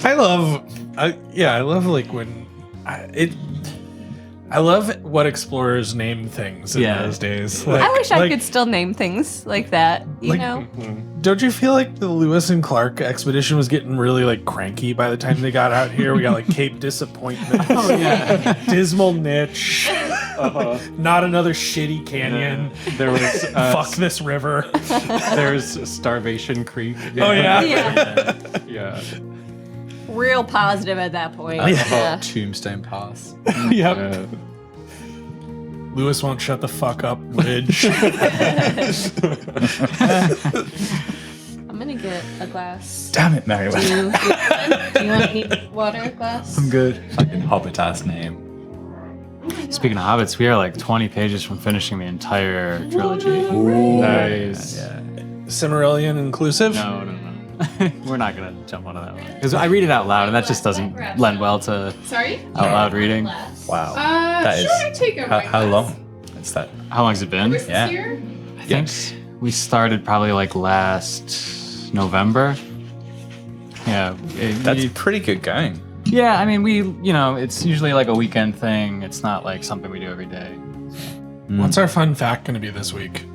I love like when I love what explorers name things in those days. Like, I wish I could still name things like that, you know? Don't you feel like the Lewis and Clark expedition was getting really like cranky by the time they got out here? We got like Cape Disappointment, Dismal Niche, not another shitty canyon. There was fuck this river. There's Starvation Creek. Oh yeah. Yeah. Real positive at that point. Tombstone Pass. Yep. Lewis won't shut the fuck up, Ridge. I'm gonna get a glass. Damn it, Mary. Do you want me water glass? I'm good. Fucking Hobbit ass name. Speaking of hobbits, we are like 20 pages from finishing the entire trilogy. Nice. Yeah. Silmarillion inclusive? No. We're not gonna jump onto that one because I read it out loud, and that just doesn't lend well to out loud reading. Wow. That is. How long? That's that. How long's it been? Yeah. I think we started probably like last November. Yeah. That's pretty good going. Yeah, I mean, it's usually like a weekend thing. It's not like something we do every day. What's our fun fact going to be this week?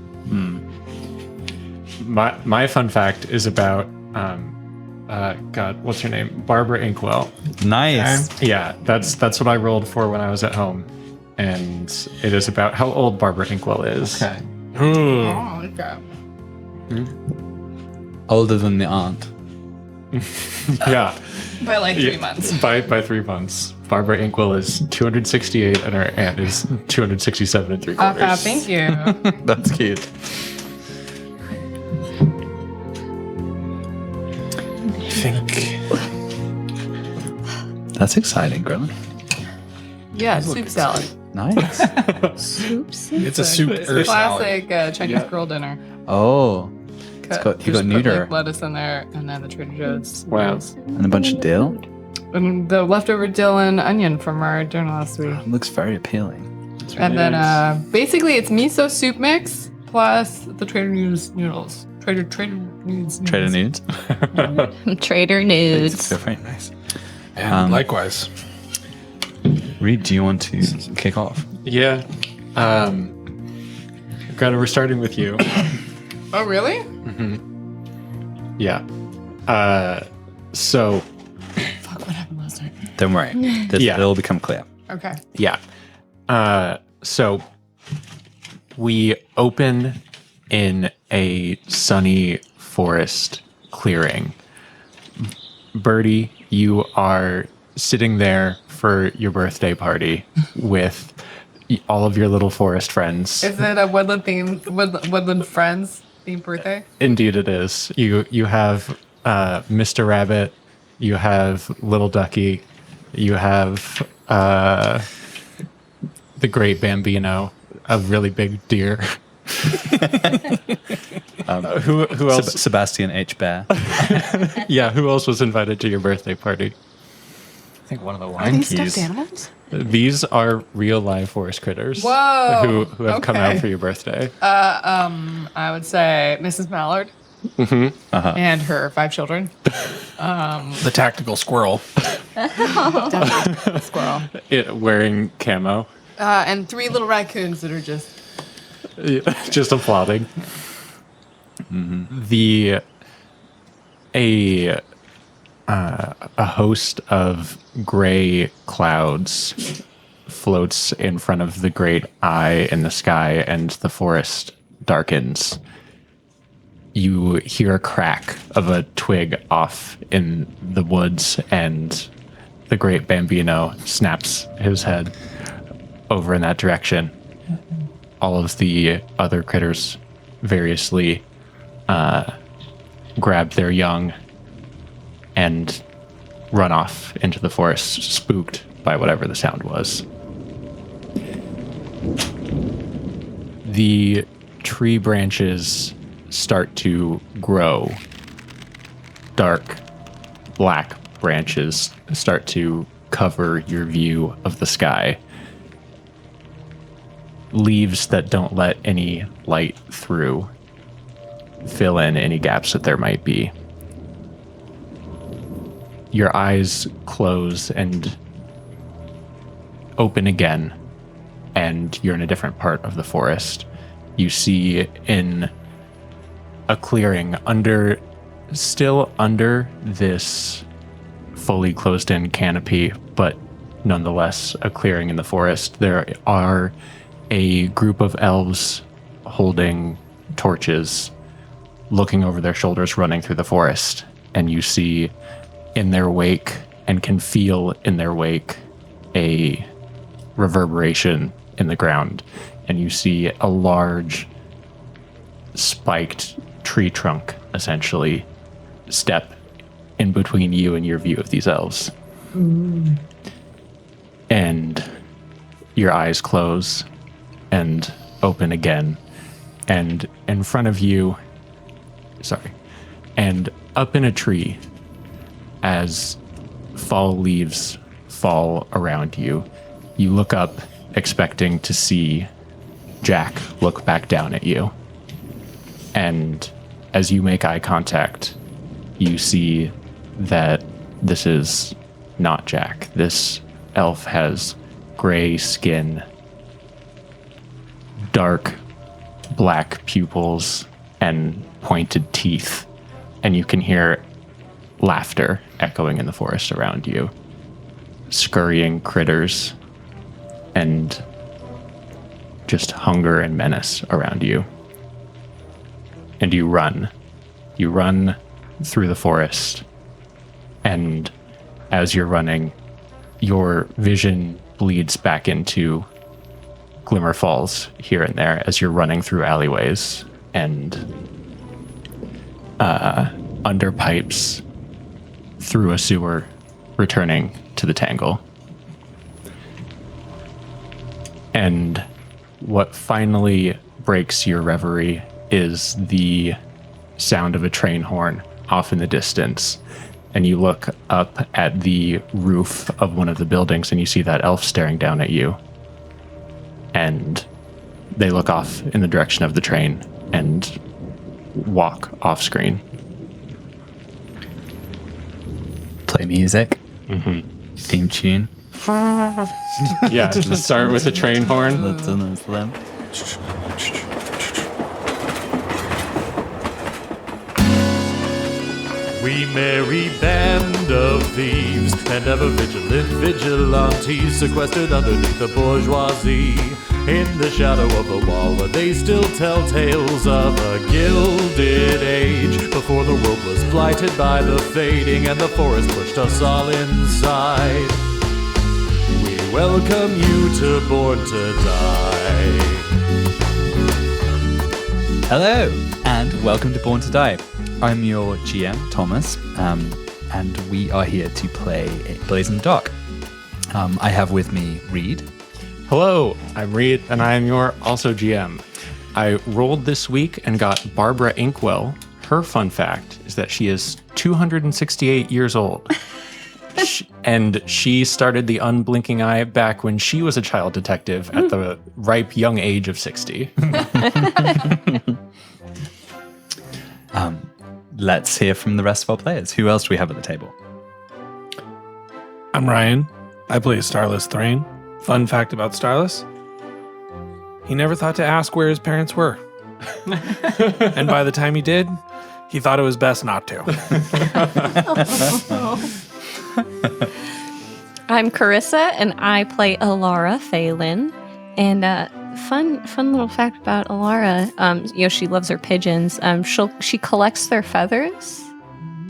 My fun fact is about God, what's her name? Barbara Inkwell. Nice. Yeah, that's what I rolled for when I was at home, and it is about how old Barbara Inkwell is. Okay. Ooh. Oh, okay. Older than the aunt. Yeah. By like 3 months. By 3 months. Barbara Inkwell is 268, and her aunt is 267 and 3/4. Okay, thank you. That's cute. I think That's exciting, Grimmer. Yeah, soup salad. Nice. it's a soup or salad. Classic Chinese girl dinner. Oh. You got Just put, neuter. like, lettuce in there, and then the Trader Joe's. Wow. noodles. And a bunch of dill. And the leftover dill and onion from our dinner last week. Looks very appealing. And then basically it's miso soup mix plus the Trader Joe's noodles. Trader Joe's noodles. Trader nudes. Trader Nudes. They're very nice. And likewise. Reed, do you want to kick off? Yeah. Greta, we're starting with you. Oh, really? Yeah. So, Fuck, what happened last time? Don't worry. It'll become clear. Okay. yeah. So we open in a sunny forest clearing. Birdie, you are sitting there for your birthday party with all of your little forest friends. Is it a woodland friends themed birthday? Indeed it is. You have Mr. Rabbit, you have Little Ducky, you have the Great Bambino, a really big deer. Who else? Sebastian H. Bear. Yeah, who else was invited to your birthday party? I think one of the Are these wine keys. stuffed animals? These are real live forest critters. Whoa. Who have come out okay. for your birthday. I would say Mrs. Mallard and her 5 children. The tactical squirrel. Definitely squirrel. Wearing camo. And 3 little raccoons that are Just applauding. A host of gray clouds floats in front of the great eye in the sky, and the forest darkens. You hear a crack of a twig off in the woods, and the great Bambino snaps his head over in that direction. All of the other critters variously grab their young and run off into the forest, spooked by whatever the sound was. The tree branches start to grow. Dark, black branches start to cover your view of the sky. Leaves that don't let any light through. fill in any gaps that there might be. Your eyes close and open again, and you're in a different part of the forest. You see in a clearing still under this fully closed in canopy, but nonetheless a clearing in the forest, there are a group of elves holding torches, looking over their shoulders, running through the forest. And you see in their wake, and can feel in their wake, a reverberation in the ground. And you see a large spiked tree trunk essentially step in between you and your view of these elves. And your eyes close and open again. And in front of you, and up in a tree, as fall leaves fall around you, you look up expecting to see Jack look back down at you. And as you make eye contact, you see that this is not Jack. This elf has gray skin, dark black pupils, and pointed teeth. And you can hear laughter echoing in the forest around you. Scurrying critters and just hunger and menace around you. And you run. You run through the forest. And as you're running, your vision bleeds back into Glimmer Falls here and there as you're running through alleyways and under pipes, through a sewer, returning to the Tangle. And what finally breaks your reverie is the sound of a train horn off in the distance. And you look up at the roof of one of the buildings and you see that elf staring down at you. And they look off in the direction of the train and walk off screen. Play music. Mm-hmm. Theme tune. Yeah, just start with a train horn. Let's them. We merry band of thieves and ever vigilant vigilantes, sequestered underneath the bourgeoisie. In the shadow of the wall, they still tell tales of a gilded age, before the world was blighted by the fading and the forest pushed us all inside. We welcome you to Born to Die. Hello, and welcome to Born to Die. I'm your GM, Thomas, and we are here to play Blazing Dark. I have with me Reed. Hello, I'm Reed, and I am your also GM. I rolled this week and got Barbara Inkwell. Her fun fact is that she is 268 years old. And she started the Unblinking Eye back when she was a child detective at the ripe young age of 60. Let's hear from the rest of our players. Who else do we have at the table? I'm Ryan. I play Starless Thrain. Fun fact about Starless: he never thought to ask where his parents were. And by the time he did, he thought it was best not to. I'm Carissa, and I play Alara Phelan. And fun little fact about Alara, she loves her pigeons. She collects their feathers,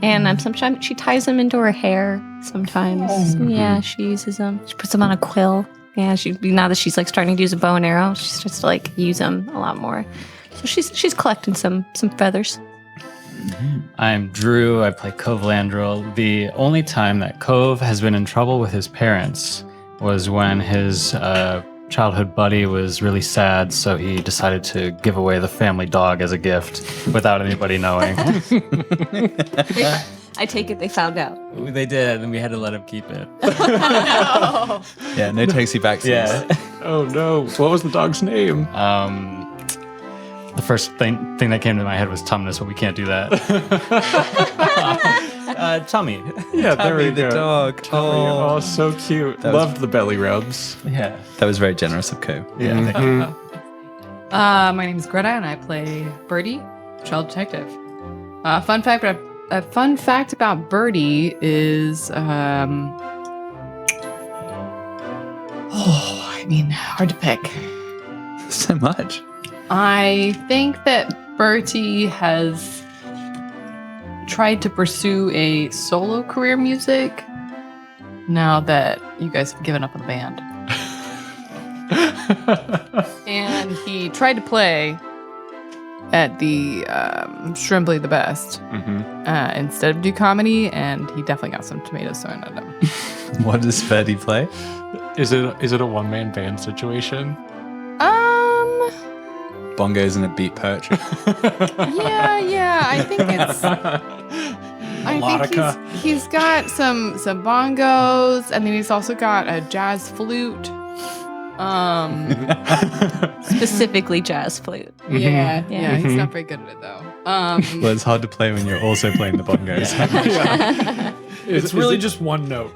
and sometimes she ties them into her hair. Sometimes, yeah, she uses them. She puts them on a quill. Yeah, now that she's like starting to use a bow and arrow, she starts to like use them a lot more. So she's collecting some feathers. I'm Drew. I play Cove Landrel. The only time that Cove has been in trouble with his parents was when his childhood buddy was really sad, so he decided to give away the family dog as a gift without anybody knowing. I take it they found out. They did, and we had to let him keep it. Yeah, no takesy backsies. Yeah. Oh no, what was the dog's name? The first thing that came to my head was Tumnus, but we can't do that. Tummy. Yeah, there we the go. dog. Oh, so cute. Loved the belly rubs. Yeah. That was very generous of Cove. Yeah. My name is Greta, and I play Birdie, child detective. A fun fact about Birdie is, hard to pick. So much. I think that Bertie has tried to pursue a solo career in music now that you guys have given up on the band. And he tried to play at the Shrimply the Best instead of do comedy, and he definitely got some tomatoes thrown at him. What does Ferdy play? Is it a one-man band situation? Bongos and a beat poetry. Yeah. I think it's. Melodica. He's got some bongos, and then he's also got a jazz flute. Specifically jazz flute. Yeah, Yeah. he's not very good at it though. Well, it's hard to play when you're also playing the bongos. It's really just one note.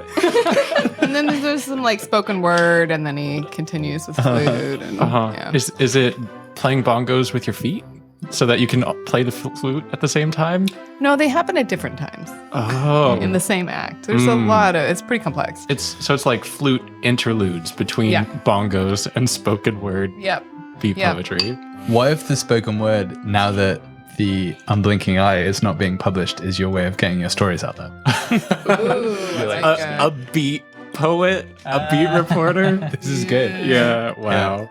And then there's some like spoken word, and then he continues with flute. And yeah. Is it playing bongos with your feet so that you can play the flute at the same time? No, they happen at different times Oh. in the same act. There's a lot of. It's pretty complex. It's like flute interludes between bongos and spoken word Yep. beat Yep. poetry. What if the spoken word, now that the Unblinking Eye is not being published, is your way of getting your stories out there? Ooh, A beat poet, a beat reporter. This is good. Yeah, wow.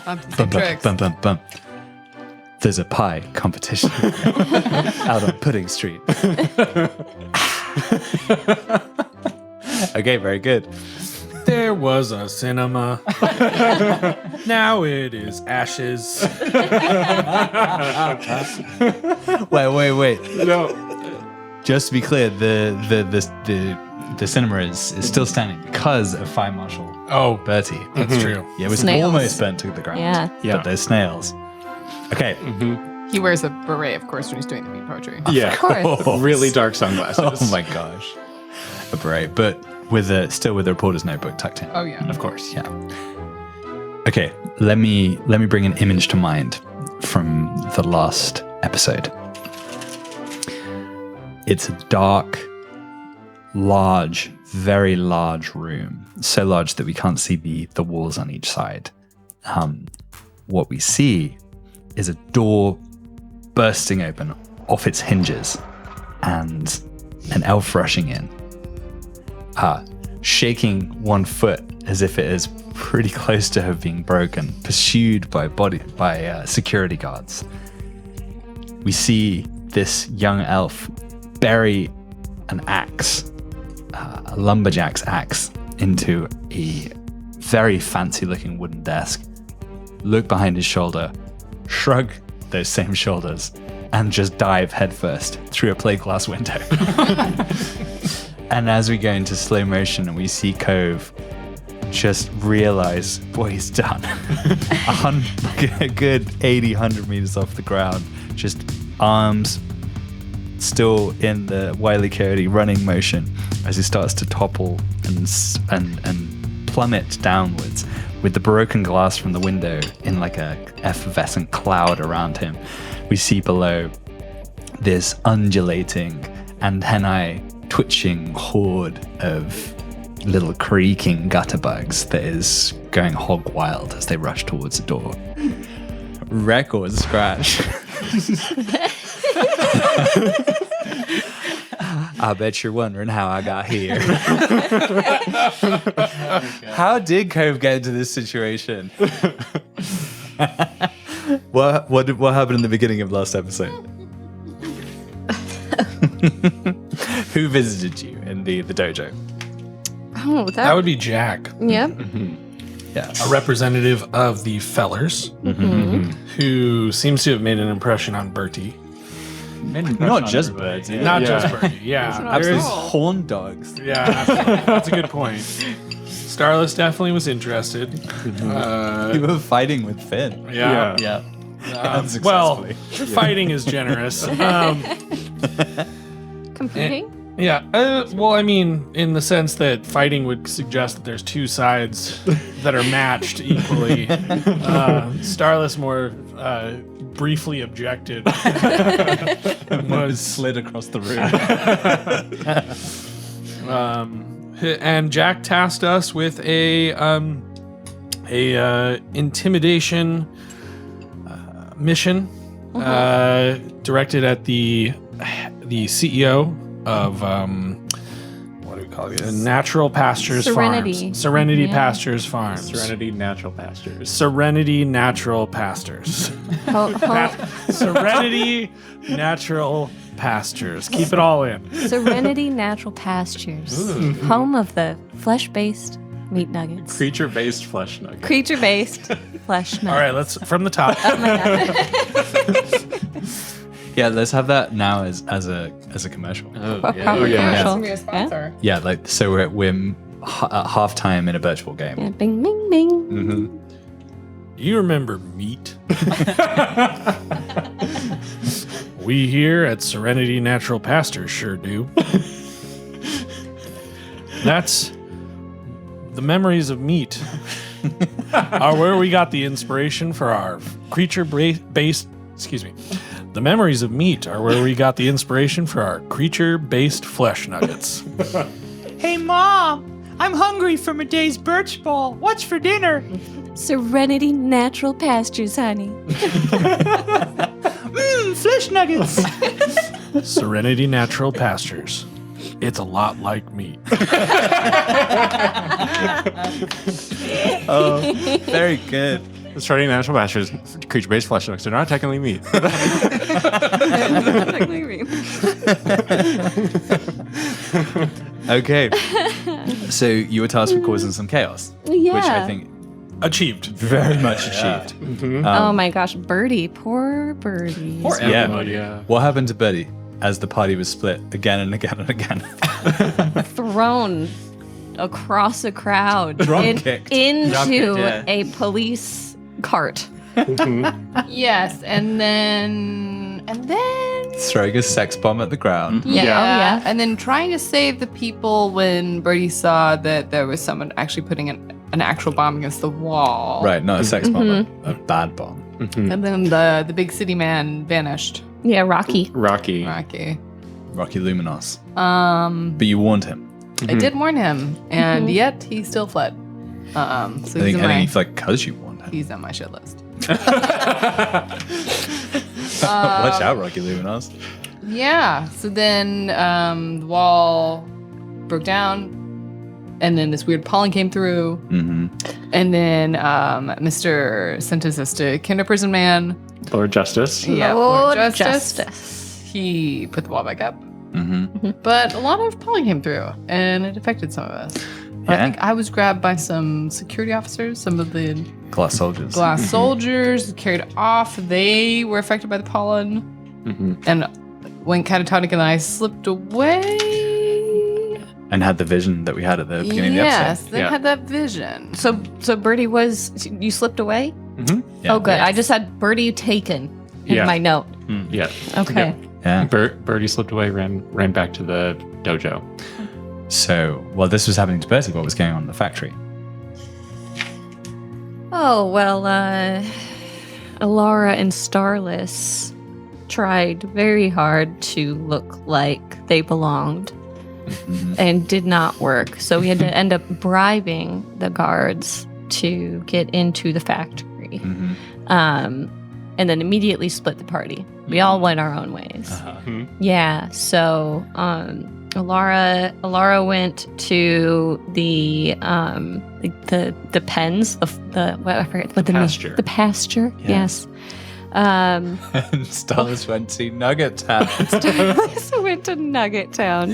Bum, tricks. bum, bum, bum. There's a pie competition out on Pudding Street. Okay, very good. There was a cinema. Now it is ashes. Wait. No. Just to be clear, the cinema is still standing because of Fire Marshal Oh, Bertie. that's true. Yeah, it was Snails. almost burnt to the ground. Yeah. But there's snails. Okay. He wears a beret, of course, when he's doing the beat poetry. Yeah. Of course. Really dark sunglasses. Oh my gosh. A beret, but still with a reporter's notebook tucked in. Oh yeah. Of course. Yeah. Okay, let me bring an image to mind from the last episode. It's a dark, large, very large room. So large that we can't see the walls on each side. What we see is a door bursting open off its hinges and an elf rushing in. Shaking one foot as if it is pretty close to have been broken, pursued by security guards. We see this young elf bury an axe, a lumberjack's axe, into a very fancy-looking wooden desk, look behind his shoulder, shrug those same shoulders, and just dive headfirst through a plate glass window. And as we go into slow motion and we see Cove just realize what he's done, a good 80, 100 meters off the ground, just arms still in the Wile E. Coyote running motion as he starts to topple and plummet downwards with the broken glass from the window in like a effervescent cloud around him. We see below this undulating antennae twitching horde of little creaking gutter bugs that is going hog wild as they rush towards the door. Record scratch. I bet you're wondering how I got here. How did Cove get into this situation? What happened in the beginning of last episode? Who visited you in the dojo? Oh, That would be Jack, Yep. Yes. a representative of the Fellers, who seems to have made an impression on Bertie. Not just birds. Not just Bertie, yeah. There's Absolutely. horn dogs. Yeah, absolutely. That's a good point. Starless definitely was interested. You were fighting with Finn. Yeah. Yeah. Well, fighting is generous. Competing? Yeah. Well, I mean, in the sense that fighting would suggest that there's two sides that are matched equally. Starless more briefly objected. Was slid across the room. And Jack tasked us with a intimidation mission directed at the CEO of what do we call it? Natural Pastures Serenity. Farms. Serenity Yeah. Pastures Farms. Serenity Natural Pastures. Serenity Natural Pastures. Serenity Natural Pastures. Keep it all in. Serenity Natural Pastures. Home of the flesh-based meat nuggets. Creature-based flesh nugget. Creature-based flesh nuggets. All right, let's from the top. Yeah, let's have that now as a commercial. Proper yeah. commercial. Be a sponsor. Yeah, like so we're at halftime in a virtual game. Yeah, bing, bing, bing. Mm-hmm. You remember meat? We here at Serenity Natural Pastures sure do. That's the memories of meat are where we got the inspiration for our creature-based. Excuse me. The memories of meat are where we got the inspiration for our creature-based flesh nuggets. Hey, Mom! I'm hungry from a day's birch ball. What's for dinner? Serenity Natural Pastures, honey. Flesh nuggets. Serenity Natural Pastures. It's a lot like meat. Oh, very good. Starting Natural Pastures, creature-based flesh nuggets are not technically meat. Okay. So you were tasked with causing some chaos, Yeah. which I think Achieved. very much achieved. Oh my gosh, Birdie. Poor Birdie. Poor Yeah. everybody. What happened to Betty as the party was split again and again and again? Thrown across a crowd Drop-kicked. into Drop-kicked, yeah. a police cart. Yes, and then Throwing a sex bomb at the ground. Yeah. Oh, yeah. and then trying to save the people when Birdie saw that there was someone actually putting an actual bomb against the wall. Right, not a sex bomb, a bad bomb. And then the big city man vanished. Yeah, Rocky. Rocky. Rocky. Rocky Luminos. But But you warned him. I did warn him, and yet he still fled. So I he's, think on like because you warned him. he's on my shit list. Watch out, Rocky Luminos. Yeah. So then the wall broke down, and then this weird pollen came through, Mm-hmm. and then Mr. sentenced us to kinder prison man. Lord Justice. Yeah, Lord Lord Justice. He put the wall back up, Mm-hmm. but a lot of pollen came through, and it affected some of us. But I Yeah. think I was grabbed by some security officers, some of the Glass soldiers. glass soldiers carried off. They were affected by the pollen, and went catatonic, and I slipped away. And had the vision that we had at the beginning Yes, of the episode. then Yeah. had that vision. So Birdie was, you slipped away? Yeah. Oh, good. I just had Birdie taken in Yeah. my note. Yeah. Okay. Yeah. Birdie slipped away, ran back to the dojo. So while this was happening to Bertie, what was going on in the factory? Oh, well, Alara and Starless tried very hard to look like they belonged and did not work. So we had to end up bribing the guards to get into the factory. And then immediately split the party. We all went our own ways. Yeah, so Alara went to the pens, what I forget what the pasture. name. The pasture. Yes. And Starless went to Nugget Town, Starless went to Nugget Town.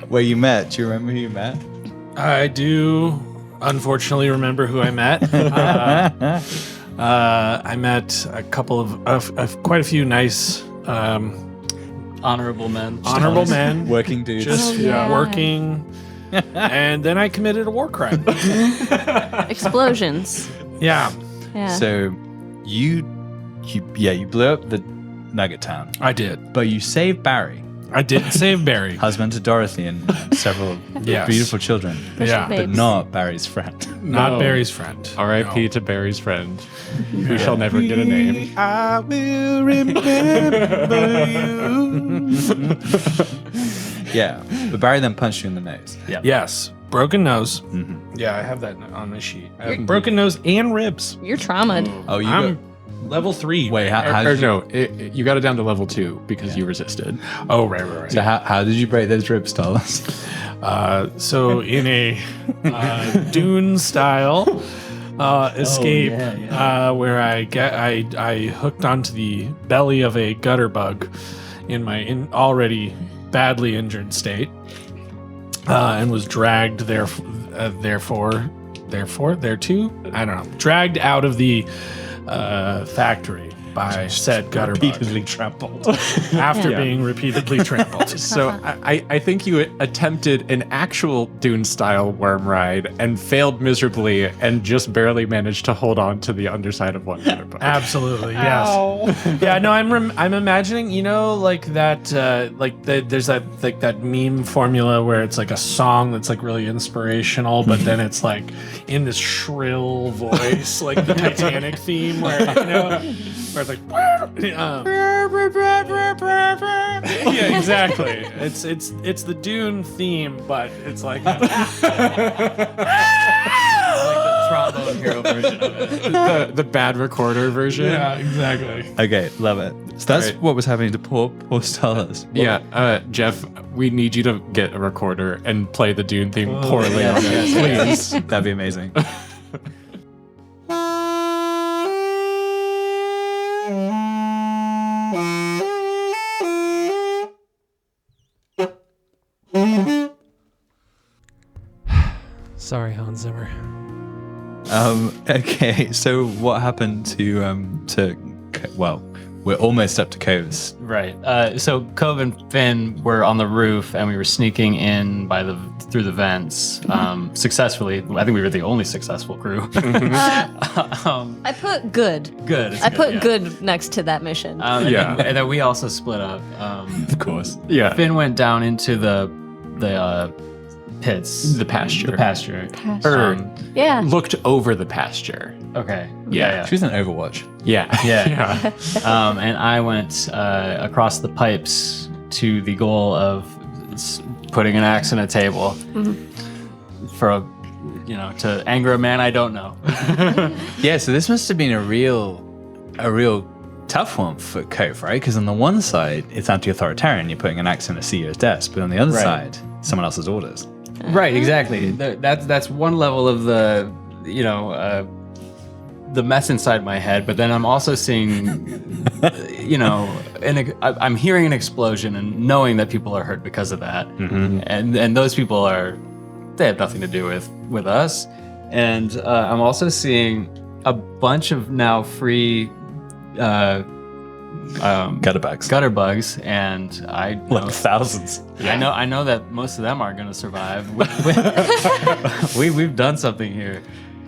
where you met. Do you remember who you met? I do unfortunately remember who I met. I met a couple of quite a few nice Honorable men. honorable men Working dudes. just Oh, yeah. working and then I committed a war crime. Explosions. Yeah, Yeah. So you blew up the Nugget Town, I did. but you saved Barry, I did save Barry. husband to Dorothy and several Yes. beautiful children, Yeah, but babes. not Barry's friend. not No. Barry's friend. R.I.P. No. to Barry's friend, who shall never get a name. I will remember you. Yeah, but Barry then punched you in the nose. Yes, broken nose. Mhm. Yeah, I have that on the sheet. I have broken nose and ribs. You're traumatized. Oh, you I'm got, level 3. wait, how Or did you, no, you got it down to level 2 because you resisted. Oh, right. so how did you break those ribs, Dollars? So in a Dune style escape, where I hooked onto the belly of a gutter bug in my already badly injured state, and was dragged thereto. I don't know. Dragged out of the factory by said gutter bug Repeatedly trampled. after Yeah. being repeatedly trampled. So I think you attempted an actual Dune-style worm ride and failed miserably and just barely managed to hold on to the underside of one jitterbug. Absolutely, yes. Yeah, no, I'm imagining, like that, there's that meme formula where it's like a song that's like really inspirational, but then it's like in this shrill voice, like the Titanic theme, where where it's like, yeah, exactly. It's the Dune theme, but it's like. Trombone hero version of it. the bad recorder version. Yeah, exactly. Okay, love it. So that's Right. what was happening to poor Stars. Yeah, Jeff, we need you to get a recorder and play the Dune theme poorly on it, please. That'd be amazing. Sorry, Hans Zimmer. Okay, so what happened well, we're almost up to Coves. Right. So Cove and Finn were on the roof, and we were sneaking in through the vents successfully. I think we were the only successful crew. I put good. Good. it's I put yeah. good next to that mission. Yeah. And then we also split up. Of course. Yeah. Finn went down into the pits. The pasture. The pasture. Or yeah. looked over the pasture. Okay. Yeah. She was in Overwatch. Yeah. Yeah. And I went across the pipes to the goal of putting an axe on a table for to anger a man I don't know. Yeah, so this must have been a real tough one for Cove, right? Because on the one side, it's anti-authoritarian. You're putting an axe in a CEO's desk, but on the other Right. side, someone else's orders. Right, exactly. That's one level of the the mess inside my head, but then I'm also seeing, I'm hearing an explosion and knowing that people are hurt because of that, and those people they have nothing to do with us, and I'm also seeing a bunch of now free gutter bugs, and I know, Like thousands. I know that most of them aren't going to survive. We've done something here,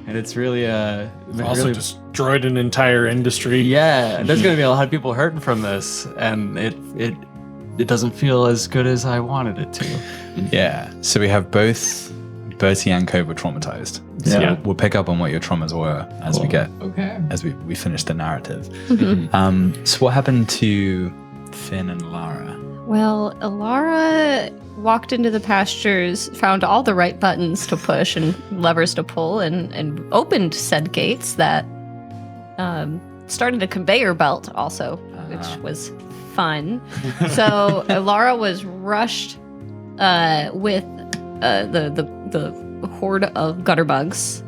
and it's really Also destroyed an entire industry. yeah. There's going to be a lot of people hurting from this, and it doesn't feel as good as I wanted it to. Yeah. So we have both Bertie and Cove were traumatized. So Yeah. we'll pick up on what your traumas were as we get Okay. as we finish the narrative. So what happened to Finn and Lara? Well, Alara walked into the pastures, found all the right buttons to push and levers to pull, and opened said gates that started a conveyor belt also, which was fun. So Alara was rushed with the horde of gutter bugs,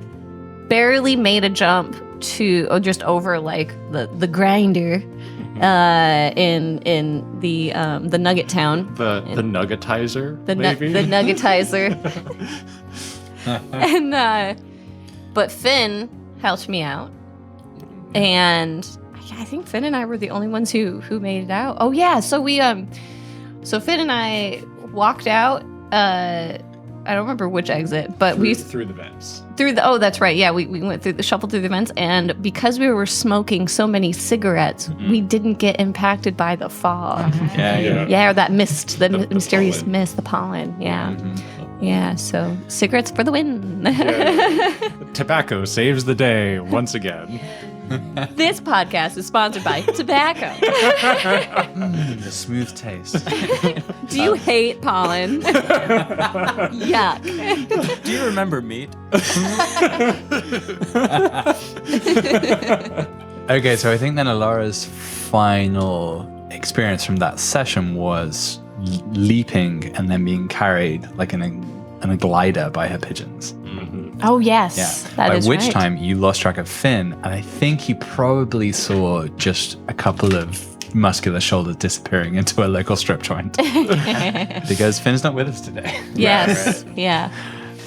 barely made a jump to just over like the grinder in the Nugget Town. The nuggetizer, The maybe? nuggetizer. And but Finn helped me out, and I think Finn and I were the only ones who made it out. Oh yeah, so we so Finn and I walked out. I don't remember which exit, but we through the vents. oh, that's right. Yeah, we went through the shuffle through the vents, and because we were smoking so many cigarettes, we didn't get impacted by the fog. Yeah. Or that mist, the mysterious pollen. mist, the pollen. Yeah. Yeah, so cigarettes for the win. Tobacco saves the day once again. This podcast is sponsored by tobacco. The smooth taste. Do you hate pollen? Yuck. Do you remember meat? Okay, so I think then Alara's final experience from that session was leaping and then being carried like in a glider by her pigeons. Oh, yes. Yeah. That By is which right. time you lost track of Finn, and I think you probably saw just a couple of muscular shoulders disappearing into a local strip joint. Because Finn's not with us today. Yes. Yeah.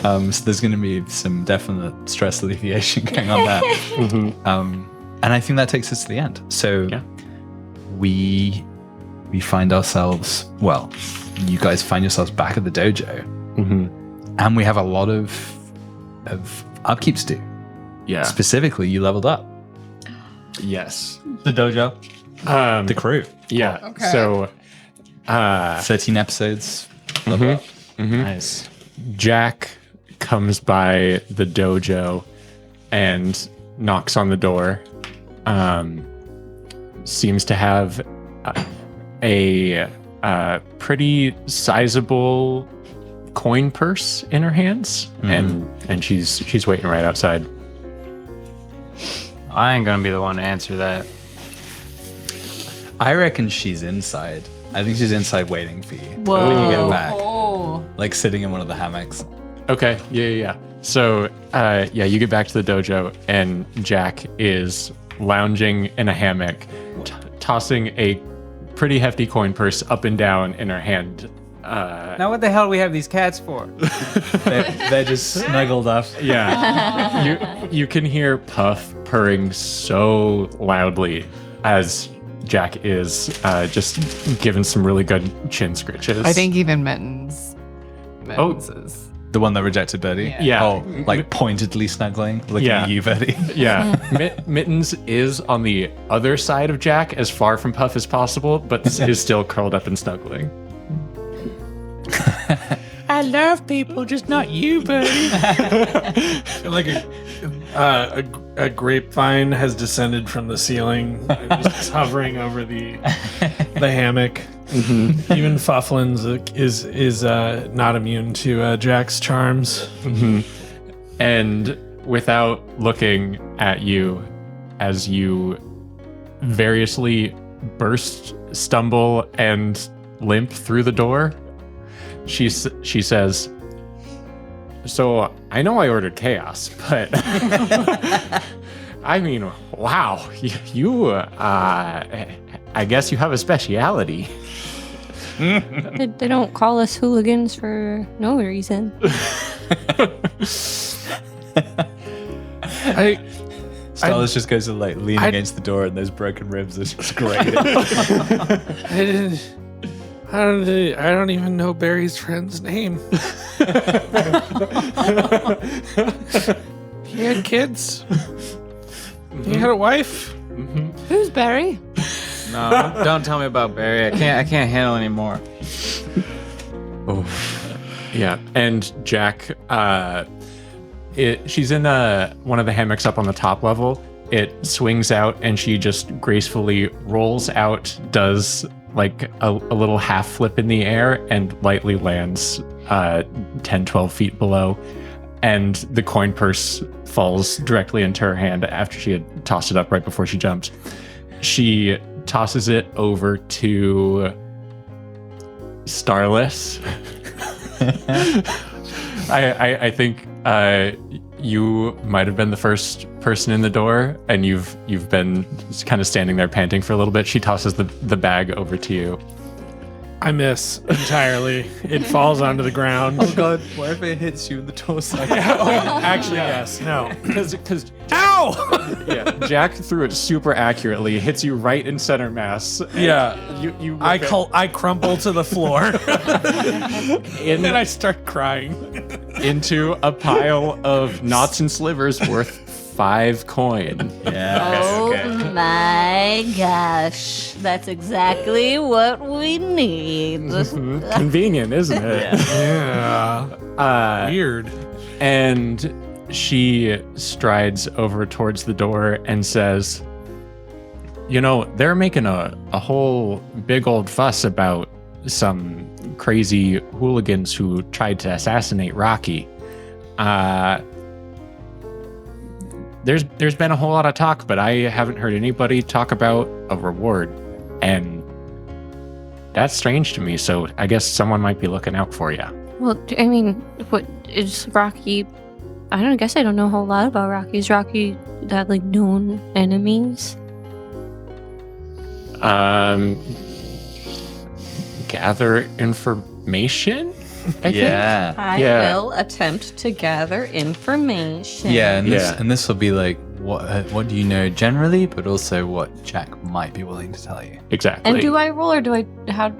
So there's going to be some definite stress alleviation going on there. And I think that takes us to the end. So we find ourselves, well, you guys find yourselves back at the dojo. And we have a lot of upkeep to do. Yeah. Specifically, you leveled up. Yes. The dojo. The crew. Yeah. Okay. So 13 episodes. Level up. Nice. Jack comes by the dojo and knocks on the door. Seems to have a pretty sizable coin purse in her hands, and she's waiting right outside. I ain't gonna be the one to answer that. I reckon she's inside. I think she's inside waiting for you Whoa. when you get back. Oh. Like sitting in one of the hammocks. Okay, yeah. So, you get back to the dojo, and Jack is lounging in a hammock, tossing a pretty hefty coin purse up and down in her hand. Now what the hell do we have these cats for? They're just snuggled up. Yeah. you can hear Puff purring so loudly as Jack is just giving some really good chin scritches. I think even Mittens is. The one that rejected Birdie? Yeah. Oh, like pointedly snuggling, looking Yeah. at you, Birdie. Yeah. Mittens is on the other side of Jack, as far from Puff as possible, but is still curled up and snuggling. I love people, just not you, buddy. Like a grapevine has descended from the ceiling, just hovering over the hammock. Even Fufflin's is not immune to Jack's charms. And without looking at you, as you variously burst, stumble, and limp through the door, she says, "So I know I ordered chaos, but I mean, wow, you I guess you have a speciality." They don't call us hooligans for no reason. Starless just goes to like lean against the door, and those broken ribs are just great. I don't even know Barry's friend's name. He had kids. He had a wife. Who's Barry? No, don't tell me about Barry. I can't handle anymore. Yeah, and Jack, she's in one of the hammocks up on the top level. It swings out, and she just gracefully rolls out, does like a little half flip in the air, and lightly lands 10, 12 feet below. And the coin purse falls directly into her hand after she had tossed it up right before she jumped. She tosses it over to Starless. I think you might have been the first person in the door, and you've been kind of standing there panting for a little bit. She tosses the bag over to you. I miss entirely. It falls onto the ground. Oh god, what if it hits you in the torso? Actually, yes. No. Because Ow! yeah, Jack threw it super accurately, hits you right in center mass. Yeah. You I crumple to the floor. And then I start crying. into a pile of knots and slivers worth 5 coin. Yeah. Oh my gosh. That's exactly what we need. Convenient, isn't it? Yeah. Weird. And she strides over towards the door and says, you know, they're making a whole big old fuss about some crazy hooligans who tried to assassinate Rocky. There's been a whole lot of talk, but I haven't heard anybody talk about a reward. And that's strange to me, so I guess someone might be looking out for you. Well, I mean, what is Rocky? I don't guess I don't know a whole lot about Rocky. Is Rocky that like known enemies? Gather information? I think? I Yeah. will attempt to gather information. Yeah, and Yeah. this will be like what do you know generally, but also what Jack might be willing to tell you. Exactly. And do I roll or do I? How?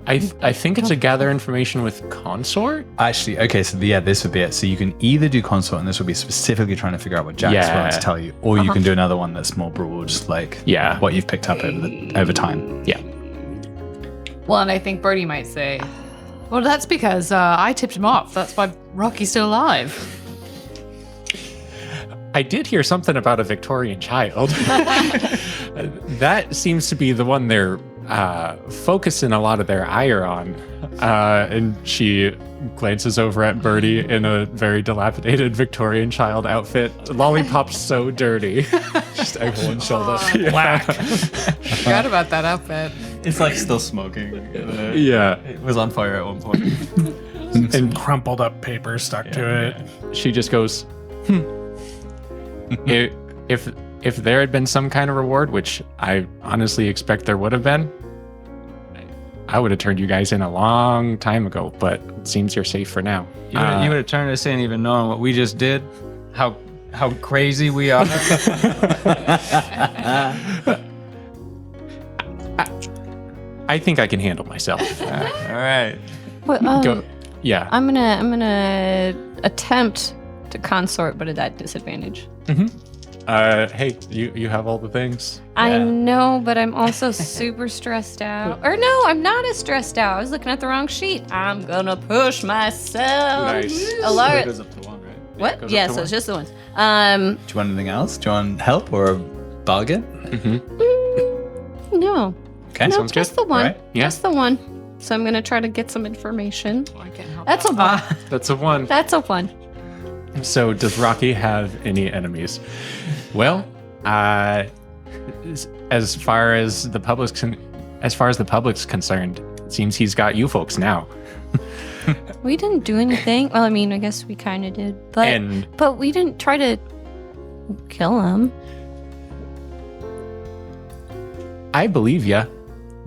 I think it's a gather information with consort. Actually, okay, so this would be it. So you can either do consort, and this will be specifically trying to figure out what Jack's Yeah. willing to tell you, or you can do another one that's more broad, like Yeah. what you've picked up over time. Yeah. Well, and I think Birdie might say, well, that's because I tipped him off. That's why Rocky's still alive. I did hear something about a Victorian child. That seems to be the one they're focusing a lot of their ire on. And she glances over at Birdie in a very dilapidated Victorian child outfit. Lollipop's so dirty. Just over one shoulder. Black. Forgot about that outfit. It's like still smoking. Yeah. It was on fire at one point. And crumpled up paper stuck to it. She just goes, If there had been some kind of reward, which I honestly expect there would have been, I would have turned you guys in a long time ago, but it seems you're safe for now. You would have turned us in even knowing what we just did? How crazy we are? I think I can handle myself. All right. What, Go. Yeah. I'm gonna attempt to consort, but at that disadvantage. Hey, you have all the things. I know, but I'm also super stressed out. Or no, I'm not as stressed out. I was looking at the wrong sheet. I'm gonna push myself. Nice. Alert. Goes up to 1, right? What? goes up Yeah, to so one. it's just the ones. Do you want anything else? Do you want help or a bargain? No. Okay, No, sounds just good. the one. Right. Yeah. Just the one. So I'm gonna try to get some information. I can't help That's a one. That's a 1. That's a one. So does Rocky have any enemies? Well, as far as the public's concerned, it seems he's got you folks now. We didn't do anything. Well, I mean, I guess we kind of did, but we didn't try to kill him. I believe ya,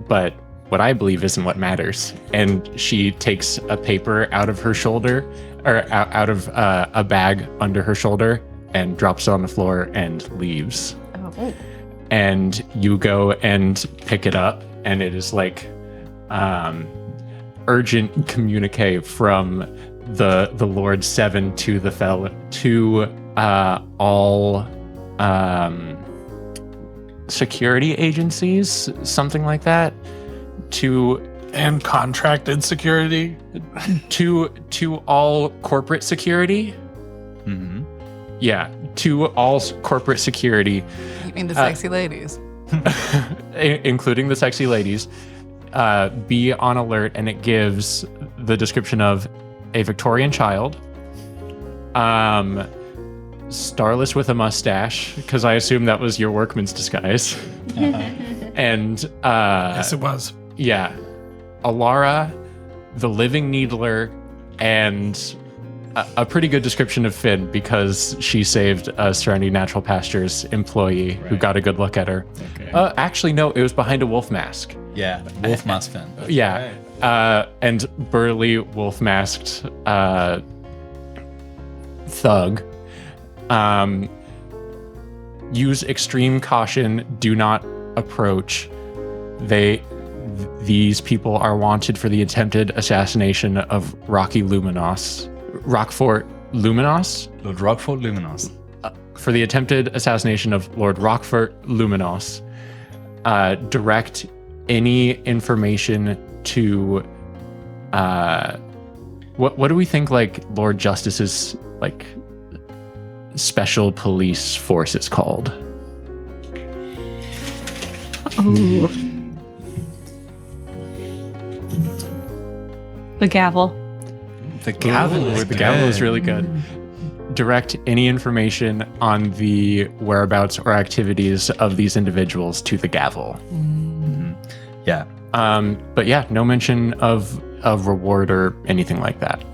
but what I believe isn't what matters. And she takes a paper out of her shoulder, or out of a bag under her shoulder, and drops it on the floor and leaves. Oh. And you go and pick it up, and it is like urgent communique from the Lord Seven to the all security agencies, something like that, And contracted security. to all corporate security. Mm-hmm. Yeah, to all corporate security, You mean the sexy ladies? including the sexy ladies, be on alert, and it gives the description of a Victorian child, starless with a mustache, because I assume that was your workman's disguise, and Yes, it was. yeah, Alara, the living needler, and a pretty good description of Finn, because she saved a Serenity Natural Pastures employee who got a good look at her. Okay. Actually, no, it was behind a wolf mask. Yeah, wolf mask fan. Yeah. And burly wolf masked thug. Use extreme caution. Do not approach. These people are wanted for the attempted assassination of Rockfort Luminos? Lord Rockfort Luminos. For the attempted assassination of Lord Rockfort Luminos. Direct any information to what do we think like Lord Justice's like special police force is called? Ooh. The gavel. The gavel. The gavel is really good. Direct any information on the whereabouts or activities of these individuals to the gavel. Yeah. But yeah, no mention of reward or anything like that.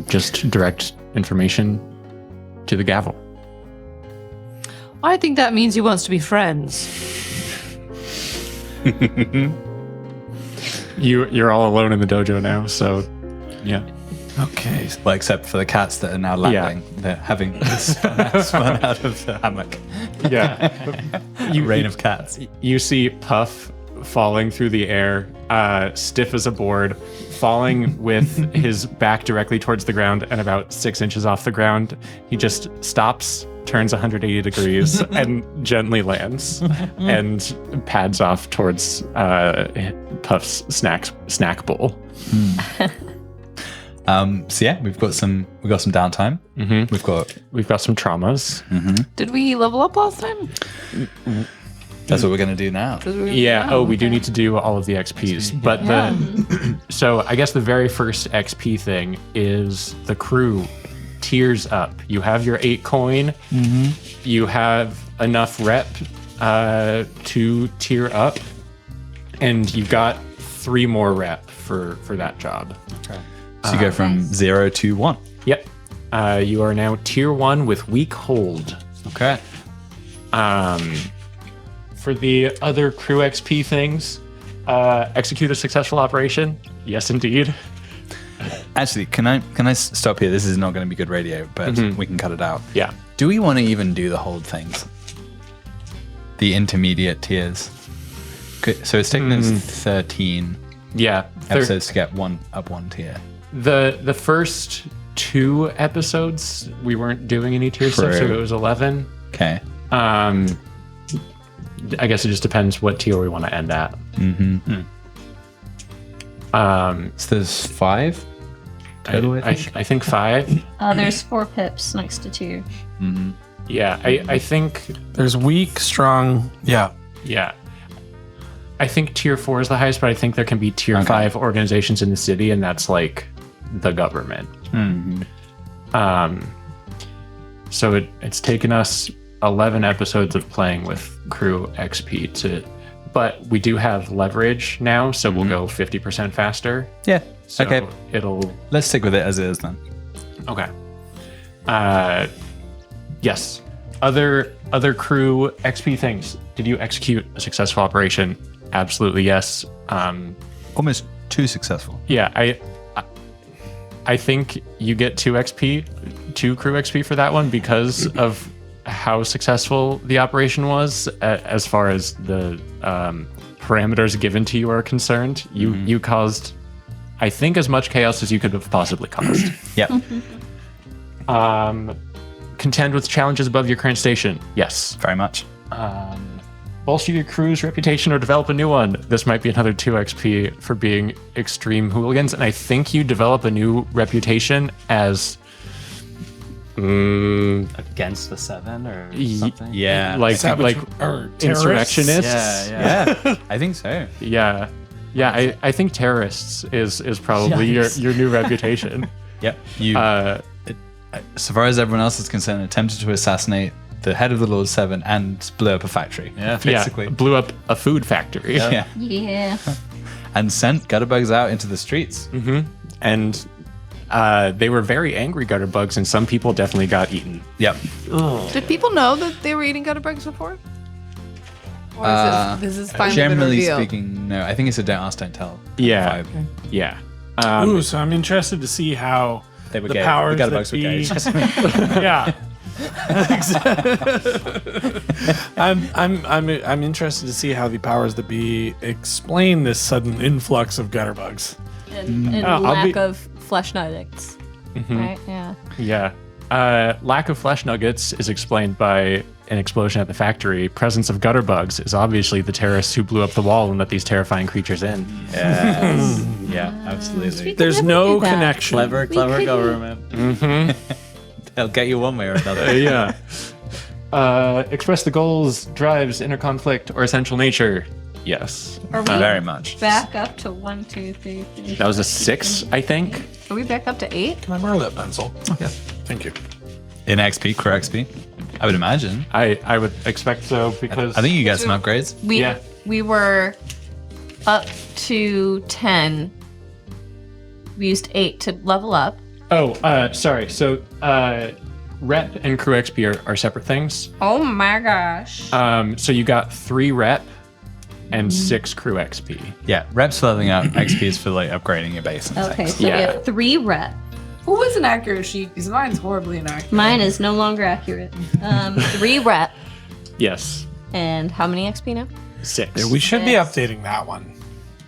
Just direct information to the gavel. I think that means he wants to be friends. You're all alone in the dojo now, so yeah. Okay. Well, except for the cats that are now laughing. Yeah. They're having spun out of the hammock. Yeah. Rain of cats. You see Puff falling through the air, stiff as a board, falling with his back directly towards the ground and about 6 inches off the ground. He just stops, turns 180 degrees, and gently lands and pads off towards Puff's snack bowl. So yeah, we've got some downtime. Mm-hmm. We've got some traumas. Mm-hmm. Did we level up last time? That's what we're gonna do now. Yeah. Oh, we do need to do all of the XPs, but so I guess the very first XP thing is the crew tiers up. You have your 8 coin. Mm-hmm. You have enough rep to tier up, and you've got 3 more rep for that job. Okay. So you go from 0 to 1. Yep. You are now tier 1 with weak hold. Okay. For the other crew XP things, execute a successful operation. Yes, indeed. Actually, can I stop here? This is not going to be good radio, but we can cut it out. Yeah. Do we want to even do the hold things? The intermediate tiers. So it's taken us 13 episodes to get one tier. The first 2 episodes we weren't doing any tier stuff, so it was 11. Okay. I guess it just depends what tier we want to end at. Mm-hmm. So there's 5 total, I think 5. There's 4 pips next to 2. Mm-hmm. Yeah, I think there's weak, strong. Yeah. Yeah. I think tier 4 is the highest, but I think there can be tier 5 organizations in the city, and that's like the government. Mm-hmm. So it's taken us 11 episodes of playing with crew XP but we do have leverage now, so we'll go 50% faster. Yeah. So okay. Let's stick with it as it is then. Okay. Yes. Other crew XP things. Did you execute a successful operation? Absolutely yes. Almost too successful. Yeah, I think you get 2 XP, 2 crew XP for that one because of how successful the operation was as far as the parameters given to you are concerned. You caused, I think, as much chaos as you could have possibly caused. Yep. Contend with challenges above your current station. Yes. Very much. Bolster your crew's reputation or develop a new one. This might be another 2 XP for being extreme hooligans. And I think you develop a new reputation as... against the 7 or something? Yeah. Like insurrectionists? Yeah. I think so. Yeah. Yeah, I think terrorists is probably your new reputation. Yep. So far as everyone else is concerned, attempted to assassinate the head of the Lord 7 and blew up a factory. Yeah, basically. Yeah, blew up a food factory. Yeah. And sent gutterbugs out into the streets. Mm-hmm. And they were very angry gutterbugs, and some people definitely got eaten. Yep. Did people know that they were eating gutterbugs before? Or is this is finally been Generally revealed? speaking, no. I think it's a don't ask, don't tell. Yeah. vibe. Yeah. Ooh, so I'm interested to see how They were the gay. powers The that Gutterbugs were gay. be. Yeah. I'm interested to see how the powers that be explain this sudden influx of gutterbugs. And I'll lack be- of flesh nuggets. Right? Yeah. Yeah. Lack of flesh nuggets is explained by an explosion at the factory. Presence of gutterbugs is obviously the terrorists who blew up the wall and let these terrifying creatures in. Yes. Yeah, absolutely. There's never no do that. connection. Clever couldn't- government. They'll get you one way or another. Yeah. Express the goals, drives, inner conflict, or essential nature. Yes. Are we Very much. back up to 1, 2, 3, 4? That was a 6, I think. Are we back up to 8? Can I borrow that pencil? Yeah. Thank you. In XP, core XP, I would imagine. I would expect so because I think you get some upgrades. We were up to 10. We used 8 to level up. Oh, sorry. So, rep and crew XP are separate things. Oh my gosh. So you got 3 rep and 6 crew XP. Yeah, reps for leveling up, XP is for like upgrading your base and Okay, things. so we Yeah. have 3 rep. Who was an accurate sheet? Because mine's horribly inaccurate. Mine is no longer accurate. 3 rep. Yes. And how many XP now? 6. Yeah, we should be Yes. updating that one.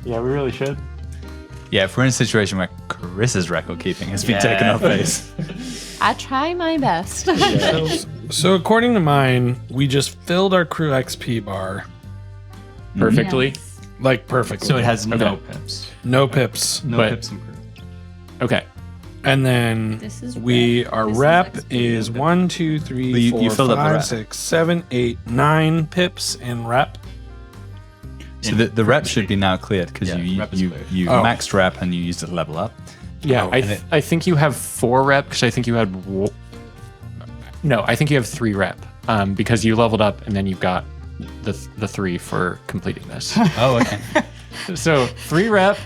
Yeah, we really should. Yeah, if we're in a situation where Carissa's record keeping has been taken off base. I try my best. So according to mine, we just filled our crew XP bar Perfectly. like perfectly. So it has no Okay. pips. no pips. No But- pips and crew. Okay. And then This is our This is rep XP. is 1, 2, 3, You 4, filled up the 5, rep. 6, 7, 8, 9 pips in rep. So the rep should be now cleared because Yeah, you rep is cleared. Oh. maxed rep and you used it to level up. Yeah, Oh, I think you have 4 rep because I think you had. No, I think you have 3 rep because you leveled up and then you've got the 3 for completing this. Oh, okay. So 3 rep,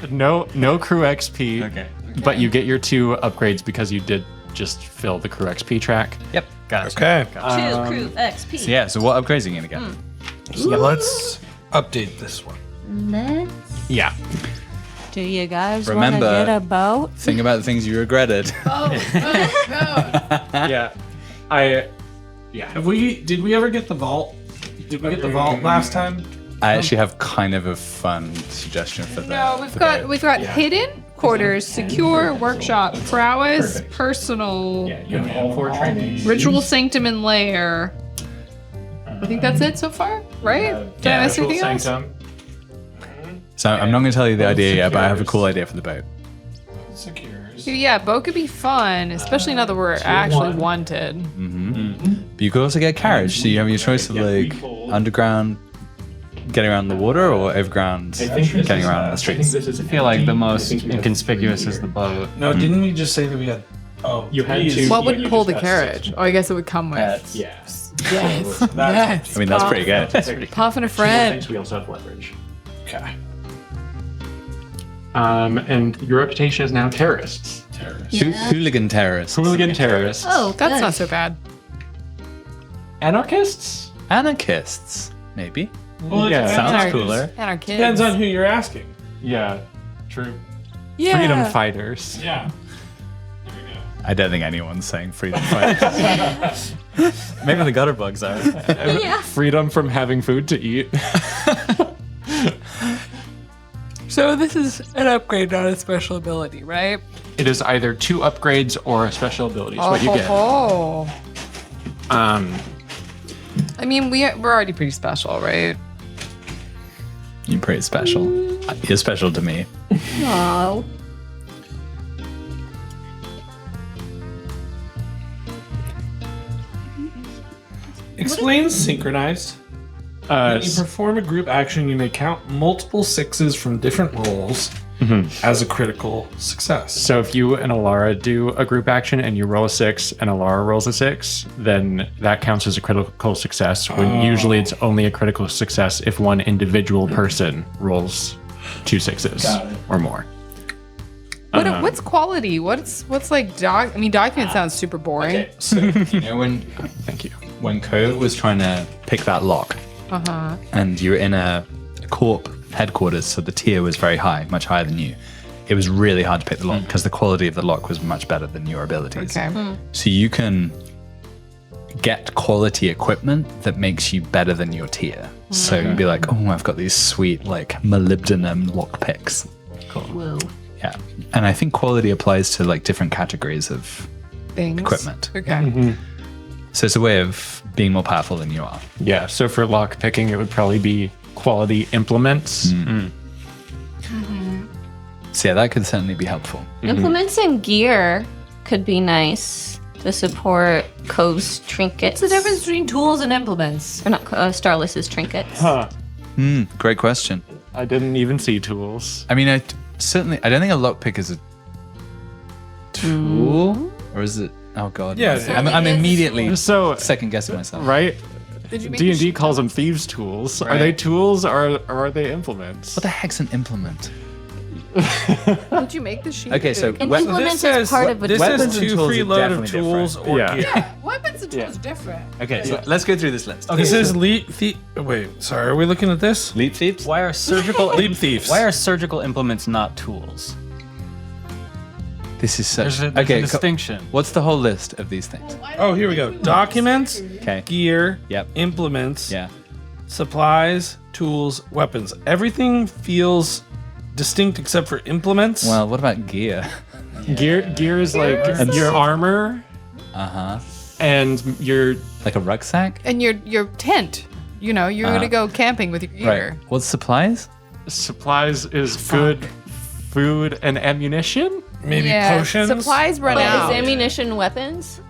no crew XP. Okay. But you get your 2 upgrades because you did just fill the crew XP track. Yep, gotcha. Okay. 2 crew XP. So yeah, so what upgrades are you going to get? So let's update this one. Let's. Yeah. Do you guys want to Remember- get a boat? Think about the things you regretted. Yeah. Did we ever get the vault? Did we get the vault last time? I actually have kind of a fun suggestion for that. No, we've got hidden quarters, secure workshop, prowess, personal, You have all 4 trainings. ritual sanctum, and lair. I think that's it so far, right? Did I miss anything else? So I'm not going to tell you the idea yet, but I have a cool idea for the boat. Yeah, boat could be fun, especially now that we're actually wanted. But you could also get carriage, so you have your choice of like underground getting around the water or overground getting around the streets. I feel like the most inconspicuous is the boat. No, didn't we just say that we had? Oh, You had 2. What would pull the carriage? Oh, I guess it would come with. Yeah. Yes. Yes. I mean, that's pretty good. Puff and a friend. We also have leverage. Okay. And your reputation is now terrorists. Hooligan terrorists. Hooligan terrorists. Oh, That's good. not so bad. Anarchists? Anarchists, maybe. Well, yeah. Sounds cooler. And our kids. Depends on who you're asking. Yeah. True. Yeah. Freedom fighters. Yeah. I don't think anyone's saying freedom fighters. Maybe the gutter bugs are. Yeah. Freedom from having food to eat. So this is an upgrade, not a special ability, right? It is either 2 upgrades or a special ability. Is what you get. Oh. Um, I mean, we're already pretty special, right? You're pretty special. You're special to me. Oh. Explain synchronized. When you perform a group action, you may count multiple 6s from different rolls as a critical success. So if you and Alara do a group action and you roll a 6 and Alara rolls a 6, then that counts as a critical success. When usually it's only a critical success if one individual person rolls 2 6s or more. What's quality? What's like doc? I mean, document sounds super boring. So, you know, Thank you. when Cove was trying to pick that lock, and you're in a corp headquarters, so the tier was very high, much higher than you. It was really hard to pick the lock because the quality of the lock was much better than your abilities. Okay. So you can get quality equipment that makes you better than your tier. So you'd be like, oh, I've got these sweet like molybdenum lockpicks. Cool. Whoa. Yeah. And I think quality applies to like different categories of Things. equipment. Okay. So it's a way of being more powerful than you are. Yeah, so for lock picking, it would probably be quality implements. So yeah, that could certainly be helpful. Implements and gear could be nice to support Cove's trinkets. What's the difference between tools and implements? Or not Starless's trinkets. Huh. Great question. I didn't even see tools. I mean, I don't think a lockpick is a tool, or is it? Oh god. Yeah, I'm immediately So, second guessing myself. right? Did you make D&D calls them thieves' tools. Are they tools or are they implements? What the heck's an implement? Did you make the sheet? Okay, so Implements is part of a this weapons says and to tools are freeload of definitely tools different. or Yeah. gear. Weapons and tools different. okay, so let's go through this list. This is wait, sorry, are we looking at this? Leap thieves. Why are surgical Leap thieves. Why are surgical implements not tools? This is such. There's a distinction. What's the whole list of these things? Oh, here we go. Documents, Okay. gear, Yep. implements, Yeah. supplies, tools, weapons. Everything feels distinct except for implements. Well, what about gear? Gear is like your armor and your Like a rucksack? And your tent. You know, you're gonna go camping with your gear. Right. What's supplies? supplies is good food and ammunition. Maybe Yeah, potions. supplies run But out. is ammunition weapons?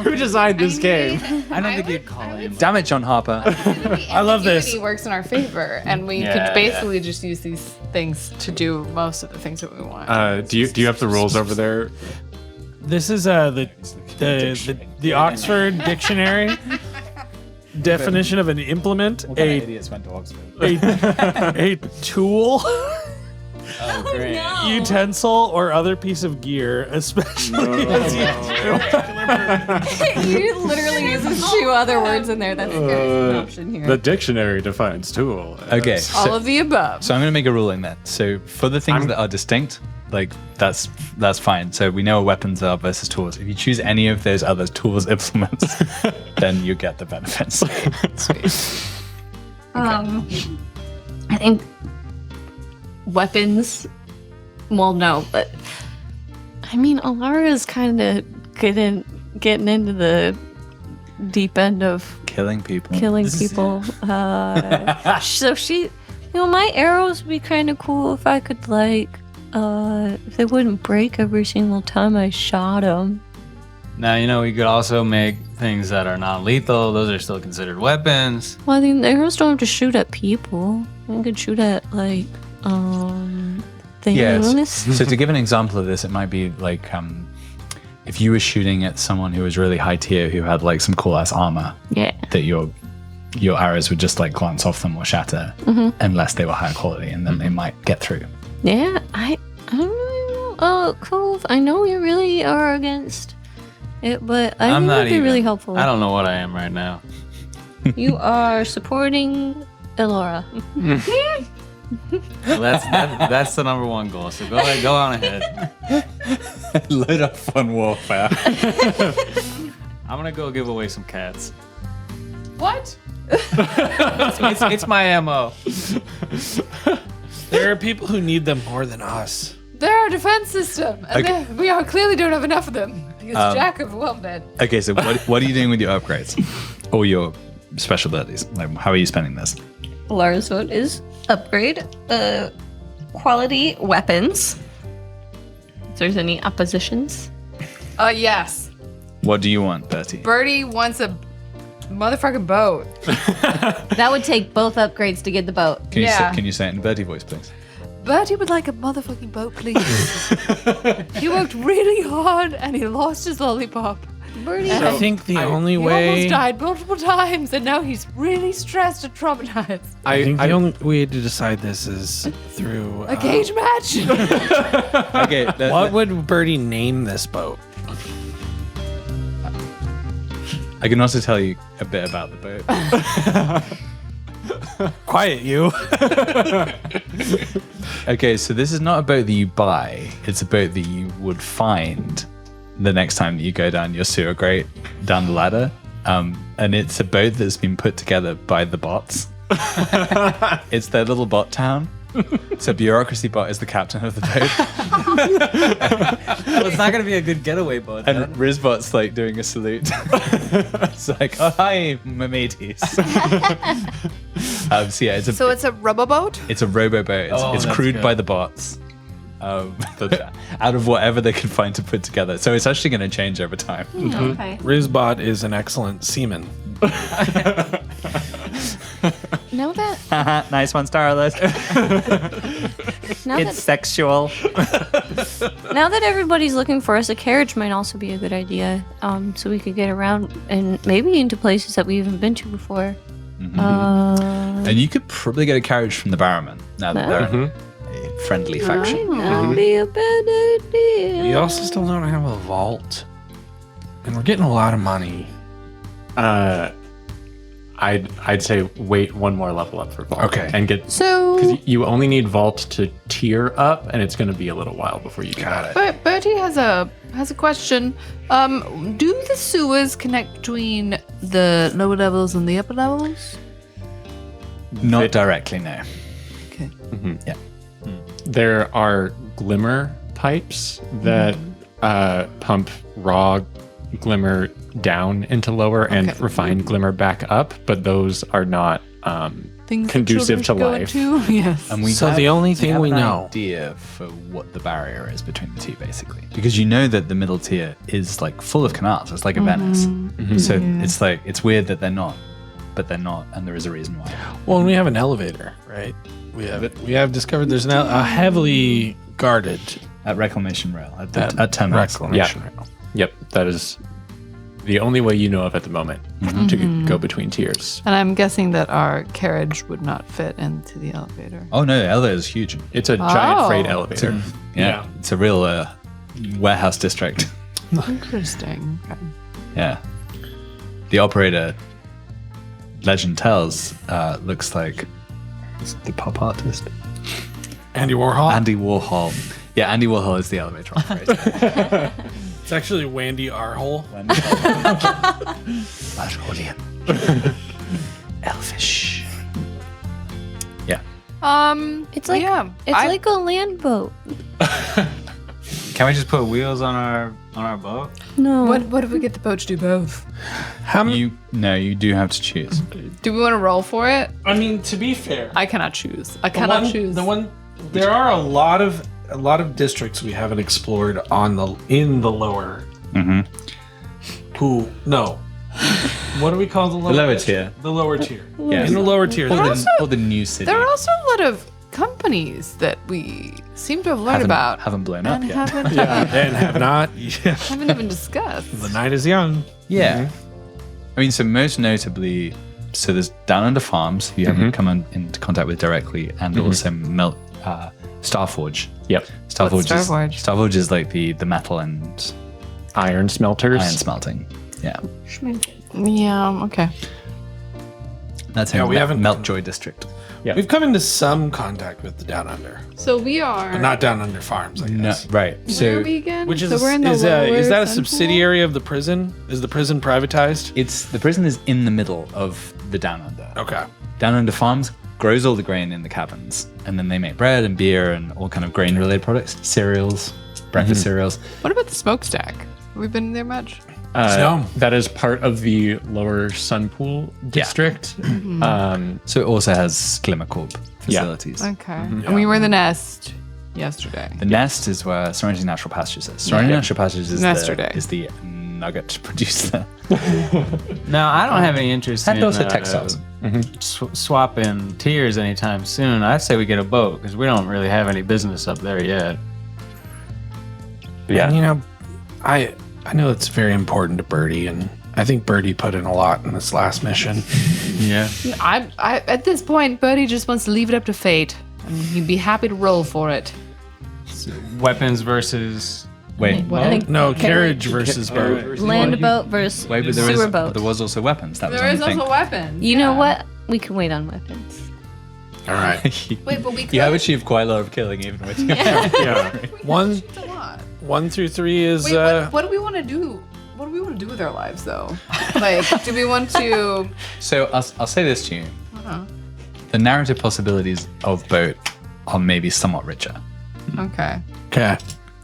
Who designed this game? I don't think you'd call it. Damn it, John Harper. I love this. Ambiguity works in our favor, and we Yeah, could basically just use these things to do most of the things that we want. Do you have the rules over there? This is the Oxford Dictionary definition of an implement. Idiots went to Oxford. A tool, Oh, great. utensil, or other piece of gear, especially. You literally uses two other words in there. That's a good option here. The dictionary defines tool. Okay. All of the above. So I'm going to make a ruling then. So for the things that are distinct, like that's fine. So we know what weapons are versus tools. If you choose any of those other tools, implements, then you get the benefits. I think weapons. Well, no, but I mean, Alara is kind of getting into the deep end of Killing people. killing people. So she, my arrows would be kind of cool if I could if they wouldn't break every single time I shot them. Now, we could also make things that are non-lethal. Those are still considered weapons. Well, I mean, the arrows don't have to shoot at people. I could shoot at things. Yes. So to give an example of this, it might be like if you were shooting at someone who was really high tier who had like some cool ass armor, Yeah. that your arrows would just like glance off them or shatter unless they were higher quality, and then they might get through. Yeah, I don't really know. Oh, Cove, I know you really are against it, but I I'm think not it'd be even. really helpful. I don't know what I am right now. You are supporting Elora. That's the number one goal. So go on ahead. Load up on warfare. I'm gonna go give away some cats. What? It's my MO. There are people who need them more than us. They're our defense system, and we clearly don't have enough of them because Jack of Wellbed. Okay, so what are you doing with your upgrades or your special abilities? Like, how are you spending this? Elara's vote is upgrade quality weapons. If there's any oppositions. Yes. What do you want, Bertie? Birdie wants a motherfucking boat. That would take both upgrades to get the boat. Can you say it in Bertie voice, please? Bertie would like a motherfucking boat, please. He worked really hard and he lost his lollipop. Bertie, I think the only He way. almost died multiple times, and now he's really stressed and traumatized. I think the only way to decide this is through. A cage match. Okay. What would Birdie name this boat? I can also tell you a bit about the boat. Quiet, you. Okay, so this is not a boat that you buy. It's a boat that you would find the next time that you go down your sewer grate, down the ladder. And it's a boat that's been put together by the bots. It's their little bot town. So Bureaucracy bot is the captain of the boat. Well, it's not going to be a good getaway boat. And Rizbot's like doing a salute. It's like, oh, hi, my mateys. So yeah, it's a it's a rowboat? it's a robo boat. It's that's crewed good. by the bots. Out of whatever they can find to put together. So it's actually going to change over time. Okay. Rizbot is an excellent seaman. Now that Nice one, Starless. now sexual. now that everybody's looking for us, a carriage might also be a good idea. So we could get around and maybe into places that we haven't been to before. And you could probably get a carriage from the Barrowman now that they're a friendly faction. Might not be a bad idea. We also still don't have a vault. And we're getting a lot of money. I'd say wait one more level up for vault. Okay. And get So, because you only need vault to tier up, and it's going to be a little while before you got it. but Bertie has a question. Do the sewers connect between the lower levels and the upper levels? Not directly, no. Okay. There are Glimmer pipes that pump raw Glimmer down into lower and refined Glimmer back up, but those are not Things conducive to children life. should go into? Yes. And we So the only thing have we an know- idea for what the barrier is between the two, basically, because you know that the middle tier is like full of canals. It's like a Venice. So it's like it's weird that they're not, but they're not, and there is a reason why. Well, and we have an elevator, right? We have discovered there's now a heavily guarded At Reclamation Rail, at terminals. reclamation Yeah. rail. Yep, that is the only way you know of at the moment to go between tiers. And I'm guessing that our carriage would not fit into the elevator. Oh no, the elevator is huge. It's a giant freight elevator. Yeah, it's a real warehouse district. Interesting. Okay. Yeah, the operator, legend tells, looks like the pop artist Andy Warhol. Andy Warhol. Yeah, Andy Warhol is the elevator operator. It's actually Wandy Arhole. Arholian. Elfish. Yeah. It's like yeah, it's like a land boat. Can we just put wheels on our boat? No. What if we get the boat to do both? You do have to choose. Do we want to roll for it? I mean, to be fair, I cannot choose. I cannot choose. There are a lot of districts we haven't explored in the lower. What do we call the lower? The lower district? tier. The lower tier. Yeah. In the lower tier. Or the new city. There are also a lot of companies that we seem to have learned about haven't blown up and yet. and have not. Yeah. haven't even discussed. The night is young. Yeah. I mean, so most notably, so there's Down Under Farms, who you haven't come into contact with directly, and also Starforge. Yep. What's Starforge? Starforge is like the metal and Iron smelters. iron smelting. Yeah. Yeah. Okay. That's Yeah, in we haven't- Meltjoy district. Yeah. We've come into some contact with the Down Under, So we are. but not Down Under Farms, I No, guess. right. Where So are we again? Which is so we're in the is lower that a central? subsidiary of the prison? Is the prison privatized? the prison is in the middle of the Down Under. Okay. Down Under Farms grows all the grain in the cabins, and then they make bread and beer and all kind of grain-related products, cereals, breakfast cereals. What about the smokestack? Have we been there much? No. That is part of the lower Sunpool district. So it also has Glimmer Corp facilities. Okay. And we were in the nest yesterday. The nest is where Serenity Natural Pastures is. Serenity Natural Pastures is Yesterday. the nugget producer. No, I don't have any interest And in also textiles. swapping tiers anytime soon. I'd say we get a boat because we don't really have any business up there yet. Yeah. And, you know, I know it's very important to Birdie, and I think Birdie put in a lot in this last mission. Yeah. I at this point, Bertie just wants to leave it up to fate, and he'd be happy to roll for it. Weapons versus Wait, I think No, carriage versus boat. land boat versus wait, but sewer boat. there was also weapons. That was There on is the thing. also weapons. You know what? We can wait on weapons. All right. Wait, but we could. You have achieved quite a lot of killing even with your Yeah. One, It's a lot. 1 through 3 is Wait, what do we want to do? What do we want to do with our lives, though? Like, do we want to? So I'll say this to you. The narrative possibilities of boat are maybe somewhat richer, Okay. okay.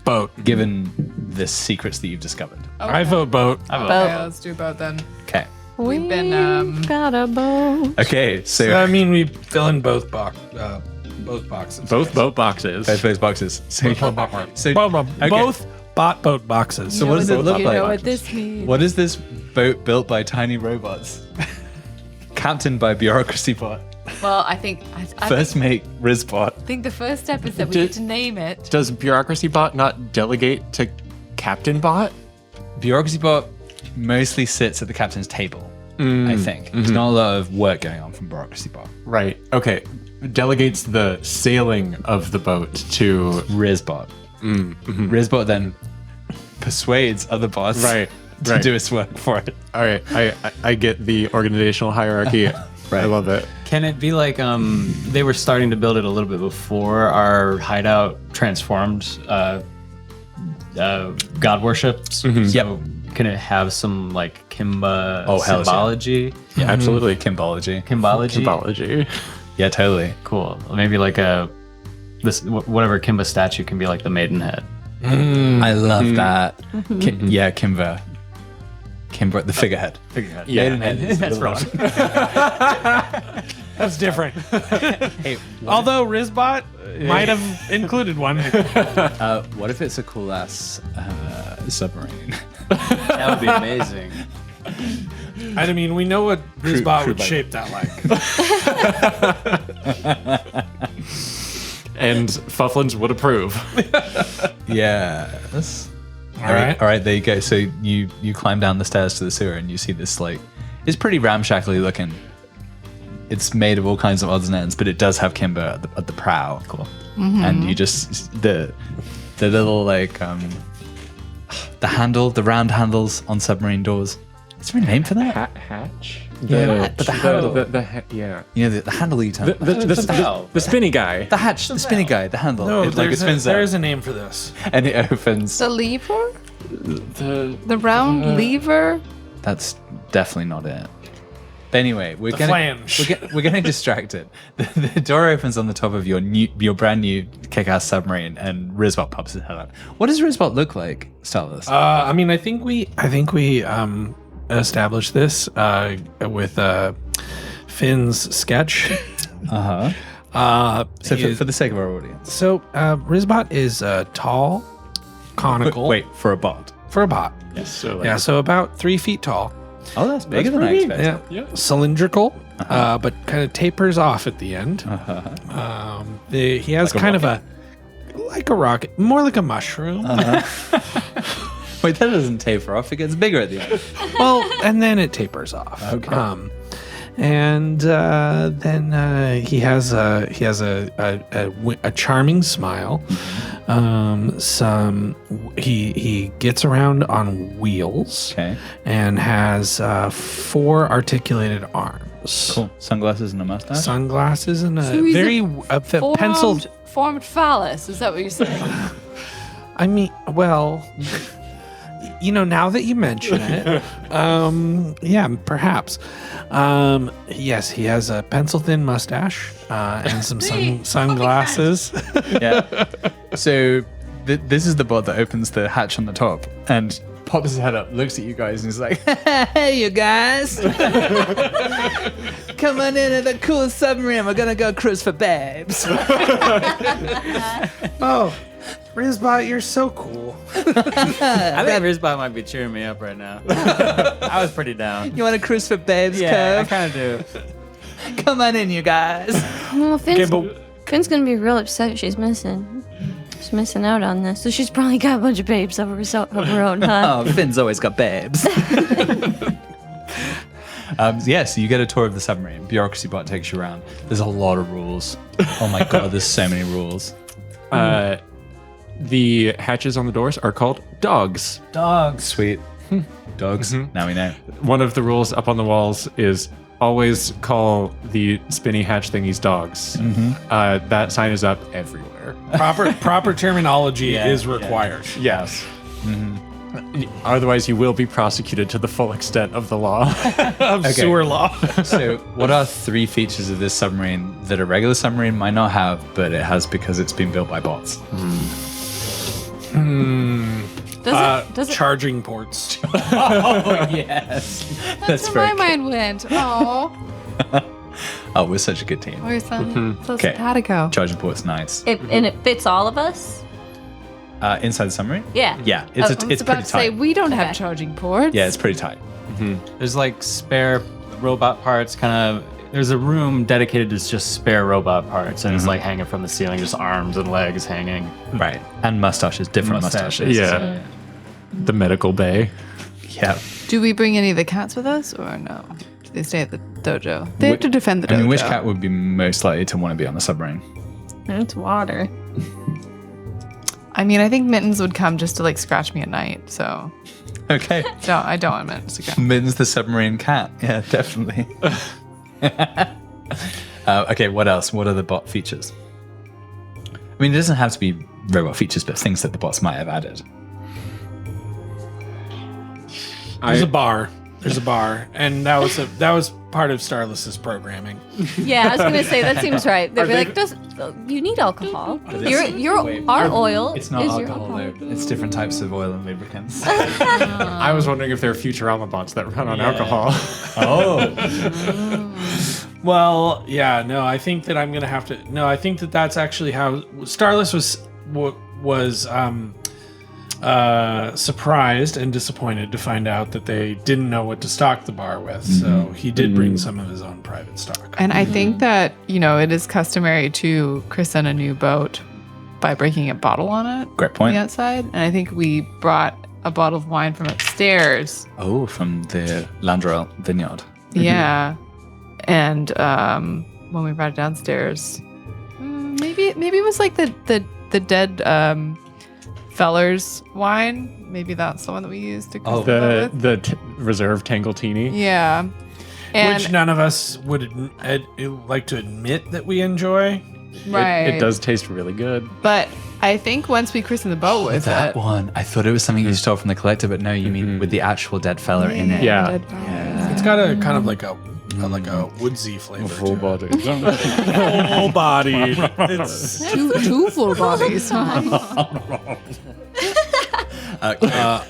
Boat. given the secrets that you've discovered. I vote boat. Okay, let's do both then. Okay. We've been got a boat. Okay, so I mean, we fill in both boxes. Both boat boxes. both those boxes. So, so Both bot boat boxes. So what does it look You like? know what this means. What is this boat built by tiny robots? Captained by Bureaucracy Bot. Well, I think First mate Rizbot. I think the first step is that we get to name it. Does Bureaucracy Bot not delegate to Captain Bot? Bureaucracy Bot mostly sits at the captain's table, I think. There's not a lot of work going on from Bureaucracy Bot. Right. Okay. Delegates the sailing of the boat to Rizbot. Rizbot then persuades other bots to do its work for it. All right. I get the organizational hierarchy. I love it. Can it be like they were starting to build it a little bit before our hideout transformed god worships? So can it have some like Kimba Oh, hell yeah. symbology? Yeah, absolutely. Kimbology. Symbology? Symbology. Yeah, totally. Cool. Maybe like whatever Kimba statue can be like the maidenhead. I love that. Yeah, Kimba. Kimba, the figurehead. Yeah. That's wrong. That's different. Hey, Although Rizbot might have included one. what if it's a cool ass submarine? That would be amazing. I mean, we know what Rizbot would shape that like. And Fufflins would approve. Yes. All right. All right, there you go. So you climb down the stairs to the sewer and you see this it's pretty ramshackly looking. It's made of all kinds of odds and ends, but it does have Kimber at the prow. Cool. And you just the little the round handles on submarine doors. Is there a name for that? Hatch? Yeah, but the handle. Yeah. You know, the handle you turn. The spinny guy. The hatch, the spinny guy, the handle. No, it spins there out. is a name for this. And it opens. the lever, The round lever. That's definitely not it. But anyway, we're The getting flange. we're getting distracted. The door opens on the top of your brand new kick-ass submarine, and Rizbot pops his head out. What does Rizbot look like, Starless? I mean, I think we established this with Finn's sketch. So for the sake of our audience, So Rizbot is tall, conical. wait for a bot. For a bot. so Yeah, so about 3 feet tall. Oh, that's bigger than I pretty expected. Yeah. Cylindrical, but kind of tapers off at the end. He has Like a kind of like a rocket, more like a mushroom. Wait, that doesn't taper off. It gets bigger at the end. Well, and then it tapers off. Okay. And then he has a charming smile. He gets around on wheels. Okay. And has 4 articulated arms. Cool. Sunglasses and a mustache. Sunglasses and a So he's very pencil. Formed phallus. Is that what you're saying? I mean, well, now that you mention it, yeah, perhaps. Yes, he has a pencil-thin mustache and some sunglasses. Yeah. So this is the bot that opens the hatch on the top and pops his head up, looks at you guys, and is like, "Hey, you guys, come on in the cool submarine. We're gonna go cruise for babes." Oh, Rizbot, you're so cool. I think Rizbot might be cheering me up right now. I was pretty down. You want to cruise for babes, Yeah, I Cove? kind of do. Come on in, you guys. Well, Finn's but- Finn's gonna be real upset. She's missing out on this. So she's probably got a bunch of babes of her own, huh? Oh, Finn's always got babes. Yeah, so you get a tour of the submarine. Bureaucracy Bot takes you around. There's a lot of rules. Oh my god, there's so many rules. the hatches on the doors are called dogs. Dogs. Sweet. Dogs. Now we know. One of the rules up on the walls is always call the spinny hatch thingies dogs. That sign is up everywhere. Proper terminology is required. Yes. Otherwise, you will be prosecuted to the full extent of the law. Of sewer law. So, what are 3 features of this submarine that a regular submarine might not have, but it has because it's been built by bots? Does it Charging ports. Oh, yes. That's where very my mind went. Oh, Oh, we're such a good team. we're so Okay. simpatico. Charging port's nice. and it fits all of us? Inside the submarine? Yeah. Yeah, it's I was it's about pretty to say tight. we don't have Okay. charging ports. Yeah, it's pretty tight. There's like spare robot parts, kind of. There's a room dedicated to just spare robot parts, and it's like hanging from the ceiling, just arms and legs hanging. Right. And mustaches, different mustaches. Yeah. The medical bay. Yeah. Do we bring any of the cats with us or no? Do they stay at the dojo? They have to defend the dojo. I mean, which cat would be most likely to want to be on the submarine? It's water. I mean, I think Mittens would come just to like scratch me at night. So Okay. I don't want Mittens to come. Mittens the submarine cat. Yeah, definitely. Okay, what else? What are the bot features? I mean, it doesn't have to be robot features, but things that the bots might have added. There's a bar. And that was part of Starless's programming. Yeah, I was gonna say that seems right. They'd be like, you need alcohol. Our oil It's not is alcohol, your though. It's different types of oil and lubricants. I was wondering if there are Futurama bots that run on alcohol. Oh. Well, yeah, no, I think that I'm gonna have to. No, I think that that's actually how Starless was surprised and disappointed to find out that they didn't know what to stock the bar with. So he did bring some of his own private stock. And I think that, it is customary to christen a new boat by breaking a bottle on it. Great point. On the outside. And I think we brought a bottle of wine from upstairs. Oh, from the Landrel vineyard. Yeah. And when we brought it downstairs, maybe it was like the dead Feller's wine. Maybe that's the one that we used to christen the boat with. The reserve Tangletini. Yeah. And Which none of us would like to admit that we enjoy. right. It does taste really good. But I think once we christen the boat with That it. one. I thought it was something you stole from the collector, but no, you mean with the actual dead fella in it. Yeah. It's got a kind of like a woodsy flavor. Full to it. body. Full bodied. It's Two full bodies.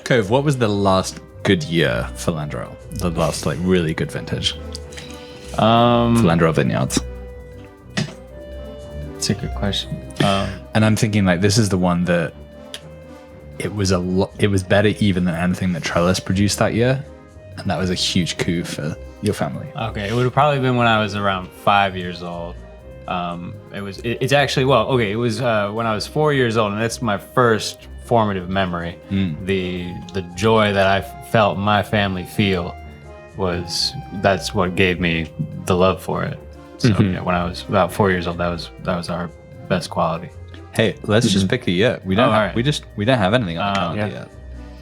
Cove, what was the last good year for Landrel? The last really good vintage for Landrel Vineyards. That's a good question. And I'm thinking this is the one that it was it was better even than anything that Trellis produced that year, and that was a huge coup for your family. Okay, it would have probably been when I was around 5 years old. It's actually it was when I was 4 years old, and that's my first formative memory. The joy that I felt my family feel that's what gave me the love for it. So yeah, when I was about 4 years old, that was our best quality. Hey, let's just pick a year. We don't. all right. We don't have anything on the calendar yeah. yet.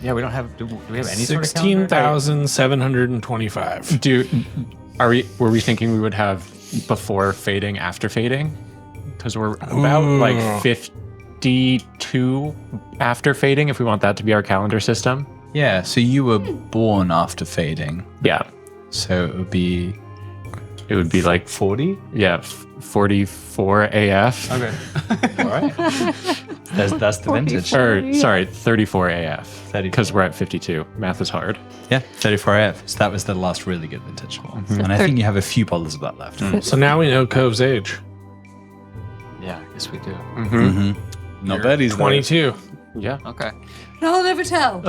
Yeah, we don't have. Do we have any sort of calendar? 16,725. Were we thinking we would have before fading, after fading? Because we're about 52 after fading, if we want that to be our calendar system. Yeah. So you were born after fading, Yeah. so it would be. It would be 40? Yeah, 44 AF. Okay. All right. That's the vintage. Or, sorry, 34 AF. 34. Because we're at 52. Math is hard. Yeah, 34F. So that was the last really good vintage. And I think you have a few bottles of that left. So now we know Cove's age. Yeah, I guess we do. Not bad. He's 22. Yeah. Okay. I'll never tell.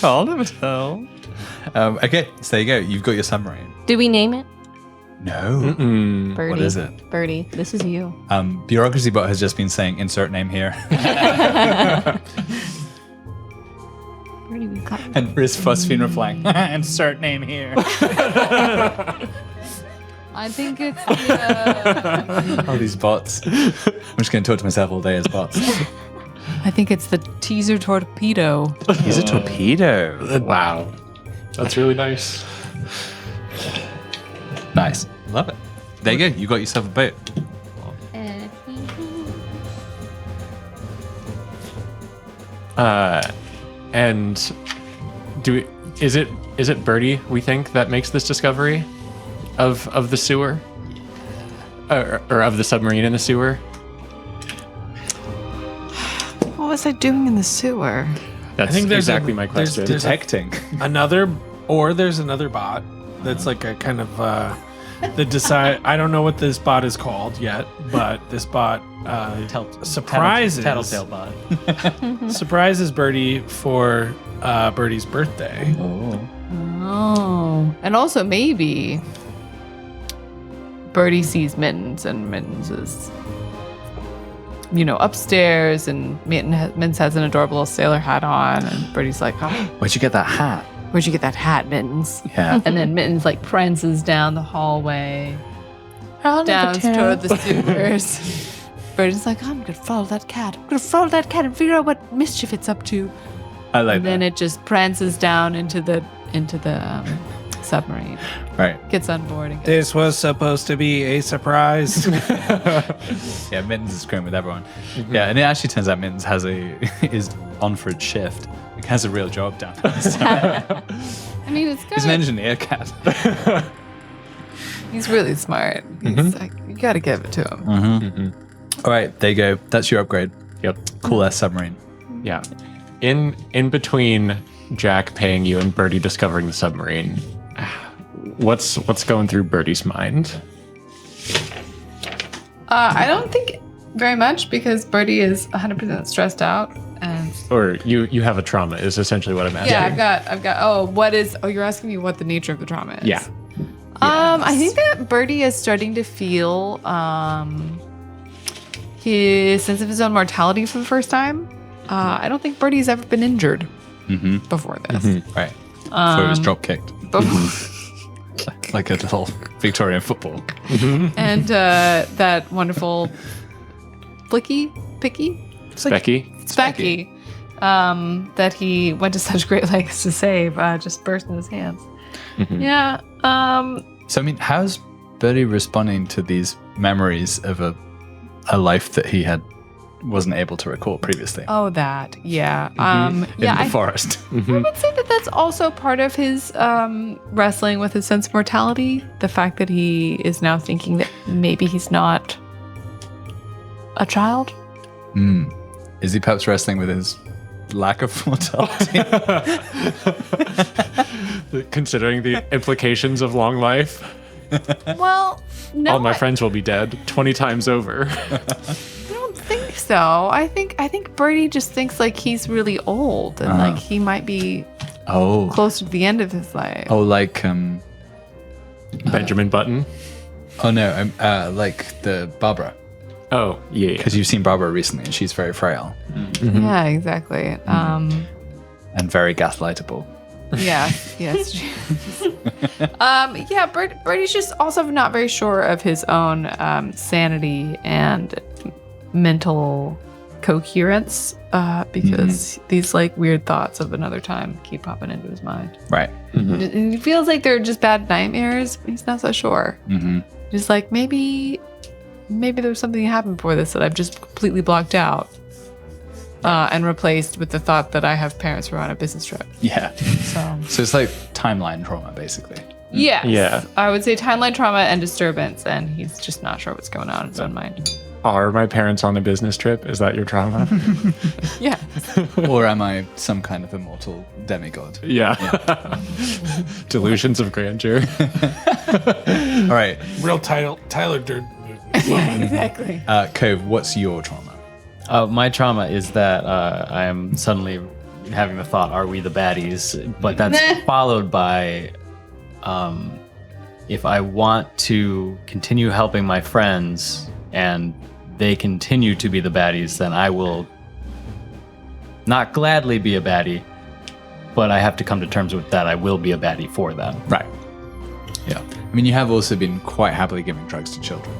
I'll never tell. Okay, so there you go. You've got your submarine. Did we name it? No. Birdie. What is it? Birdie. This is you. Bureaucracy bot has just been saying insert name here. Birdie, we've got. And Riz Phosphine replying, insert name here. I think it's the. All these bots. I'm just going to talk to myself all day as bots. I think it's the teaser torpedo. He's a torpedo. Wow. That's really nice. Nice. Love it. There you go. You got yourself a boat. And is it Birdie, we think, that makes this discovery of the sewer? Or of the submarine in the sewer? What was I doing in the sewer? That's exactly my question. Detecting. There's another bot that's like a kind of I don't know what this bot is called yet, but this bot surprises Tattletale bot. surprises Birdie for Birdie's birthday. Oh. And also maybe Birdie sees Mittens, and Mittens is, upstairs, and Mittens has an adorable sailor hat on, and Birdie's like, oh, Where'd you get that hat? where'd you get that hat, Mittens? Yeah. And then Mittens like prances down the hallway, down toward the sewers. Birdie's like, I'm gonna follow that cat. I'm gonna follow that cat and figure out what mischief it's up to. I like And that. then it just prances down into the submarine. Right. Gets on board and This was supposed to be a surprise. Yeah, Mittens is screwing with everyone. Yeah, and it actually turns out Mittens is on for a shift. He has a real job down there. I mean, it's good. He's an engineer cat. He's really smart. He's like, you gotta give it to him. All right, there you go. That's your upgrade. Yep. Cool ass submarine. Yeah. In between Jack paying you and Birdie discovering the submarine, what's going through Birdie's mind? I don't think very much, because Birdie is 100% stressed out. And Or you have a trauma is essentially what I'm asking. yeah, I've got. You're asking me what the nature of the trauma is. Yeah. I think that Birdie is starting to feel his sense of his own mortality for the first time. I don't think Birdie's ever been injured before this. Right. Before he was drop kicked. Like a little Victorian football. And that wonderful Specky, that he went to such great lengths to save, just burst in his hands. Yeah. So, I mean, how's Birdie responding to these memories of a life that he wasn't able to recall previously? Oh, that. Yeah. In the forest. I would say that that's also part of his wrestling with his sense of mortality. The fact that he is now thinking that maybe he's not a child. Is he perhaps wrestling with his lack of mortality? Considering the implications of long life, Well, no. all my friends will be dead 20 times over. I don't think so. I think Birdie just thinks like he's really old and like he might be close to the end of his life. Oh, like Benjamin Button. oh no, like the Barbara, Oh, yeah. because you've seen Barbara recently, and she's very frail Yeah, exactly. and very gaslightable. Yes. Yeah, Birdie's just also not very sure of his own sanity and mental coherence because these like weird thoughts of another time keep popping into his mind. Right. And he feels like they're just bad nightmares, but he's not so sure. He's like, maybe there was something that happened before this that I've just completely blocked out. And replaced with the thought that I have parents who are on a business trip. Yeah. So So it's like timeline trauma, basically. yes, Yeah. I would say timeline trauma and disturbance, and he's just not sure what's going on in his own mind. Are my parents on a business trip? Is that your trauma? Yeah, Or am I some kind of immortal demigod? Yeah. Delusions of grandeur. All right. Real Tyler Durden movie. exactly. Cove, what's your trauma? My trauma is that I am suddenly having the thought, are we the baddies? But that's followed by, if I want to continue helping my friends and they continue to be the baddies, then I will not gladly be a baddie, but I have to come to terms with that. I will be a baddie for them. Right. Yeah. I mean, you have also been quite happily giving drugs to children.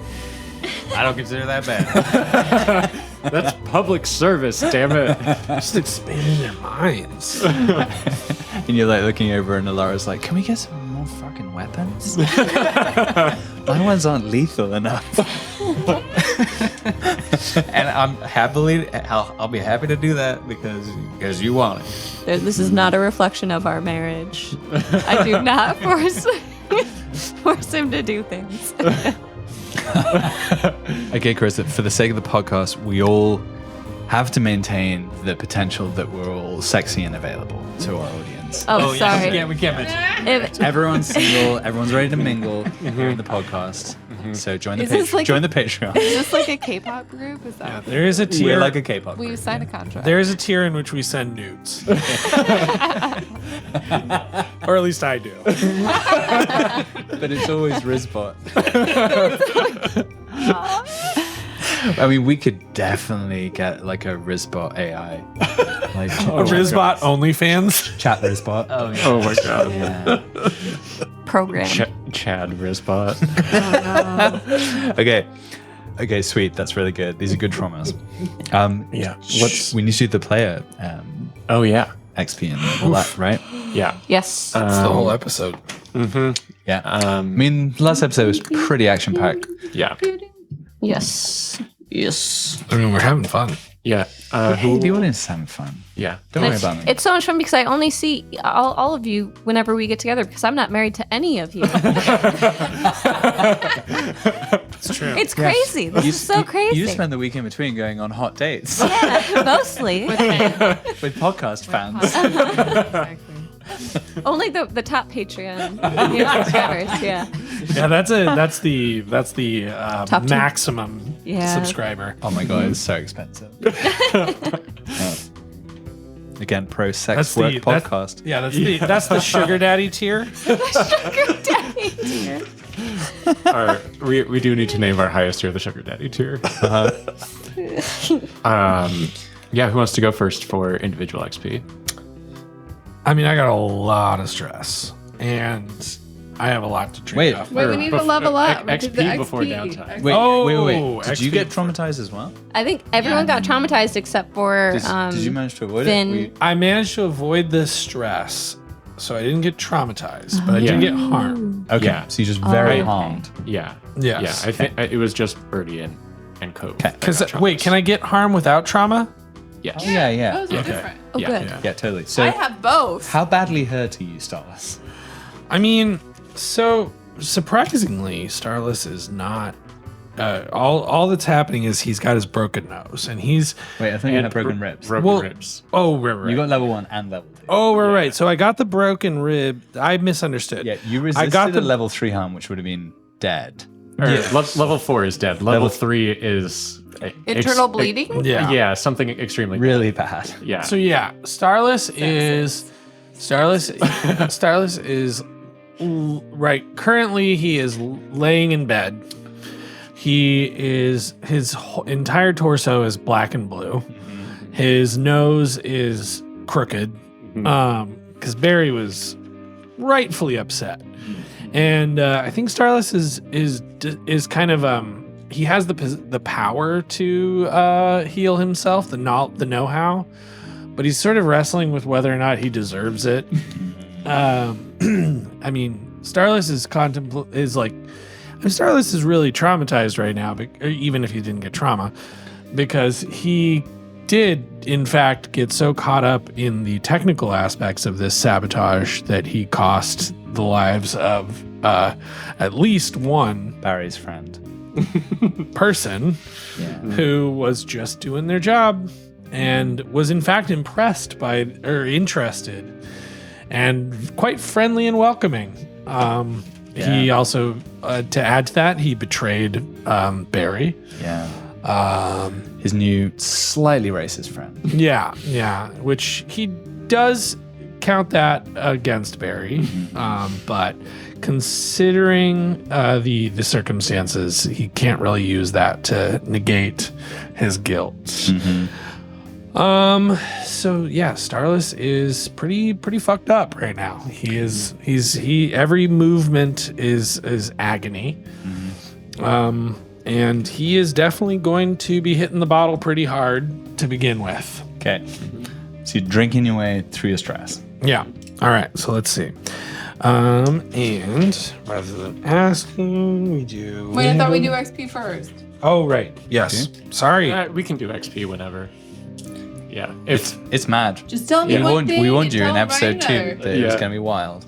I don't consider that bad. That's public service, damn it. Just expanding their minds. And you're like looking over, and Alara's like, "Can we get some more fucking weapons? My ones aren't lethal enough." And I'll be happy to do that because you want it. This is not a reflection of our marriage. I do not force him to do things. Okay, Chris, for the sake of the podcast, we all have to maintain the potential that we're all sexy and available to our audience. Oh, sorry. We can't mention. Everyone's single, everyone's ready to mingle here in the podcast. So join the Patreon. Is this like a K-pop group? Is that? There is a tier. We're like a K-pop We group. signed a contract. There is a tier in which we send nudes. Or at least I do. But it's always Rizbot. I mean, we could definitely get like a Rizbot AI. Like A Rizbot OnlyFans. chat Rizbot. Oh, yeah. Oh my god. Yeah. Program. Chad Rizbot. Okay, sweet. That's really good. These are good traumas. Yeah. We need to do the player Oh yeah. XP and all that, right? Yeah. Yes. That's the whole episode. Yeah. I mean, last episode was pretty action-packed. Yeah. Yes. Yes. I mean, we're having fun. Yeah. Hey, the audience is having fun. Yeah. Don't worry about me. It's so much fun because I only see all of you whenever we get together because I'm not married to any of you. It's true. It's crazy. This is so crazy. You spend the week in between going on hot dates Yeah, mostly. with podcast fans. Exactly. Only the top Patreon subscribers. Yeah. Yeah, that's the Top two. maximum Yeah. subscriber. Oh my god, it's so expensive. Yeah. Again, pro sex work podcast. That's the sugar daddy tier. Sugar daddy tier. We do need to name our highest tier the sugar daddy tier. Yeah, who wants to go first for individual XP? I mean, I got a lot of stress, and I have a lot to drink. Wait. off. Wait, we need to level up. We did the XP before XP. downtime. Wait. Did you XP get traumatized as well? I think everyone got traumatized except for Did you manage to avoid Finn. it? I managed to avoid the stress, so I didn't get traumatized, but I did get harmed. Okay, Yeah. so you're just very okay. harmed. Yeah. Yes. Yeah, I think it was just Birdie and Cove. Because wait, can I get harm without trauma? Yes. Oh, yeah. Those are Okay. different. Oh, Yeah, good. Yeah. Yeah, totally. So, I have both. how badly hurt are you, Starless? I mean, so surprisingly, Starless is not. All that's happening is he's got his broken nose, and he's. Wait, I think you had broken ribs. Broken ribs. Oh, right. You got level 1 and level 2. Oh, right. So I got the broken rib. I misunderstood. Yeah, you resisted a level 3 harm, which would have been dead. Level 4 is dead. Level 3 is Internal bleeding? Yeah. Yeah, something extremely Really bad. Yeah. So yeah, Starless is right. Currently, he is laying in bed. His entire torso is black and blue. His nose is crooked. Because Barry was rightfully upset, and I think Starless is kind of he has the power to heal himself, the know-how, but he's sort of wrestling with whether or not he deserves it. I mean, Starless Starless is really traumatized right now, even if he didn't get trauma, because he did, in fact, get so caught up in the technical aspects of this sabotage that he cost the lives of at least one Barry's friend. person who was just doing their job and was in fact interested and quite friendly and welcoming. He also, to add to that, he betrayed Barry. Yeah. His new slightly racist friend. Yeah, which he does count that against Barry, but considering the circumstances, he can't really use that to negate his guilt. So yeah, Starless is pretty fucked up right now. He every movement is agony. And he is definitely going to be hitting the bottle pretty hard to begin with. Okay. So you're drinking your way through your stress. Yeah. All right. So let's see. And rather than asking, we do. Wait, I thought we do XP first. Oh, right. Yes. Sorry. We can do XP whenever. Yeah. It's mad. Just tell me one thing. We warned you in don't episode 2 Rhino. that it was going to be wild.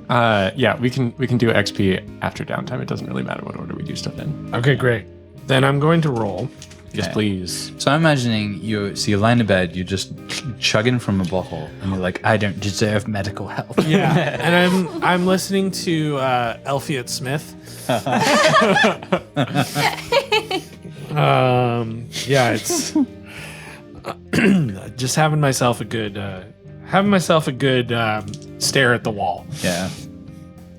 Yeah, we can do XP after downtime. It doesn't really matter what order we do stuff in. Okay, great. Then I'm going to roll. Yes, please. So I'm imagining you're lying in bed, you're just chugging from a bottle, and you're like, I don't deserve medical help. Yeah. And I'm listening to Elfiot Smith. Yeah, it's just having myself a good stare at the wall. Yeah.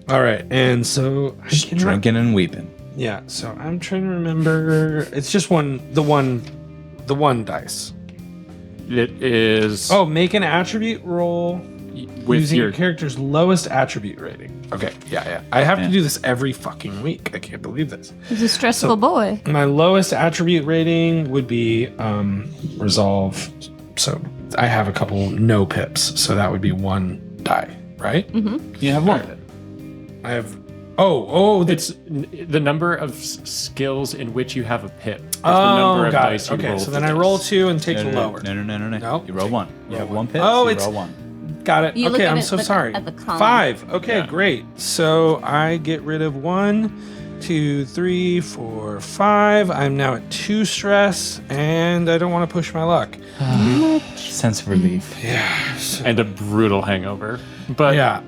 All right, and so Just drinking and weeping. Yeah, so I'm trying to remember. It's just the one dice. It is Make an attribute roll with using your your character's lowest attribute rating. Okay, yeah. I have to do this every fucking week. I can't believe this. He's a stressful boy. My lowest attribute rating would be resolve. So I have a couple no pips, so that would be 1 die, right? Mm-hmm. You have 1. I have. Oh, that's the number of skills in which you have a pip. Is the oh, number of got dice it. you Okay, roll so for then I this. roll 2 and take the No. lower. No. You roll 1. You have 1 pip. Oh, so you it's roll 1. Got it. You look Okay, at I'm it, so look sorry. at the column. 5. Okay, Yeah. great. So I get rid of 1, 2, 3, 4, 5. I'm now at 2 stress, and I don't want to push my luck. Sense of relief. Yeah. And a brutal hangover. But Yeah.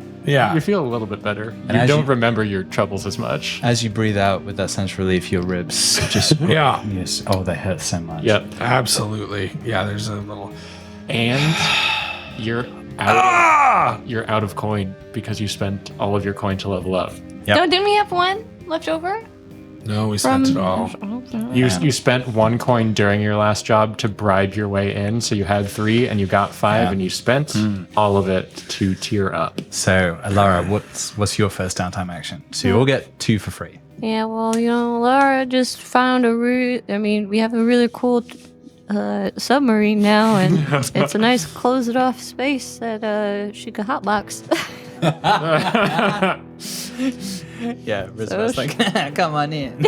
you feel a little bit better. And You as don't you- remember your troubles as much. As you breathe out with that sense of relief, your ribs just Yeah. yes. Oh, they hurt so much. Yep. Absolutely. Yeah, there's a little. And you're out. You're out of coin because you spent all of your coin to level up. Yep. No, didn't we have 1 left over? No, we spent it all. You spent 1 coin during your last job to bribe your way in, so you had 3 and you got 5, and you spent all of it to tier up. So, Alara, what's your first downtime action? So you all get 2 for free. Yeah, well, Laura just found we have a really cool submarine now, and it's a nice close it off space that she could hotbox. Yeah, Rizwa's like, come on in.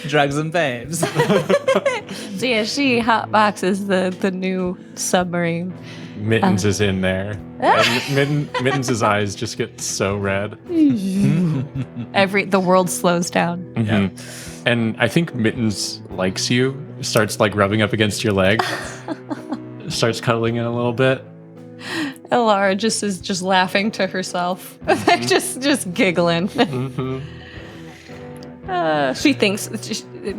Drugs and babes. So yeah, she hotboxes the new submarine. Mittens is in there. And Mittens' eyes just get so red. The world slows down. Yeah. And I think Mittens likes you, starts like rubbing up against your leg, starts cuddling in a little bit. Laura is just laughing to herself, just giggling. She thinks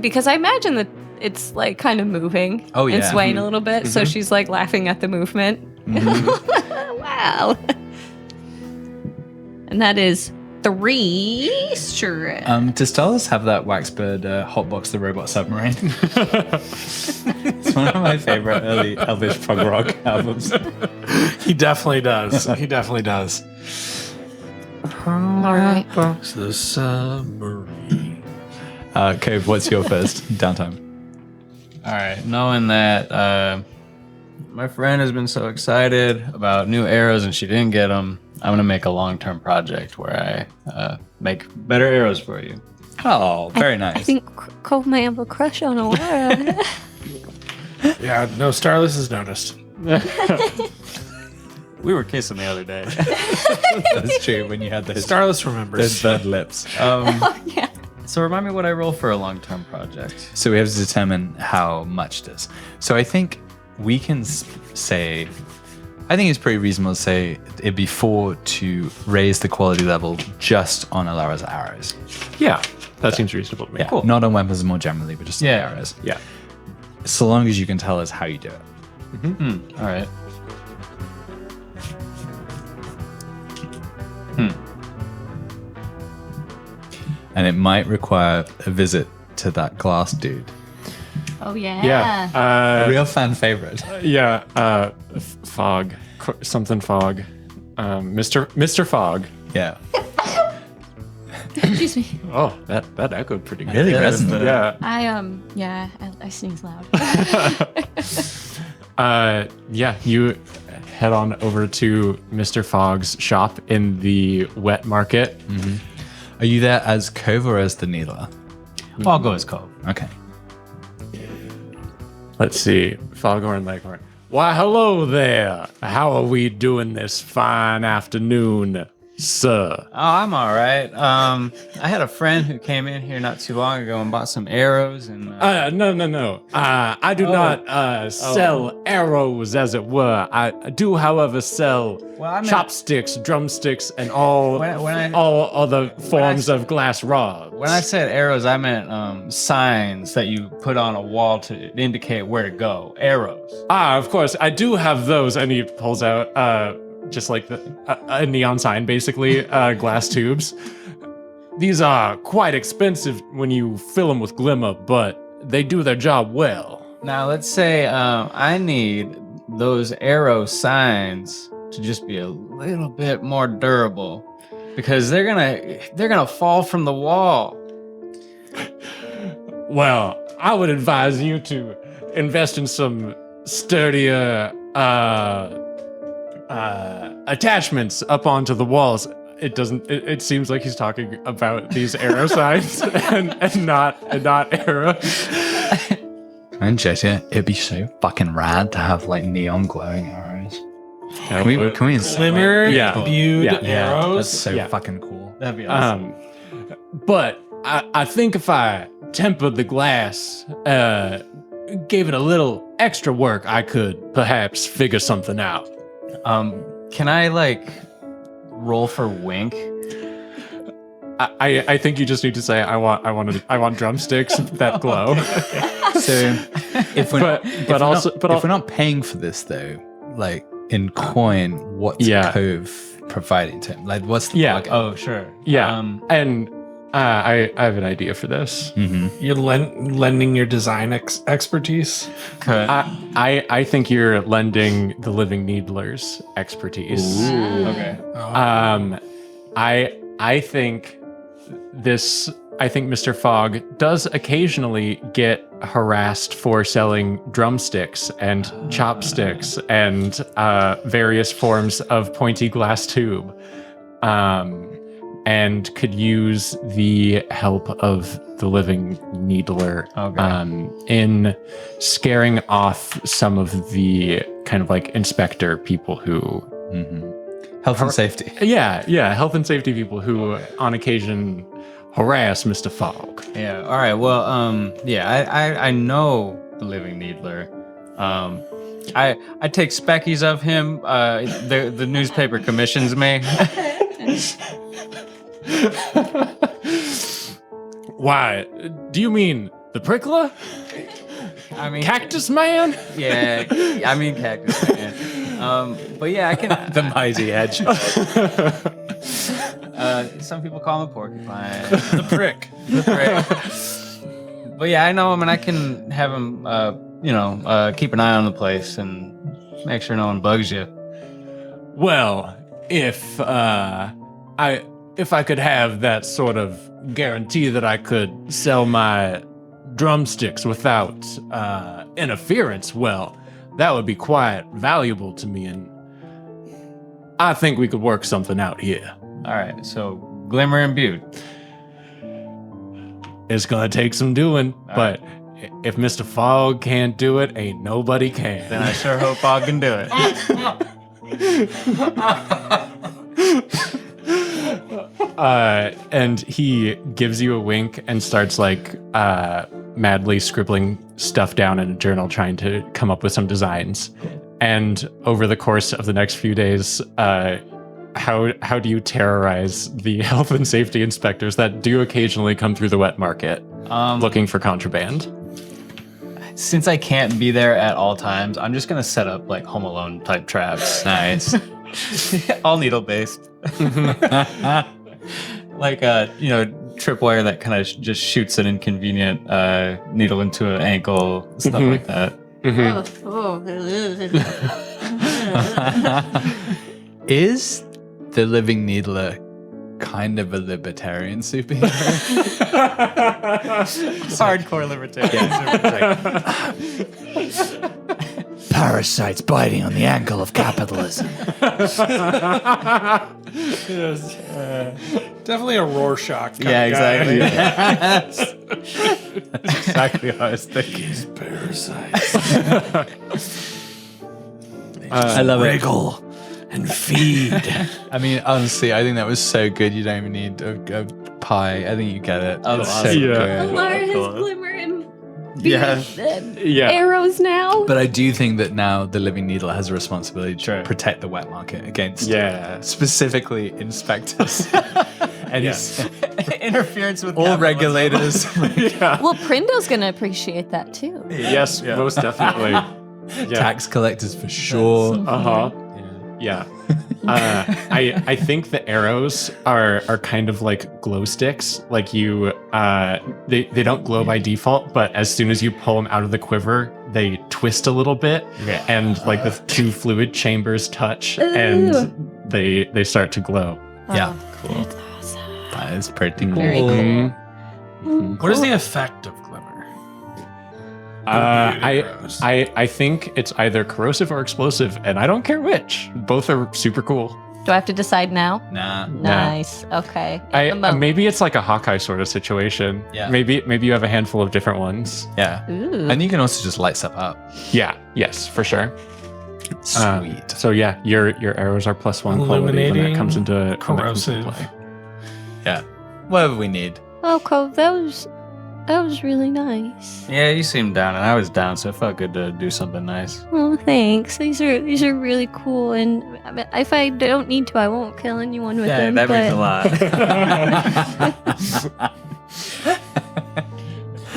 because I imagine that it's like kind of moving and swaying a little bit, so she's like laughing at the movement. Wow. And that is 3 stress. Does Stella's have that Waxbird Hotbox the Robot Submarine? It's one of my favorite early Elvish prog rock albums. He definitely does. He definitely does. All right. Box the submarine. Cove, what's your first downtime? All right, knowing that my friend has been so excited about new arrows and she didn't get them, I'm going to make a long-term project where I make better arrows for you. Oh, very nice. I think Cove may have a crush on Alara. Yeah, no, Starless has noticed. We were kissing the other day. That's true when you had those Starless remembers. bird lips. Yeah. So remind me what I roll for a long-term project. So we have to determine how much it is. So I think we can say, I think it's pretty reasonable to say it'd be 4 to raise the quality level just on Alara's arrows. Yeah, that seems reasonable to me. Yeah, cool. Not on weapons more generally, but just on the arrows. Yeah. So long as you can tell us how you do it. All right. And it might require a visit to that glass dude. Oh yeah. Yeah. A real fan favorite. Fog. Something Fog. Mr. Fog. Yeah. Excuse me. Oh, that echoed pretty good. Really resonant. Yeah. I sneeze loud. Yeah, you head on over to Mr. Fogg's shop in the wet market. Are you there as Cove or as the Needler? Well, I'll go as Cove. Okay. Let's see. Foghorn Leghorn. Why, hello there. How are we doing this fine afternoon, sir? Oh, I'm all right. I had a friend who came in here not too long ago and bought some arrows and. No. I do not sell arrows, as it were. I do, however, sell chopsticks, drumsticks, and all other forms of glass rods. When I said arrows, I meant signs that you put on a wall to indicate where to go. Arrows. Of course, I do have those. And he pulls out just like a neon sign, basically, glass tubes. These are quite expensive when you fill them with Glimmer, but they do their job well. Now, let's say I need those arrow signs to just be a little bit more durable, because they're gonna fall from the wall. Well, I would advise you to invest in some sturdier attachments up onto the walls. It seems like he's talking about these arrow signs and not arrows. And Jesse, it'd be so fucking rad to have like neon glowing arrows. Can we Glimmer, imbued arrows. That's so fucking cool. That'd be awesome. But I think if I tempered the glass, gave it a little extra work, I could perhaps figure something out. Can I like roll for wink? I think you just need to say I want drumsticks that glow. So if we're not paying for this though, like in coin, what's Cove providing to him? Like what's the bargain? Oh sure. Yeah. And I have an idea for this. You're lending your design expertise. I think you're lending the Living Needler's expertise. Okay. I think Mr. Fogg does occasionally get harassed for selling drumsticks and chopsticks and various forms of pointy glass tube, and could use the help of the Living Needler in scaring off some of the kind of like inspector people who... Health and safety. Yeah, health and safety people who on occasion harass Mr. Fogg. Yeah. All right. Well, I know the Living Needler. I take speckies of him. The newspaper commissions me. Why? Do you mean the prickler? I mean Cactus Man? Yeah, I mean Cactus Man. But yeah, I can. The mighty edge. Some people call him a porcupine. The prick. But yeah, I know him, and I can have him, keep an eye on the place and make sure no one bugs you. Well, if I could have that sort of guarantee that I could sell my drumsticks without interference, well, that would be quite valuable to me, and I think we could work something out here. All right, so Glimmer imbued. It's gonna take some doing, but if Mr. Fogg can't do it, ain't nobody can. Then I sure hope Fogg can do it. And he gives you a wink and starts like madly scribbling stuff down in a journal, trying to come up with some designs. And over the course of the next few days, how do you terrorize the health and safety inspectors that do occasionally come through the wet market looking for contraband? Since I can't be there at all times, I'm just gonna set up like Home Alone type traps. Nice. All needle based. Like tripwire that kind of just shoots an inconvenient needle into an ankle, stuff like that. Is the Living Needler kind of a libertarian superhero. Hardcore libertarian. Parasites biting on the ankle of capitalism. Definitely a Rorschach kind Yeah, of exactly. guy. That's exactly what I was thinking. Parasites. I love it. Wriggle and feed. I mean, honestly, I think that was so good. You don't even need a pie. I think you get it. Oh, It's awesome. so Yeah. good. Alara has Glimmer and Yeah. Yeah. arrows now. But I do think that now the Living Needle has a responsibility to Sure. protect the wet market against Yeah. specifically inspectors and Interference with all capitalism. regulators. Well, Prindo's gonna appreciate that too. Yes, most definitely. Yeah. Tax collectors for sure. Uh-huh. Yeah. I think the arrows are kind of like glow sticks. Like you, they don't glow by default, but as soon as you pull them out of the quiver, they twist a little bit, and like the two fluid chambers touch, and they start to glow. Yeah. Cool. That's awesome. That is pretty cool. Very cool. Mhm. What is the effect of Glimmer? I think it's either corrosive or explosive, and I don't care which. Both are super cool. Do I have to decide now? Nah. Nice. Okay. Maybe it's like a Hawkeye sort of situation. Yeah. Maybe you have a handful of different ones. Yeah. Ooh. And you can also just light stuff up. Yeah. Yes, for sure. Sweet. So yeah, your arrows are +1 quality when Illuminating, that comes into corrosive. play. Yeah. Whatever we need. Oh, Cove, that was really nice. Yeah, you seemed down, and I was down, so it felt good to do something nice. Oh, thanks. These are really cool, and I mean, if I don't need to, I won't kill anyone with them. that but means a lot.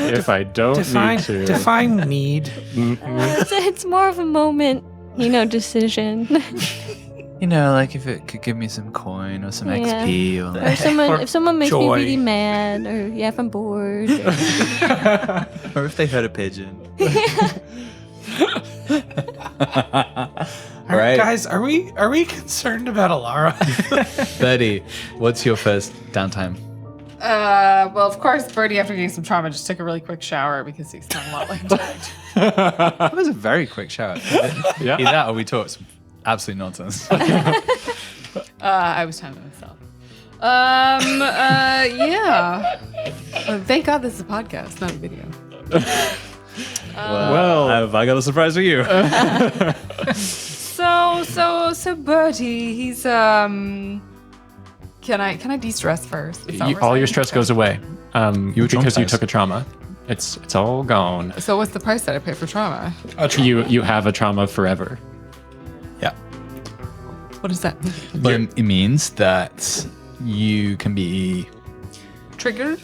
If I don't need to. Define need. Mhm. it's more of a moment, decision. You know, like if it could give me some coin or some Yeah. XP or Or like, if someone makes me joy. really mad, or if I'm bored. or if they heard a pigeon. Right. Guys, are we concerned about Alara? Bertie, what's your first downtime? Well, of course, Birdie, after getting some trauma, just took a really quick shower because he's kind of a lot like Jared. That was a very quick shower. Yeah. Either that or we talked some absolute nonsense. I was time to myself. Yeah. Thank God this is a podcast, not a video. Well, have I got a surprise for you? So Bertie, he's Can I de-stress first? Is that what we're all your saying? stress goes away. You were Because you traumatized. took a trauma. It's all gone. So what's the price that I pay for trauma? You have a trauma forever. Yeah. What does that mean? But it means that you can be, Triggered?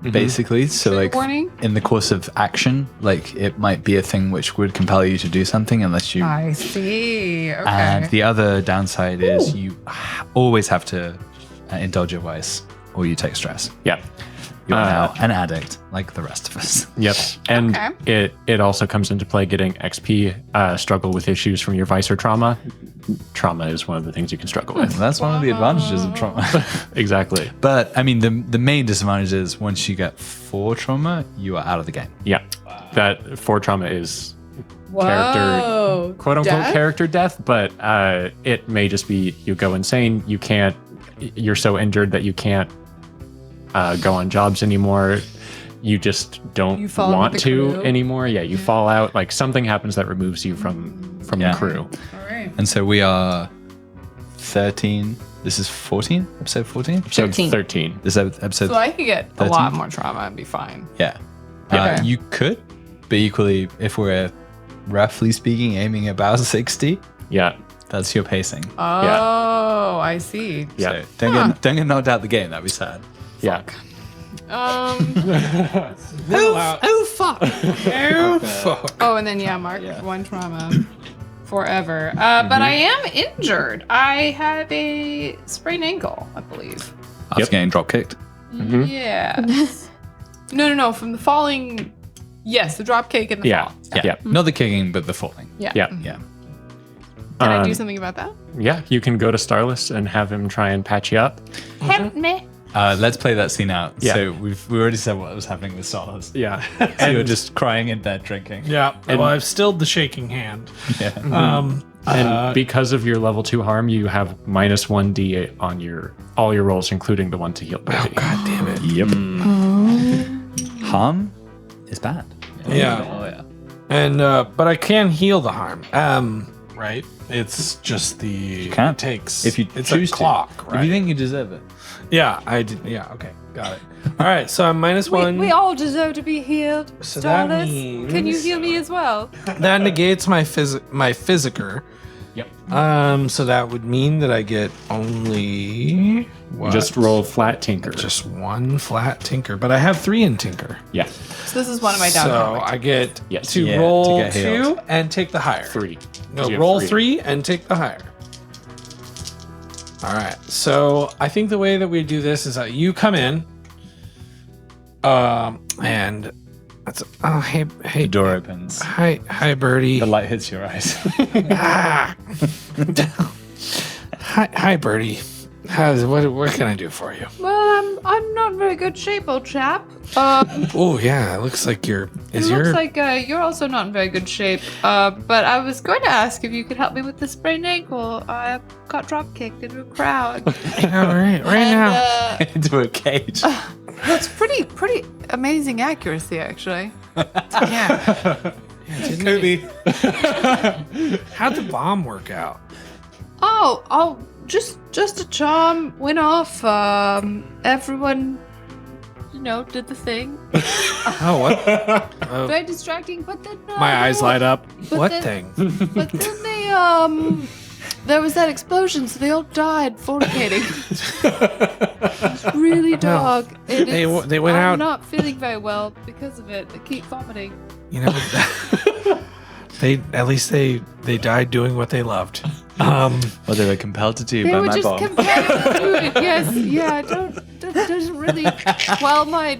basically. So Trigger like warning? in the course of action, like it might be a thing which would compel you to do something unless you. I see. Okay. And the other downside is you always have to indulge your vice or you take stress. Yeah. You're now an addict like the rest of us. Yep. And Okay. it also comes into play getting XP, struggle with issues from your vice or trauma. Trauma is one of the things you can struggle with. That's one of the advantages of trauma. Exactly. But I mean, the main disadvantage is once you get 4 trauma, you are out of the game. Yeah. That 4 trauma is Whoa. quote unquote Death? character death, but it may just be you go insane. You're so injured that you can't go on jobs anymore. You just don't You fall want with the to crew? anymore. Yeah, you fall out. Like something happens that removes you from Yeah. the crew. All right. And so we are 13. This is 14? Episode 14? So 13. 13. This is episode. So I could get a 13? lot more trauma and be fine. Yeah. Okay. You could, but equally, if we're roughly speaking aiming about 60, Yeah. that's your pacing. Oh, I see. Yeah. So don't get knocked out the game. That'd be sad. Yeah. Oh, fuck. Oh, fuck. Oh, and then Mark, 1 trauma forever. But I am injured. I have a sprained ankle, I believe. After getting drop kicked. Yes. No. From the falling. Yes, the drop kick and the Yeah. fall. Yeah. Not the kicking, but the falling. Yeah. Yeah. Yeah. Can I do something about that? Yeah, you can go to Starless and have him try and patch you up. Help me. Let's play that scene out. Yeah. So we already said what was happening with Solas. Yeah. So you're just crying in bed drinking. Yeah. Well, I've stilled the shaking hand. Yeah. And because of your level 2 harm, you have -1d on all your rolls, including the one to heal. Oh, God damn it. Yep. Harm is bad. Yeah. Oh yeah. And but I can heal the harm. Right? It's just the can't. it takes If you it's choose a clock, to. right? If you think you deserve it. Yeah, I did. Yeah, okay, got it. All right, so I'm -1. We all deserve to be healed. So that Starless, means- can you heal me as well? That negates my physicer. Yep. So that would mean that I get only what? Just roll flat tinker. Just 1 flat tinker, but I have 3 in tinker. Yeah. So this is one of my So downtime. I get Yes. to Yeah, roll to get 2 healed. and take the higher. 3. No, You have roll 3 and take the higher. All right. So I think the way that we do this is that you come in, and that's hey The door opens. hi Birdie. The light hits your eyes. Ah. hi Birdie. What can I do for you? Well, I'm not in very good shape, old chap. Oh yeah, it looks like It looks like you're also not in very good shape. But I was going to ask if you could help me with the sprained ankle. I got drop kicked into a crowd. right now. Into a cage. That's pretty amazing accuracy, actually. Yeah. Kobe. How'd the bomb work out? Oh, just a charm went off. Everyone, did the thing. Oh what? Oh, Very distracting, but then my eyes light up. But What then- thing? But then they there was that explosion, so they all died fornicating. It's really dark. And They it's- they went I'm out. not feeling very well because of it. I keep vomiting. You know, they at least they died doing what they loved. Well, they were compelled to do They by were my just bomb. compelled to do it. Yes, yeah. Doesn't really quell my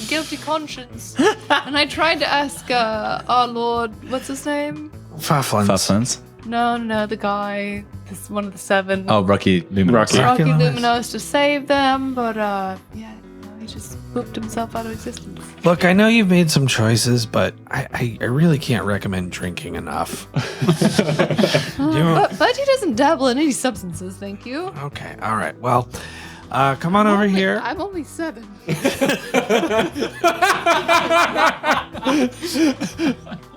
guilty conscience. And I tried to ask our Lord, what's his name? Fufflins. Fufflins. No, the guy. This one of the 7. Oh, Rocky Luminous. Rocky Rocky Luminos to save them, but he just pooped himself out of existence. Look, I know you've made some choices, but I really can't recommend drinking enough. But he doesn't dabble in any substances, thank you. Okay, all right. Well, come on over here. I'm only 7.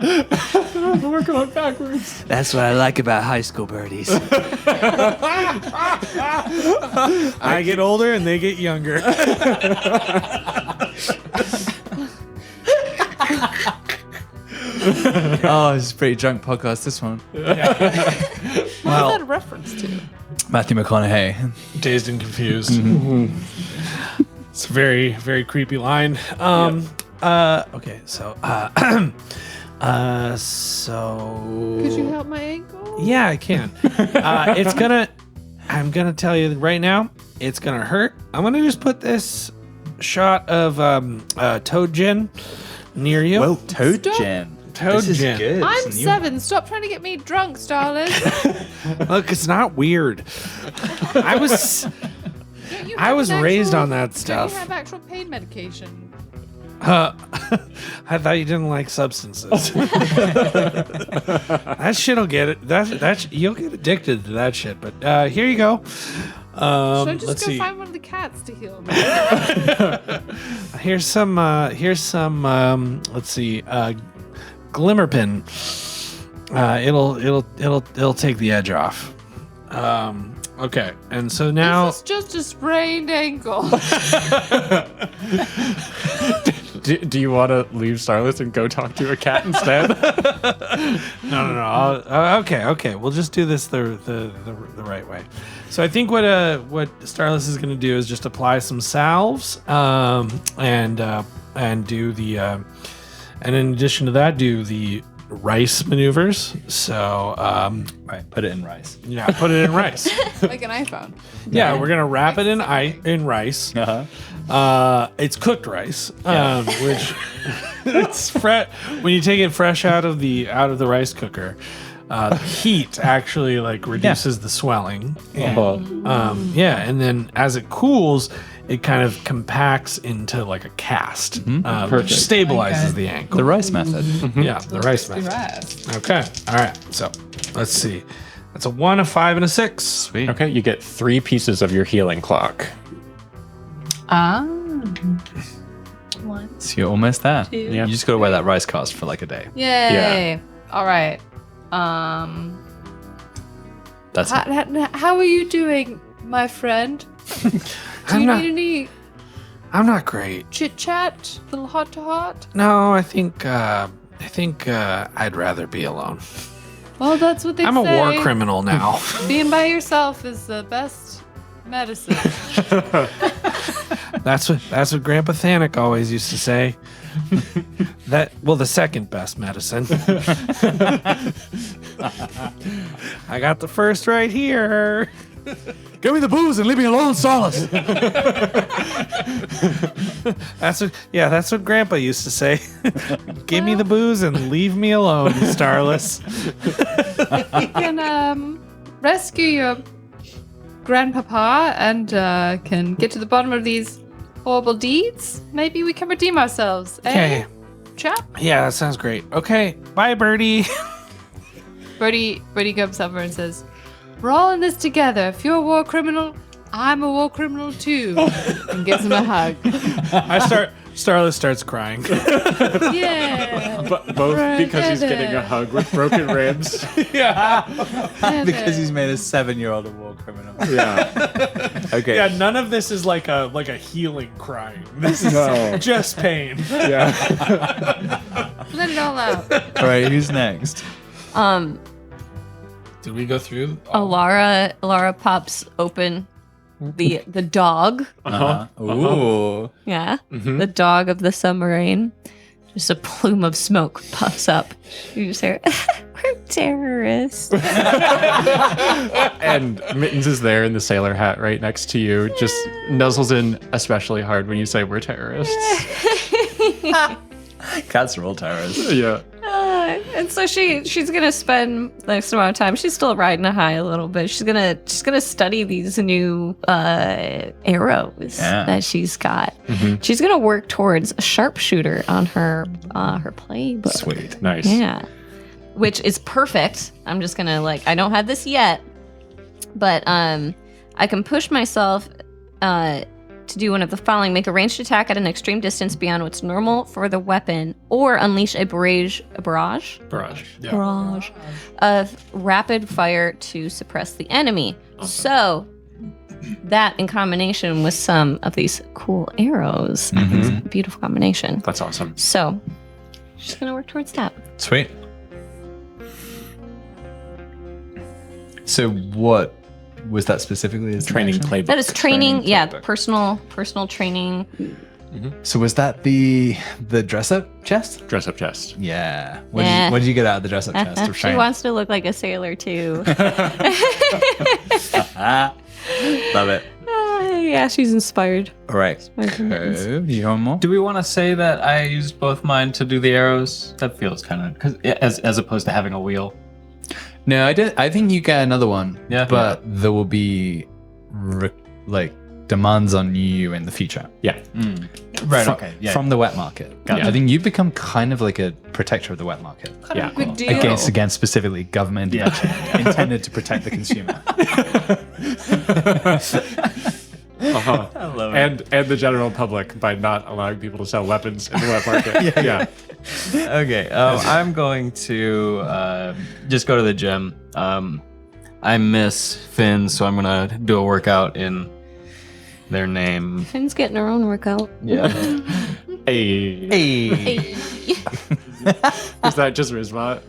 We're going backwards. That's what I like about high school birdies. I get older and they get younger. Oh, it's a pretty drunk podcast, this one. What's that a reference to? Matthew McConaughey. Dazed and confused. It's a very, very creepy line. Okay, so so Could you help my ankle? yeah, I can. I'm gonna tell you right now, it's gonna hurt. I'm gonna just put this shot of toad gin near you. Whoa, Toad Stop. Jam. Toad This is gin. good. I'm Some new- 7. Stop trying to get me drunk, Starless. Look, it's not weird. I was I was raised on that Don't stuff. you have actual pain medication? I thought you didn't like substances. That shit'll get it. You'll get addicted to that shit. But here you go. Should I just Let's go see. find one of the cats to heal me? Here's some. Let's see. Glimmer pin. It'll take the edge off. Okay, and so now. This is just a sprained ankle. Do you want to leave Starless and go talk to a cat instead? No. Okay. We'll just do this the right way. So I think what Starless is going to do is just apply some salves, and do the, and in addition to that, do the rice maneuvers. So Right, put it in rice. yeah, put it in rice. Like an iPhone. Yeah, we're gonna wrap it in rice. Uh-huh. It's cooked rice, which it's fresh when you take it fresh out of the rice cooker. The heat actually like reduces the swelling. And, and then as it cools, it kind of compacts into like a cast, which stabilizes the ankle. The rice method. Yeah, the rice method. Okay. All right. So let's see. That's a 1, a 5, and a 6. Sweet. Okay, you get 3 pieces of your healing clock. So you're almost there. Yeah. You just got to wear that rice cast for like a day. Yay! All right. That's it. How are you doing, my friend? Do you need any I'm not great. chit chat? Little heart to heart? No, I think I'd rather be alone. Well, that's what they say. I'm a war criminal now. Being by yourself is the best medicine. That's what Grandpa Thanik always used to say. The second best medicine. I got the first right here. Give me the booze and leave me alone, Solace. That's what Grandpa used to say. Give me the booze and leave me alone, Starless. You can rescue your grandpapa and can get to the bottom of these horrible deeds. Maybe we can redeem ourselves. Okay. Chap? Yeah, that sounds great. Okay, bye, Birdie. Birdie comes over and says, "We're all in this together. If you're a war criminal, I'm a war criminal too." And gives him a hug. Starless starts crying. Yeah. Both because he's getting a hug with broken ribs. Because he's made a 7-year-old a war criminal. Yeah. Okay. Yeah, none of this is like a healing crying. This is just pain. Yeah. Let it all out. All right, who's next? Did we go through? Alara pops open the dog. Ooh. Yeah. The dog of the submarine. Just a plume of smoke pops up. You just hear, "We're terrorists." And Mittens is there in the sailor hat right next to you, just nuzzles in especially hard when you say we're terrorists. Cats are all terrorists. Yeah. And so she's gonna spend the next amount of time. She's still riding a high a little bit. She's gonna study these new arrows that she's got. She's gonna work towards a sharpshooter on her playbook. Sweet. Nice. Yeah, which is perfect. I'm just gonna I don't have this yet, but I can push myself to do one of the following: make a ranged attack at an extreme distance beyond what's normal for the weapon, or unleash a barrage of rapid fire to suppress the enemy. So that in combination with some of these cool arrows, it's a beautiful combination. That's awesome. So she's gonna work towards that. Sweet. So what was that specifically? As Training playbook. That is training, playbook. personal training. So was that the dress-up chest? Dress up chest. Yeah. What did you get out of the dress-up chest? To She train? wants to look like a sailor too. Love it. Yeah, she's inspired. All right. Mittens. You want more? Do we want to say that I used both mine to do the arrows? That feels kind of as opposed to having a wheel. No, I think you get another one. Yeah. But there will be demands on you in the future. Yeah. Right. From, Okay. Yeah. From the wet market. Gotcha. I think you've become kind of like a protector of the wet market. Kind of a big deal. Against specifically government intended to protect the consumer. I love it. And the general public by not allowing people to sell weapons in the wet market. Yeah. Okay. I'm going to just go to the gym. I miss Finn, so I'm gonna do a workout in their name. Finn's getting her own workout. Yeah. Hey. Is that just Rizma?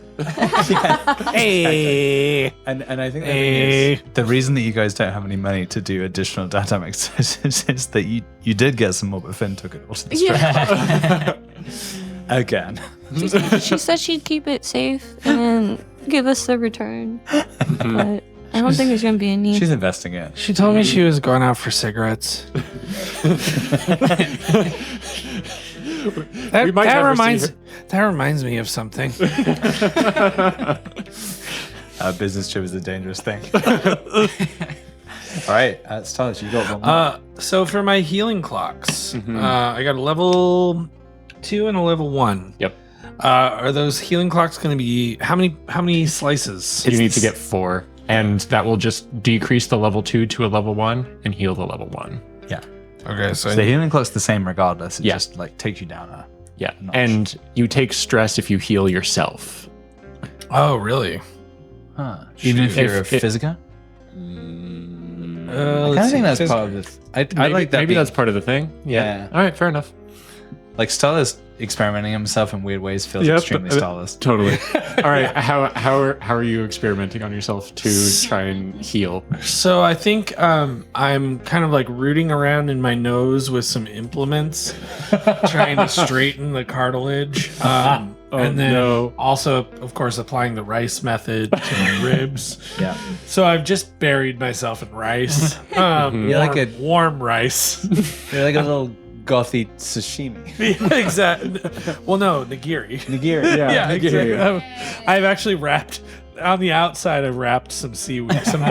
Hey. And I think the thing is, the reason that you guys don't have any money to do additional downtime exercises is that you did get some more, but Finn took it all to the strip. Again. She said she'd keep it safe and then give us the return. But I don't think there's going to be a need. She's investing it. She told me she was going out for cigarettes. That reminds me of something. Business trip is a dangerous thing. All right, Starlish, you got one more. So for my healing clocks, I got a level 2 and a level 1. Yep. Are those healing clocks going to be how many slices? You need to get 4, and that will just decrease the level 2 to a level 1 and heal the level 1. Yeah. Okay, so The healing clock's the same regardless. It Yeah. just like takes you down a notch. And you take stress if you heal yourself. Oh, really? Huh. Even if you're a physica? I kind of think that's part of this. I like that. Maybe that's part of the thing. Yeah. All right, fair enough. Like Starless experimenting himself in weird ways feels extremely Starless. Totally. All right. How are you experimenting on yourself to try and heal? So I think I'm kind of like rooting around in my nose with some implements, trying to straighten the cartilage. And then also, of course, applying the rice method to my ribs. Yeah. So I've just buried myself in rice. You're like a warm rice. You're like a little gothy sashimi. Exactly. Well, no, nigiri. Nigiri. Yeah, exactly. I've actually wrapped on the outside. I've wrapped some seaweed, some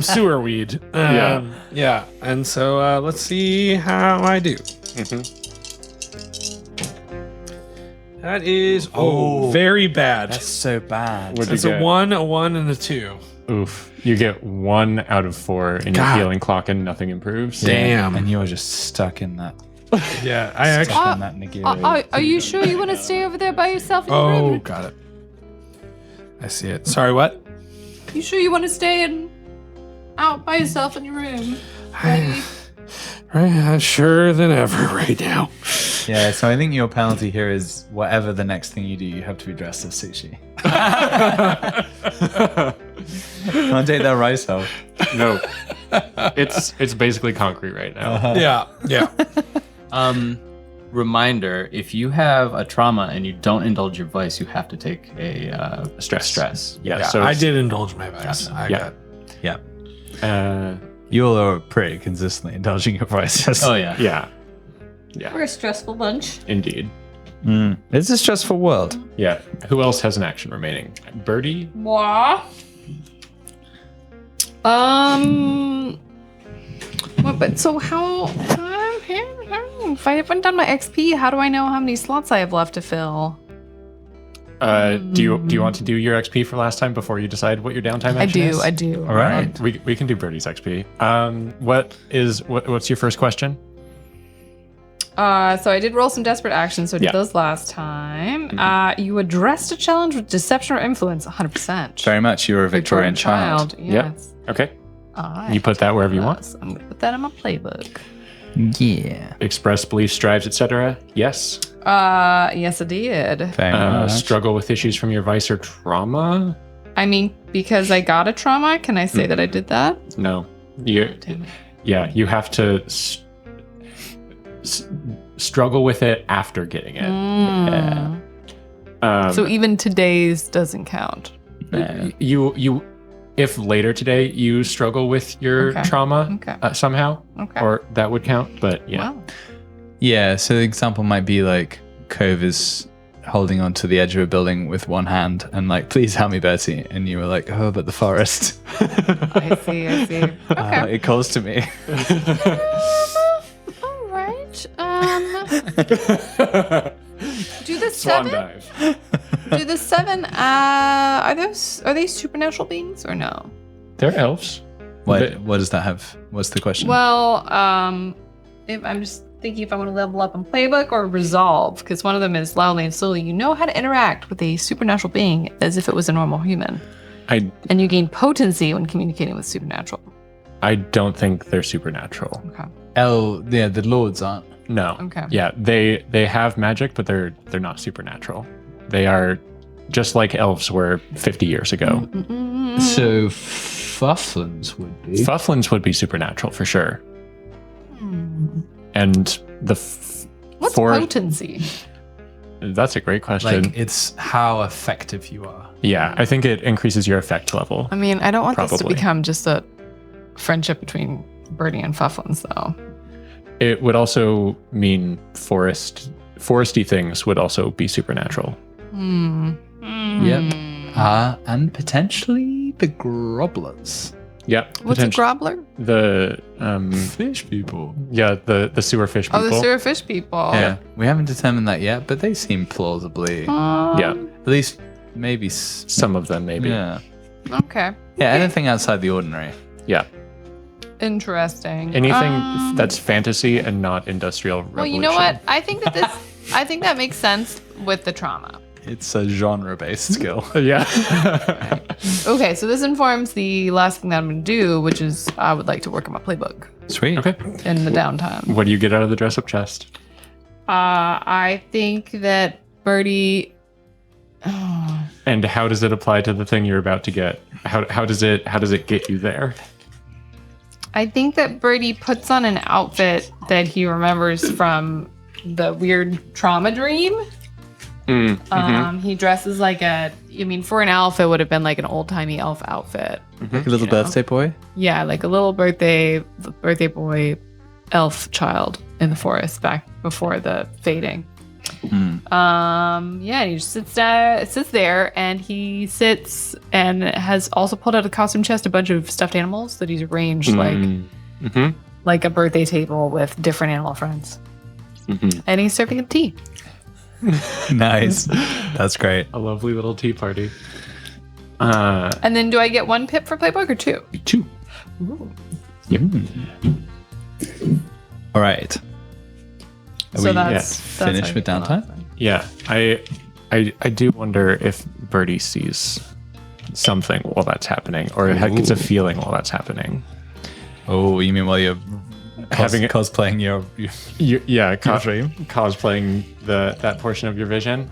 sewer weed. Yeah. And so let's see how I do. That is very bad. That's so bad. It's a 1, and a 2. Oof. You get 1 out of 4 in your healing clock and nothing improves. Damn. And you're just stuck in that. Yeah, I actually. Stuck in that nigiri. Are you sure you want to stay over there by yourself in your room? Oh, got it. I see it. Sorry, what? You sure you want to stay out by yourself in your room? Right, sure than ever right now. Yeah, so I think your penalty here is whatever the next thing you do, you have to be dressed as sushi. Can't take that rice out. No. It's basically concrete right now. Yeah. Reminder: if you have a trauma and you don't indulge your vice, you have to take a stress. Yeah. So I did indulge my vice. Yeah. You all are pretty consistently indulging your vices. Oh yeah. Yeah. We're a stressful bunch. Indeed. It's a stressful world. Yeah. Who else has an action remaining? Birdie? Moi. But so how if I haven't done my XP, how do I know how many slots I have left to fill? Do you want to do your XP for last time before you decide what your downtime action is? I do. All right. We can do Birdie's XP. What's your first question? So I did roll some desperate actions, so I did those last time. You addressed a challenge with deception or influence, 100%. Very much. You're a Victorian child. Yes. Yep. Okay. All right. You put that wherever you want. I'm going to put that in my playbook. Yeah. Express beliefs, strives, etc. Yes. Yes, I did. Very much. Struggle with issues from your vice or trauma? I mean, because I got a trauma, can I say that I did that? No. Damn it. Yeah, you have to struggle with it after getting it. Yeah. So even today's doesn't count. You if later today you struggle with your trauma somehow, or that would count. But yeah. Wow. Yeah, so the example might be like Cove is holding onto the edge of a building with one hand and like, please help me, Bertie. And you were like, oh, but the forest. I see. Okay. It calls to me. All right. Do the Swan 7? dive. Do the 7? Are they supernatural beings or no? They're elves. What does that have? What's the question? Well, if I'm just thinking if I want to level up in playbook or resolve, because one of them is loudly and slowly. You know how to interact with a supernatural being as if it was a normal human, and you gain potency when communicating with supernatural. I don't think they're supernatural. Okay. The lords aren't. No. Okay. Yeah, they have magic, but they're not supernatural. They are just like elves were 50 years ago. So Fufflins would be. Fufflins would be supernatural for sure. And the what's potency? That's a great question. Like, it's how effective you are. Yeah, I think it increases your effect level. I mean, I don't want this to Probably. become just a friendship between Birdie and Fufflins, though. It would also mean foresty things would also be supernatural. Yep. And potentially the Grobblers. Yep. What's a grobbler? The Fish people. yeah, the sewer fish people. Oh, the sewer fish people. Yeah. We haven't determined that yet, but they seem plausibly. Yeah. At least maybe. Some of them maybe. Yeah. Okay. Yeah, anything outside the ordinary. Yeah. Interesting. Anything that's fantasy and not industrial revolution. Well, you know what? I think that makes sense with the trauma. It's a genre-based skill. Yeah. Okay, so this informs the last thing that I'm going to do, which is I would like to work on my playbook Sweet. Okay. in the downtime. What do you get out of the dress-up chest? I think that Birdie. And how does it apply to the thing you're about to get? How does it get you there? I think that Birdie puts on an outfit that he remembers from the weird trauma dream. He dresses like for an elf, it would have been like an old-timey elf outfit. Like a little birthday boy? Yeah, like a little birthday boy elf child in the forest back before the fading. He just sits there and he sits and has also pulled out a costume chest, a bunch of stuffed animals that he's arranged like a birthday table with different animal friends. And he's serving them tea. Nice. That's great. A lovely little tea party. And then do I get 1 pip for playbook or 2? 2. Yep. All right. Are So we that's finished with downtime? Yeah. I do wonder if Birdie sees something while that's happening, or gets a feeling while that's happening. Oh, you mean while you're cosplaying your dream? Cosplaying that portion of your vision.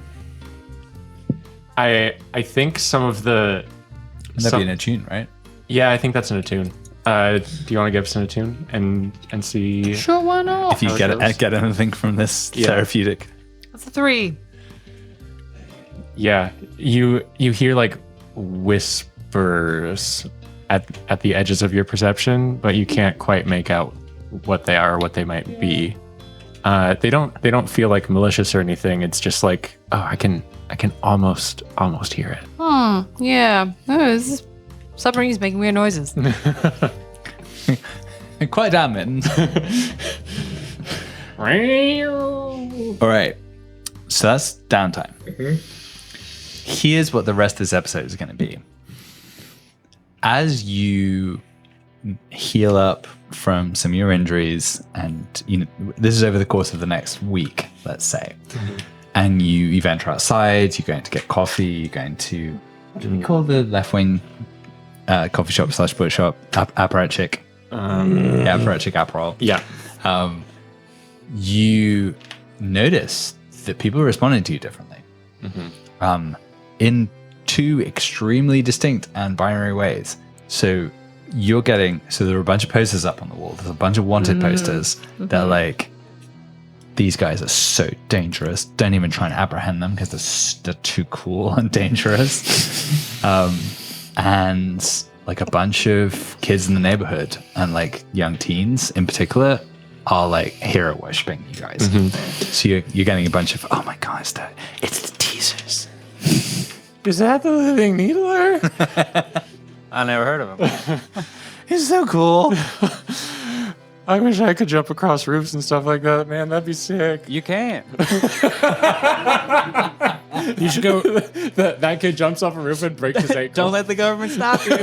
I think some of the That'd be an attune, right? Yeah, I think that's an attune. Do you want to give us an attune and see? Sure, why not? If you get anything from this therapeutic. That's a 3. Yeah, you hear like whispers at the edges of your perception, but you can't quite make out what they are or what they might be. They don't feel like malicious or anything. It's just like, oh, I can almost hear it. Yeah. Oh, this is Submarines making weird noises. Quite damn it. All right. So that's downtime. Here's what the rest of this episode is going to be. As you heal up from some of your injuries, and this is over the course of the next week, let's say, and you venture outside, you're going to get coffee, you're going to, what do we call the left wing coffee shop / bookshop? Apparatchik. Apparatchik Aperol. Yeah. You notice that people are responding to you differently. In 2 extremely distinct and binary ways. So there are a bunch of posters up on the wall. There's a bunch of wanted posters that are like, these guys are so dangerous. Don't even try and apprehend them because they're too cool and dangerous. And like a bunch of kids in the neighborhood and like young teens in particular are like hero worshipping you guys. So you're getting a bunch of, oh my God, it's the teasers. Is that the living needler? I never heard of him. He's so cool. I wish I could jump across roofs and stuff like that, man. That'd be sick. You can't. You should go. That kid jumps off a roof and breaks his ankle. Don't let the government stop you.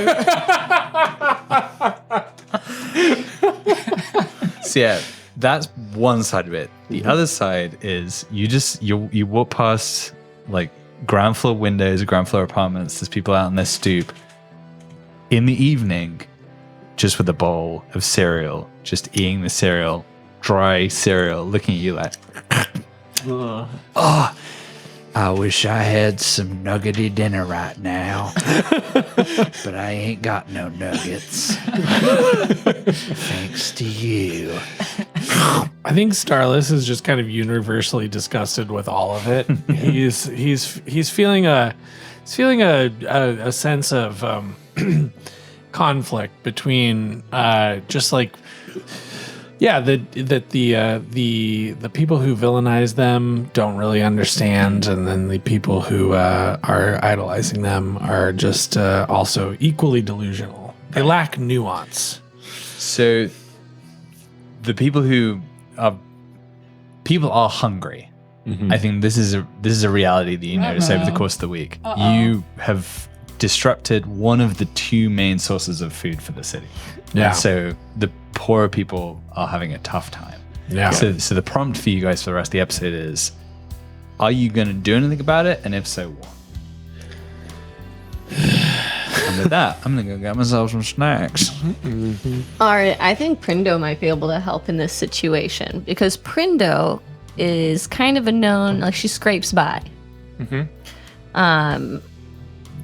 So yeah, that's one side of it. The other side is you walk past like ground floor windows, ground floor apartments. There's people out on their stoop in the evening, just with a bowl of cereal, just eating the cereal, dry cereal, looking at you like, oh, I wish I had some nuggety dinner right now, but I ain't got no nuggets. Thanks to you. I think Starless is just kind of universally disgusted with all of it. he's feeling a sense of conflict between just like Yeah, that the people who villainize them don't really understand, and then the people who are idolizing them are just also equally delusional. They lack nuance. So the people are hungry. I think this is a reality that you notice over the course of the week. You have disrupted one of the two main sources of food for the city. Yeah. And so the poorer people are having a tough time. Yeah. So the prompt for you guys for the rest of the episode is, are you going to do anything about it? And if so, what? And with that, I'm going to go get myself some snacks. All right, I think Prindo might be able to help in this situation because Prindo is kind of a known, like she scrapes by.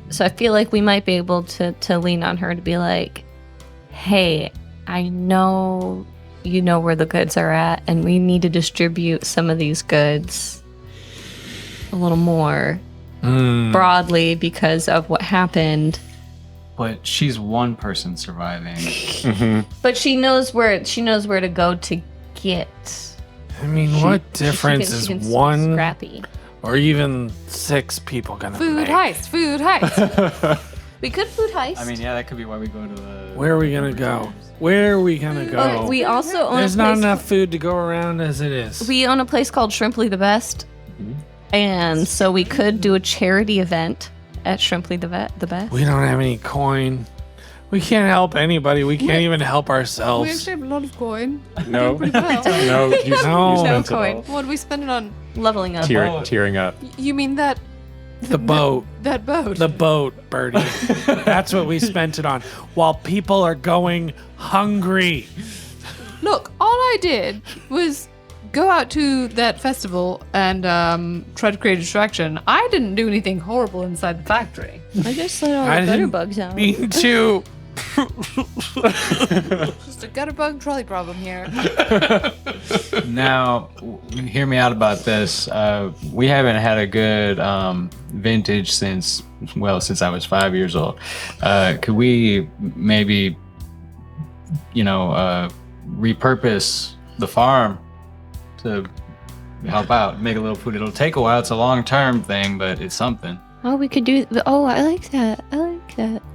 So I feel like we might be able to lean on her to be like, hey, I know you know where the goods are at, and we need to distribute some of these goods a little more broadly because of what happened. But she's one person surviving. But she knows where to go to get. I mean, what difference is one scrappy or even 6 people gonna Food make? heist. We could food heist. I mean, yeah, that could be why we go to the... Where are we gonna go? Where are we gonna go? Oh, we also own There's a not place enough food to go around as it is. We own a place called Shrimply the Best, and so we could do a charity event at Shrimply the Best. We don't have any coin. We can't help anybody. We can't even help We ourselves. actually have a lot of coin. No. Pretty well. No, you No. spent it coin. all. What do we spend it on? Leveling up. Tearing up. You mean that The boat. that boat? The boat, Birdie. That's what we spent it on. While people are going hungry. Look, all I did was go out to that festival and try to create a distraction. I didn't do anything horrible inside the factory. I just let all I the gutter didn't bugs out. mean to. Just a gutter bug trolley problem here. Now, hear me out about this. We haven't had a good vintage since I was 5 years old. Could we maybe, repurpose the farm to help out, make a little food? It'll take a while. It's a long-term thing, but it's something. Oh, we could do. Oh, I like that.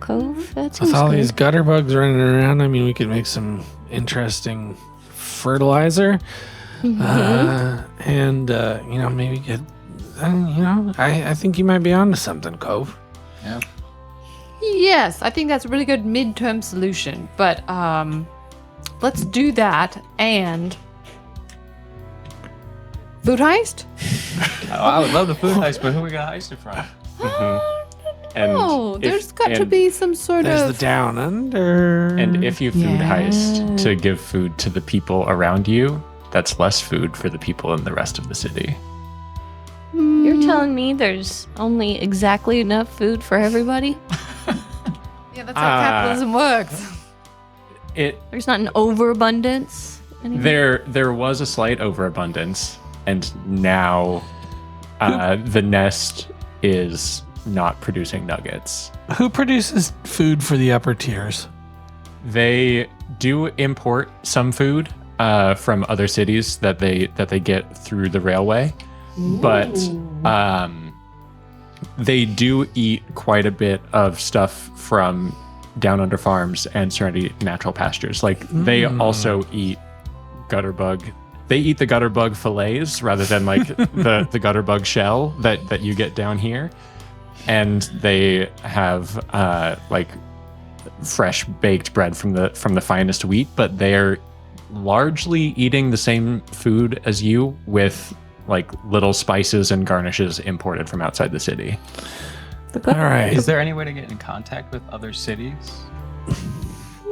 Cove. That seems With all good. these gutter bugs running around, I mean, we could make some interesting fertilizer. And, maybe get, I think you might be onto something, Cove. Yeah. Yes, I think that's a really good midterm solution. But let's do that and food heist. I would love the food heist, but who are we gonna heist it from? And Oh, there's got to and- be some sort There's the of. down under. And if you food heist to give food to the people around you, that's less food for the people in the rest of the city. You're telling me there's only exactly enough food for everybody? Yeah, that's how capitalism works. There's not an overabundance? anymore? There was a slight overabundance, and now the nest is not producing nuggets. Who produces food for the upper tiers? They do import some food from other cities that they get through the railway, but they do eat quite a bit of stuff from down under farms and surrounding natural pastures. Like they also eat gutter bug. They eat the gutter bug fillets rather than like the gutter bug shell that you get down here. And they have like fresh baked bread from the finest wheat, but they're largely eating the same food as you with like little spices and garnishes imported from outside the city. All right. Is there any way to get in contact with other cities?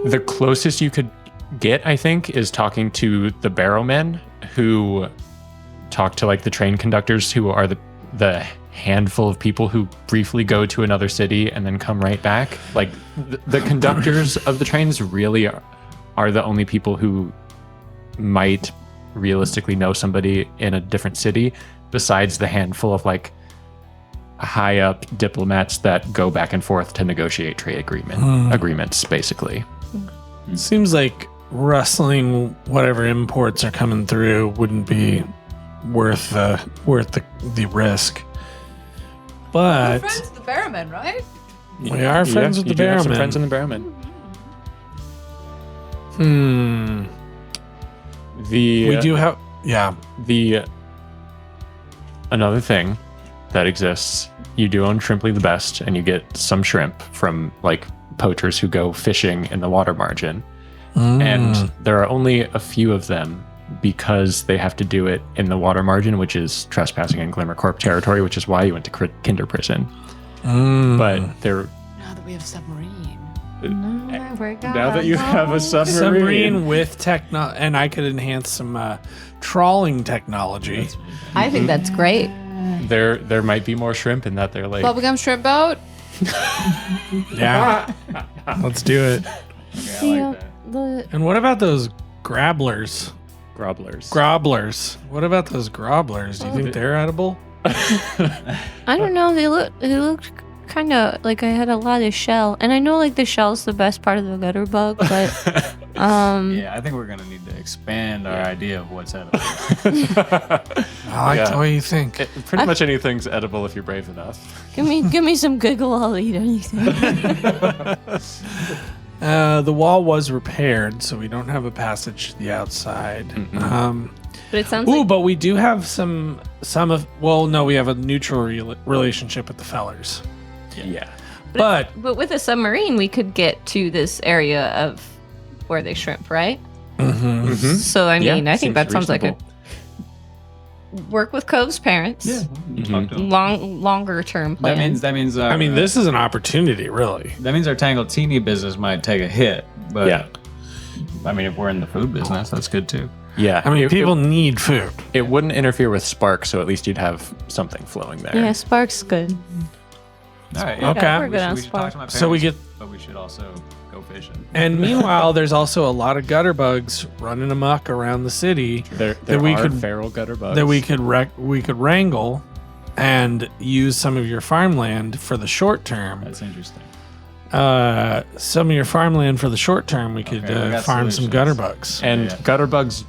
The closest you could get, I think, is talking to the barrowmen, who talk to like the train conductors, who are the handful of people who briefly go to another city and then come right back. Like the conductors of the trains really are the only people who might realistically know somebody in a different city, besides the handful of like high up diplomats that go back and forth to negotiate trade agreements, basically. Seems like rustling whatever imports are coming through wouldn't be worth the risk. We're But friends with the Barrowmen, right? we are friends with the you do have some Barrowmen. friends in the Barrowmen. We do have, yeah. Another thing that exists, you do own Shrimply the Best, and you get some shrimp from like poachers who go fishing in the water margin. And there are only a few of them because they have to do it in the water margin, which is trespassing in Glimmer Corp territory, which is why you went to kinder prison. But they're Now that we have submarine. now that you have a Submarine with techno, and I could enhance some trawling technology. I think that's great. there might be more shrimp in that they're like Bubblegum shrimp boat. Yeah, let's do it. The And what about those grabblers? grobblers. What about those grobblers? Do you think they're edible? I don't know. They looked kind of like I had a lot of shell, and I know like the shell's the best part of the gutter bug, but Yeah, I think we're gonna need to expand our idea of what's edible. I like the way you think. Pretty much anything's edible if you're brave enough. give me some giggle. I'll eat anything. The wall was repaired, so we don't have a passage to the outside. But it sounds Ooh, like but we do have some of. Well, no, we have a neutral relationship with the fellers. Yeah. But but with a submarine, we could get to this area of where they shrimp, right? So I mean, I think that sounds like a work with Cove's parents. Yeah. Longer term plan. That means. I mean, this is an opportunity, really. That means our Tangletini business might take a hit, but Yeah. I mean, if we're in the food business, that's good too. Yeah. I mean, people need food. It wouldn't interfere with Spark, so at least you'd have something flowing there. Yeah, Spark's good. All right. Okay. We're good on We should talk Spark. to my parents, So we get- but we should also go fishing. And meanwhile, there's also a lot of gutter bugs running amok around the city There that we are could feral gutter bugs. that we could wrangle and use some of your farmland for the short term. That's interesting. Some of your farmland for the short term, we could Okay, we got farm some solutions. gutter bugs. And Yeah. gutter bugs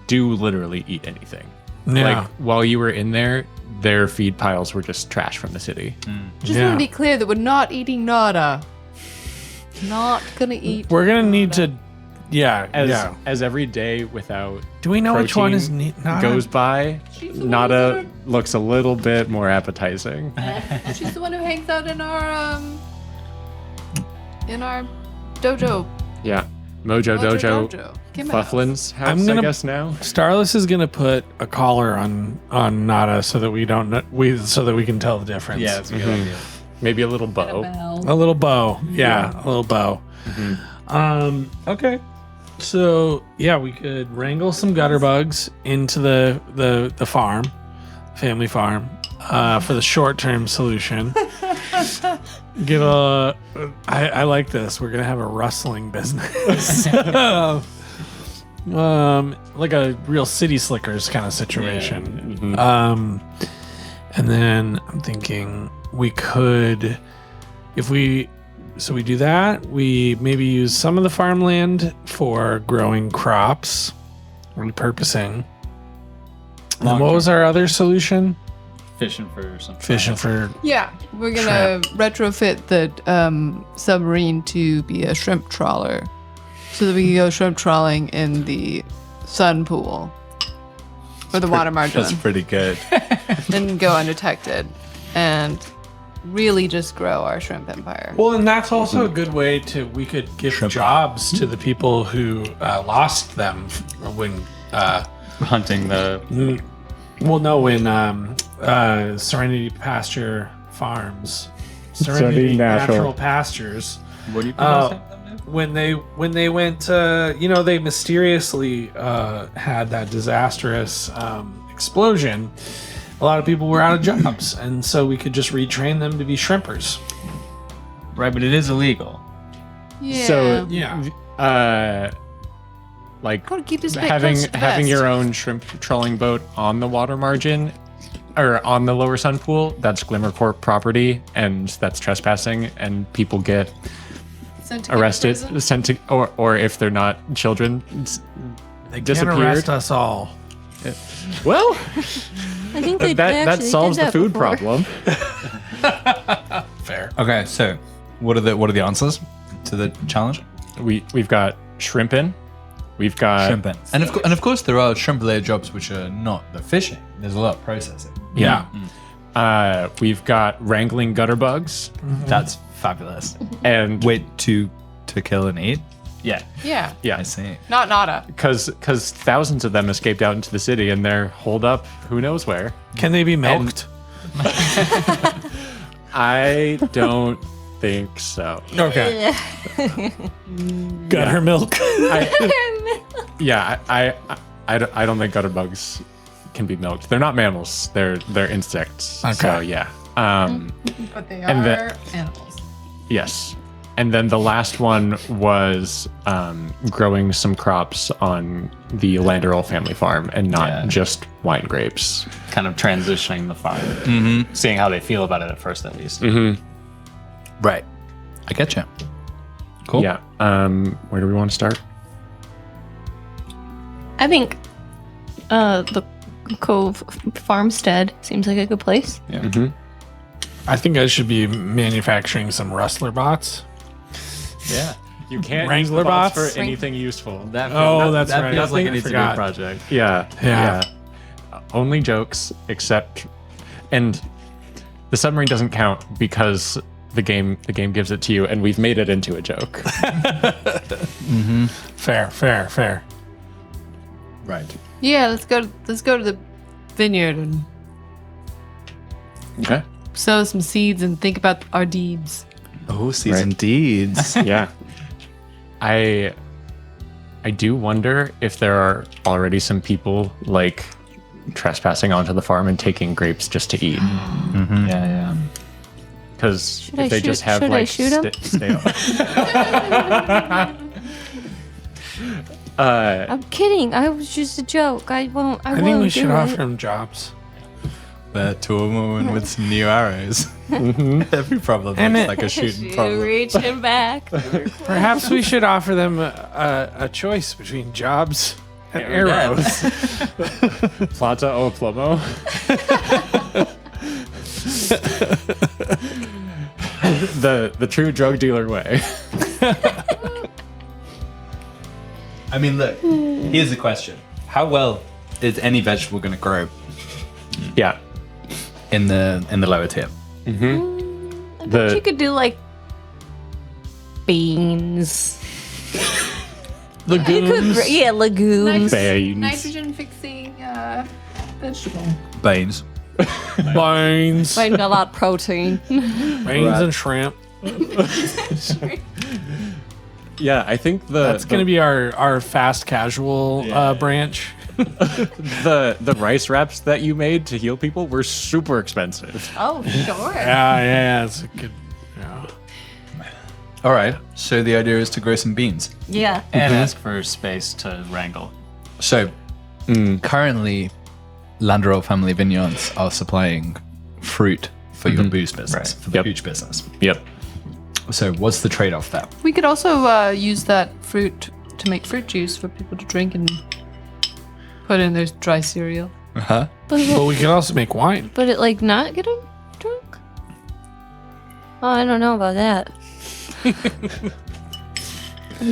do literally eat anything. Yeah. Like while you were in there, their feed piles were just trash from the city. Just want to be clear that we're not eating nada. Not gonna eat. We're gonna need to, yeah, As every day without Do we know which one is protein Nada? goes by, Nada looks a little bit more appetizing. She's the one who hangs out in our dojo. Yeah. Mojo Dojo. Came out. Bufflin's house, I'm gonna- I guess now. Starless is gonna put a collar on Nada so that we don't so that we can tell the difference. Yeah, that's a good idea. Maybe a little bow. A little bow. Yeah, a little bow. Okay. So yeah, we could wrangle some gutter bugs into the farm, family farm, for the short term solution. Get a. I like this. We're gonna have a rustling business. Like a real city slickers kind of situation. And then I'm thinking we could, we do that, we maybe use some of the farmland for growing crops, repurposing. And what was our other solution? Fishing for something. Fishing for. Yeah, we're gonna retrofit the submarine to be a shrimp trawler, so that we can go shrimp trawling in the sun pool or the water margin, That's pretty good. and go undetected, and really just grow our shrimp empire. Well, and that's also a good way we could give jobs to the people who lost them when. Hunting the. Well, no, when Serenity Pasture Farms, Serenity Natural Pastures. What do you pronounce that? When they went, they mysteriously had that disastrous explosion. A lot of people were out of jobs, and so we could just retrain them to be shrimpers. Right, but it is illegal. Yeah. So Yeah. Like Gotta keep this bit having close to the having vest. your own shrimp trolling boat on the water margin or on the lower sun pool, that's Glimmer Corp property and that's trespassing, and people get arrested, sent to, or if they're not children, They can't disappeared. arrest us all. Well, I think they that actually solves did the that food before. problem. Fair. Okay, so what are the answers to the challenge? We've got shrimping, we've got Shrimping. And of course there are shrimp related jobs which are not the fishing. There's a lot of processing. yeah. We've got wrangling gutter bugs That's fabulous. and Wait to kill and eat? Yeah. Yeah. yeah, I see. Not nada. because thousands of them escaped out into the city and they're holed up who knows where. Can they be milked? I don't think so. Okay. Got her milk. Yeah, I don't think gutter bugs can be milked. They're not mammals. They're insects. Okay. So yeah. But they And are animals. Yes. And then the last one was growing some crops on the Landerol family farm and not just wine grapes. Kind of transitioning the farm. Seeing how they feel about it at first, at least. Right. I get you. Cool. Yeah. Where do we want to start? I think the Cove Farmstead seems like a good place. I think I should be manufacturing some rustler bots. Yeah. You can't Wrangler use the bots bots? for anything useful. That That's that right. feels like I it needs to be a forgot. project. Yeah. Yeah. Only jokes, except, and the submarine doesn't count because the game gives it to you, and we've made it into a joke. Fair. Right. Yeah, let's go to the vineyard and Okay. sow some seeds and think about our deeds. Oh, season deeds. Yeah. I do wonder if there are already some people like trespassing onto the farm and taking grapes just to eat. Yeah. Because I if they shoot- just have should I like shoot 'em? stale. I'm kidding. I was just a joke. I won't. I I won't think we do should it. offer him jobs. To a woman with some new arrows. Every problem And looks it- like a shooting She's problem. reaching back. Perhaps we should offer them a choice between jobs and arrows. Plata o plomo. the true drug dealer way. I mean, look, here's the question. How well is any vegetable going to grow Yeah. in the lower tier? I bet you could do like beans. Legumes. Legumes. Beans. Nitrogen fixing vegetable. Beans. Beans. Made a lot of protein. Beans and shrimp. Yeah, I think That's going to be our fast casual branch. the rice wraps that you made to heal people were super expensive. Oh, sure. Yeah, it's a good. Yeah. All right. So the idea is to grow some beans. Yeah. And ask for space to wrangle. So currently, Landerol family vineyards are supplying fruit for your booze business, for the Yep. hooch business. Yep. So what's the trade-off there? We could also use that fruit to make fruit juice for people to drink and put in their dry cereal. Uh-huh. But we could also make wine. But it like not get them drunk? Oh, I don't know about that.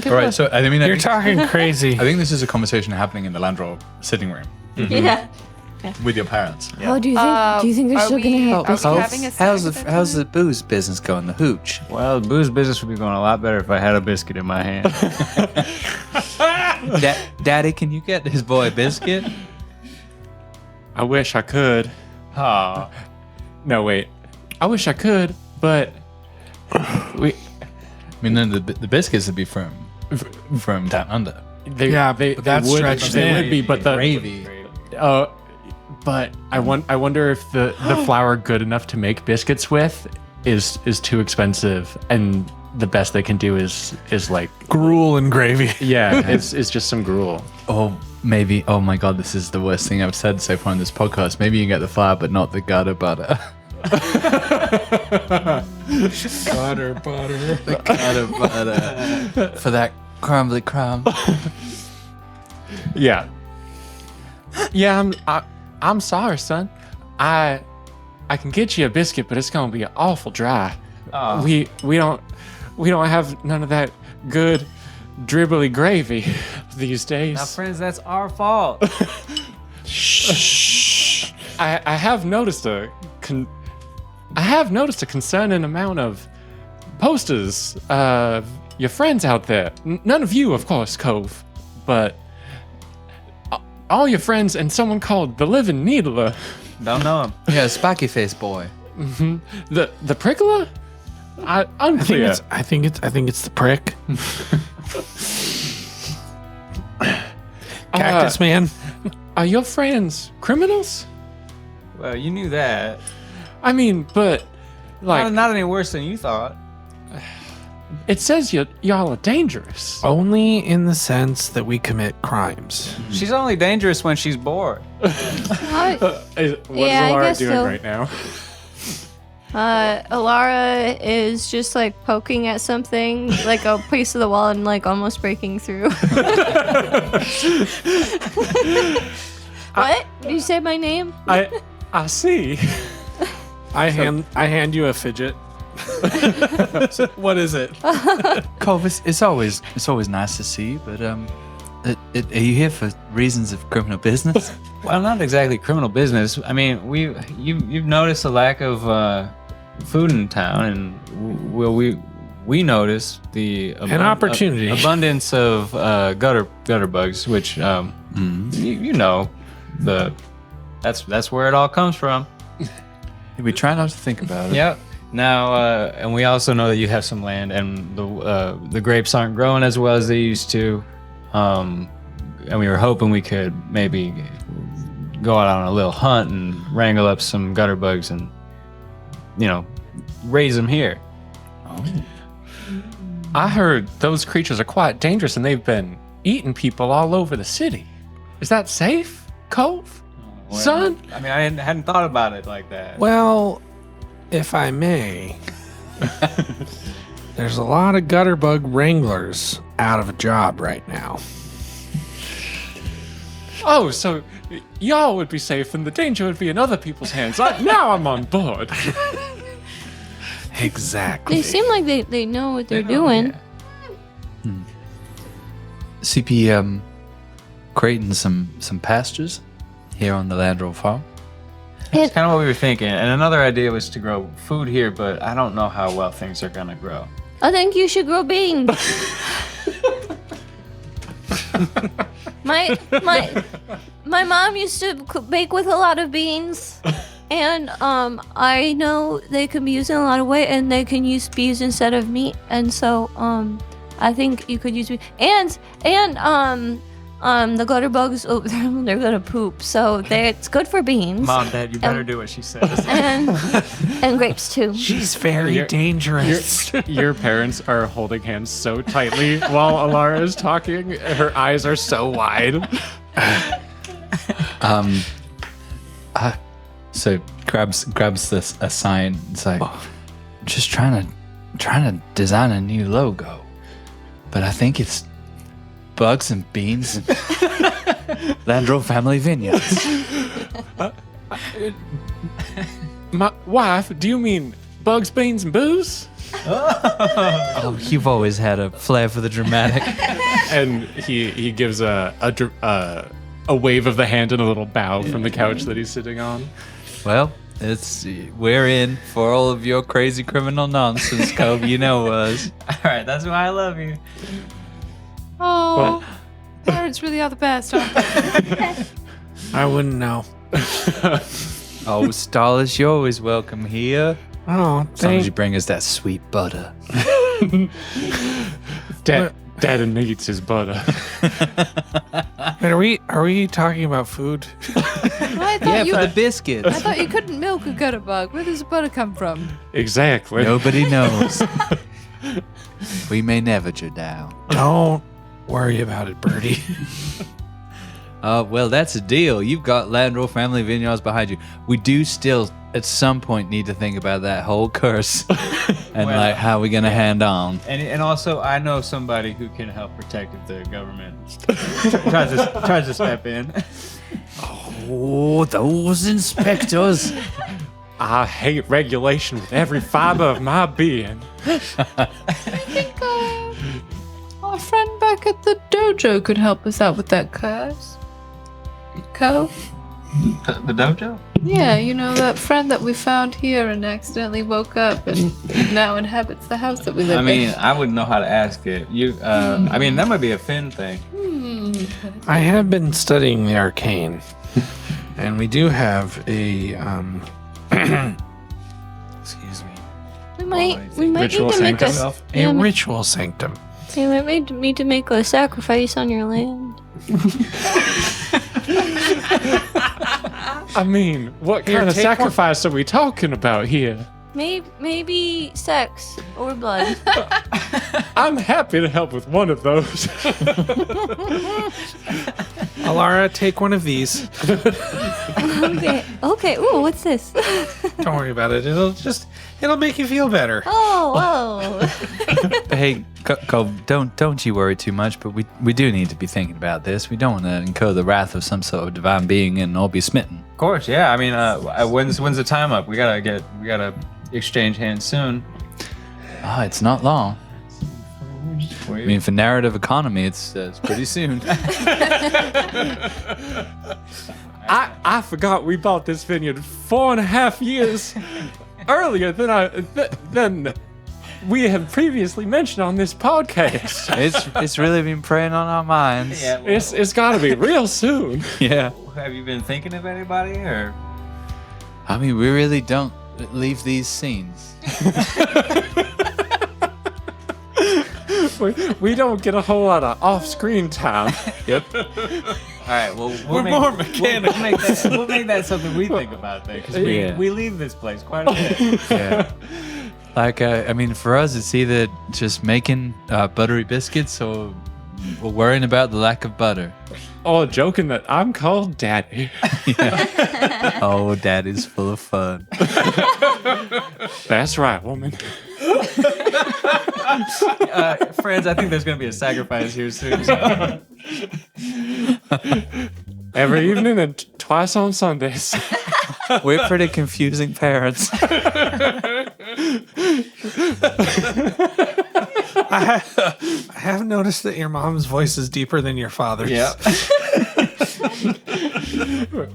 All right. So I mean, You're talking crazy. I think this is a conversation happening in the Landerol sitting room Yeah. with your parents. Oh, do you think they're still gonna help us? How's the booze business going? The hooch. Well, the booze business would be going a lot better if I had a biscuit in my hand. Daddy, can you get his boy a biscuit? I wish I could. No, wait. I wish I could, but we. I mean, then the biscuits would be from down under. They that's would, stretched they thin. would be, but the Gravy. But I wonder if the flour good enough to make biscuits with is too expensive, and the best they can do is like Gruel and gravy. yeah, it's just some gruel. Oh, maybe. Oh my God, this is the worst thing I've said so far in this podcast. Maybe you can get the flour, but not the gutter butter. Butter. Butter. For that crumbly crumb. Yeah. Yeah, I'm sorry, son. I can get you a biscuit, but it's gonna be awful dry. We don't have none of that good dribbly gravy these days. Now, friends, that's our fault. Shh. I have noticed a concerning amount of posters of your friends out there. None of you, of course, Cove, but all your friends and someone called the Living Needler. Don't know him. Yeah, spiky face boy. Mm-hmm. The Prickler? Unclear. I think it's the prick. Cactus Man. Are your friends criminals? Well, you knew that. I mean, but like not any worse than you thought. It says y'all are dangerous. Only in the sense that we commit crimes. She's only dangerous when she's bored. What is Alara doing right now? Alara is just like poking at something, like a piece of the wall, and like almost breaking through. What? Did you say my name? I see. I hand you a fidget. What is it? Cove, it's always nice to see you, but are you here for reasons of criminal business? Well, not exactly criminal business. I mean, you've noticed a lack of food in town, and we noticed the an opportunity abundance of gutter bugs, which you know that's where it all comes from. We try not to think about it. Yep. Now, and we also know that you have some land, and the grapes aren't growing as well as they used to. And we were hoping we could maybe go out on a little hunt and wrangle up some gutter bugs and, raise them here. Oh. I heard those creatures are quite dangerous and they've been eating people all over the city. Is that safe, Cove? Well, son? I mean, I hadn't thought about it like that. Well, if I may, there's a lot of gutter bug wranglers out of a job right now. Oh, so y'all would be safe and the danger would be in other people's hands. Now I'm on board. Exactly. They seem like they know what they're doing. Yeah. CP creating some pastures here on the Landroll farm. That's kind of what we were thinking. And another idea was to grow food here, but I don't know how well things are gonna grow. I think you should grow beans. My mom used to bake with a lot of beans, and I know they can be used in a lot of ways, and they can be used instead of meat, and so I think you could use beans. And the gutter bugs, they're gonna poop, so it's good for beans. Mom, Dad, you better do what she says. And grapes too. She's very dangerous. Your parents are holding hands so tightly while Alara is talking. Her eyes are so wide. So grabs this a sign. It's like, just trying to design a new logo, but I think it's bugs and beans and Landroll Family Vineyards. My wife, do you mean bugs, beans, and booze? Oh, you've always had a flair for the dramatic. And he gives a wave of the hand and a little bow from the couch that he's sitting on. Well, we're in for all of your crazy criminal nonsense, Cove. You know us. All right, that's why I love you. Oh, parents really are the best, aren't they? I wouldn't know. Oh, Starless, you're always welcome here. Oh, As long as you bring us that sweet butter. Dad needs his butter. Wait, are we talking about food? I thought For the biscuits. I thought you couldn't milk a gutter bug. Where does the butter come from? Exactly. Nobody knows. We may never you down. Don't worry about it, Birdie. Well, that's a deal. You've got Landroll Family Vineyards behind you. We do still, at some point, need to think about that whole curse and like how we're gonna hand on. And also, I know somebody who can help protect if the government tries to step in. Oh, those inspectors! I hate regulation with every fiber of my being. I think our friend back at the dojo could help us out with that curse. Cove? The dojo? Yeah, you know, that friend that we found here and accidentally woke up and now inhabits the house that we live I mean, in. I wouldn't know how to ask it. I mean, that might be a Finn thing. I have been studying the arcane, and we do have a excuse me, We might need Ritual to make sanctum? a ritual sanctum. We might need to make a sacrifice on your land. I mean, what kind of sacrifice are we talking about here? Maybe sex or blood. I'm happy to help with one of those. Alara, take one of these. Okay. Ooh, what's this? Don't worry about it. It'll make you feel better. Oh. Hey, Cove, don't you worry too much, but we do need to be thinking about this. We don't want to incur the wrath of some sort of divine being and all be smitten. Of course, yeah. I mean, when's the time up? We gotta exchange hands soon. Oh, it's not long. I mean, for narrative economy, it's pretty soon. I forgot we bought this vineyard 4.5 years earlier than we have previously mentioned on this podcast. It's really been preying on our minds. Yeah, It's got to be real soon. Yeah. have you been thinking of anybody, or? I mean, we really don't leave these scenes. We don't get a whole lot of off-screen time. Yep. All right. Well, We're more mechanical. We'll make that something we think about then, because we leave this place quite a bit. Yeah. Like, I mean, for us, it's either just making buttery biscuits or worrying about the lack of butter. Oh, joking that I'm called Daddy. Oh, Daddy's full of fun. That's right, woman. Friends, I think there's going to be a sacrifice here soon. So. Every evening and twice on Sundays. We're pretty confusing parents. I have noticed that your mom's voice is deeper than your father's. Yeah.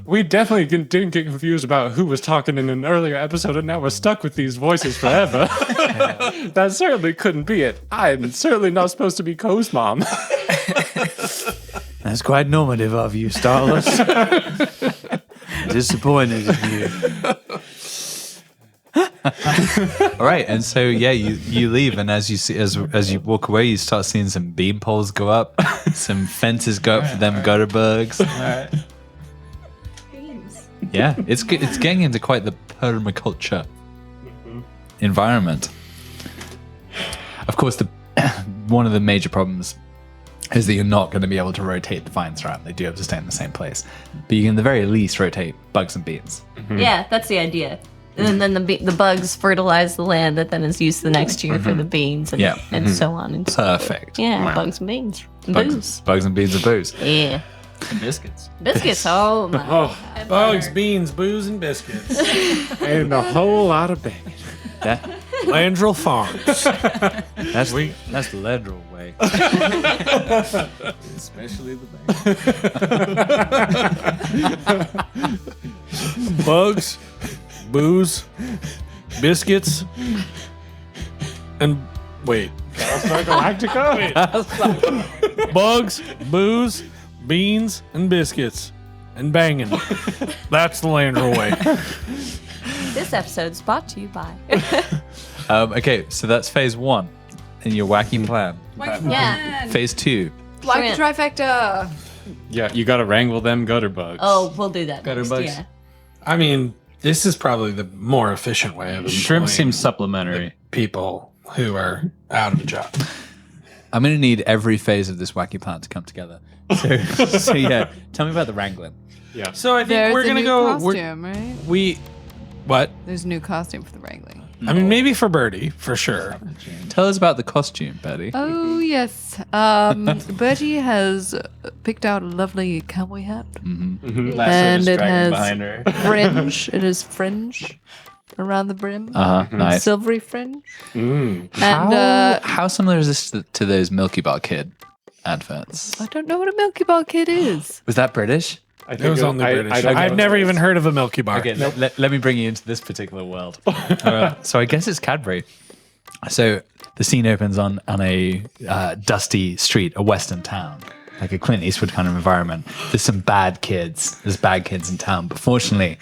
We definitely didn't get confused about who was talking in an earlier episode, and now we're stuck with these voices forever. That certainly couldn't be it. I'm certainly not supposed to be Co's mom. That's quite normative of you, Starless. Disappointed in you. All right, and so you leave, and as you see, as you walk away, you start seeing some beam poles go up, some fences go up for them gutter bugs. All right. Yeah, it's getting into quite the permaculture environment. Of course, one of the major problems is that you're not going to be able to rotate the vines around. They do have to stay in the same place, but you can at the very least rotate bugs and beans. Yeah, that's the idea. And then the bugs fertilize the land that then is used the next year for the beans and so on. And so Perfect. yeah, bugs and beans. And booze. Bugs and beans and booze. Yeah. And biscuits. Biscuits. Oh, my. Oh, Bugs, beans, booze, and biscuits. and a whole lot of bacon. Landrill Farms. That's the Landrill way. Especially the bacon. Bugs, booze, biscuits, and wait. Galactica? Bugs, booze, beans, and biscuits. And banging. That's the Landrill way. This episode's brought to you by. Okay, so that's phase 1 in your wacky plan. Yeah. Phase 2. Like the trifecta. Yeah, you gotta wrangle them gutter bugs. Oh, we'll do that. Gutter next, bugs? Yeah. I mean, this is probably the more efficient way of Shrimp employing seems supplementary. people who are out of a job. I'm going to need every phase of this wacky plan to come together. So yeah, tell me about the wrangling. Yeah. So I think There's we're a gonna new go. costume, right? What? There's a new costume for the wrangling. I mean, maybe for Birdie, for sure. Tell us about the costume, Betty. Oh yes, Bertie has picked out a lovely cowboy hat, and it has fringe. It is fringe around the brim, Nice. silvery fringe. Mm. And How similar is this to those Milky Bar Kid adverts? I don't know what a Milky Bar Kid is. Was that British? It was on the British. I've never even heard of a Milky Bar. Okay, let me bring you into this particular world. So I guess it's Cadbury. So the scene opens on a dusty street, a western town, like a Clint Eastwood kind of environment. There's some bad kids. There's bad kids in town, but fortunately,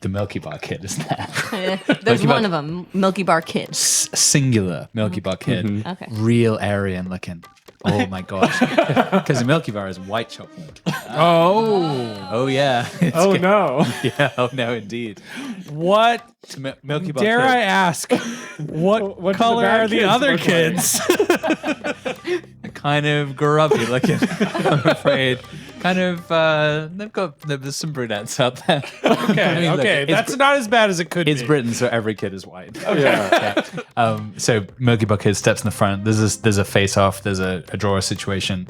the Milky Bar Kid is there. There's one of them, Milky Bar Kid. Singular Milky Bar Kid. Okay. Real Aryan looking. Oh my gosh. Because the Milky Bar is white chocolate. Oh yeah. Oh no. Yeah, oh no indeed. What? Milky Bar Dare Kid. I ask? What color are the other kids? Kind of grubby looking, I'm afraid. Kind of, there's some brunettes out there. Okay, look, that's not as bad as it could It's be. Britain, so every kid is white. Yeah. So Milky Bar Kid steps in the front. There's a face-off. There's a drawer situation.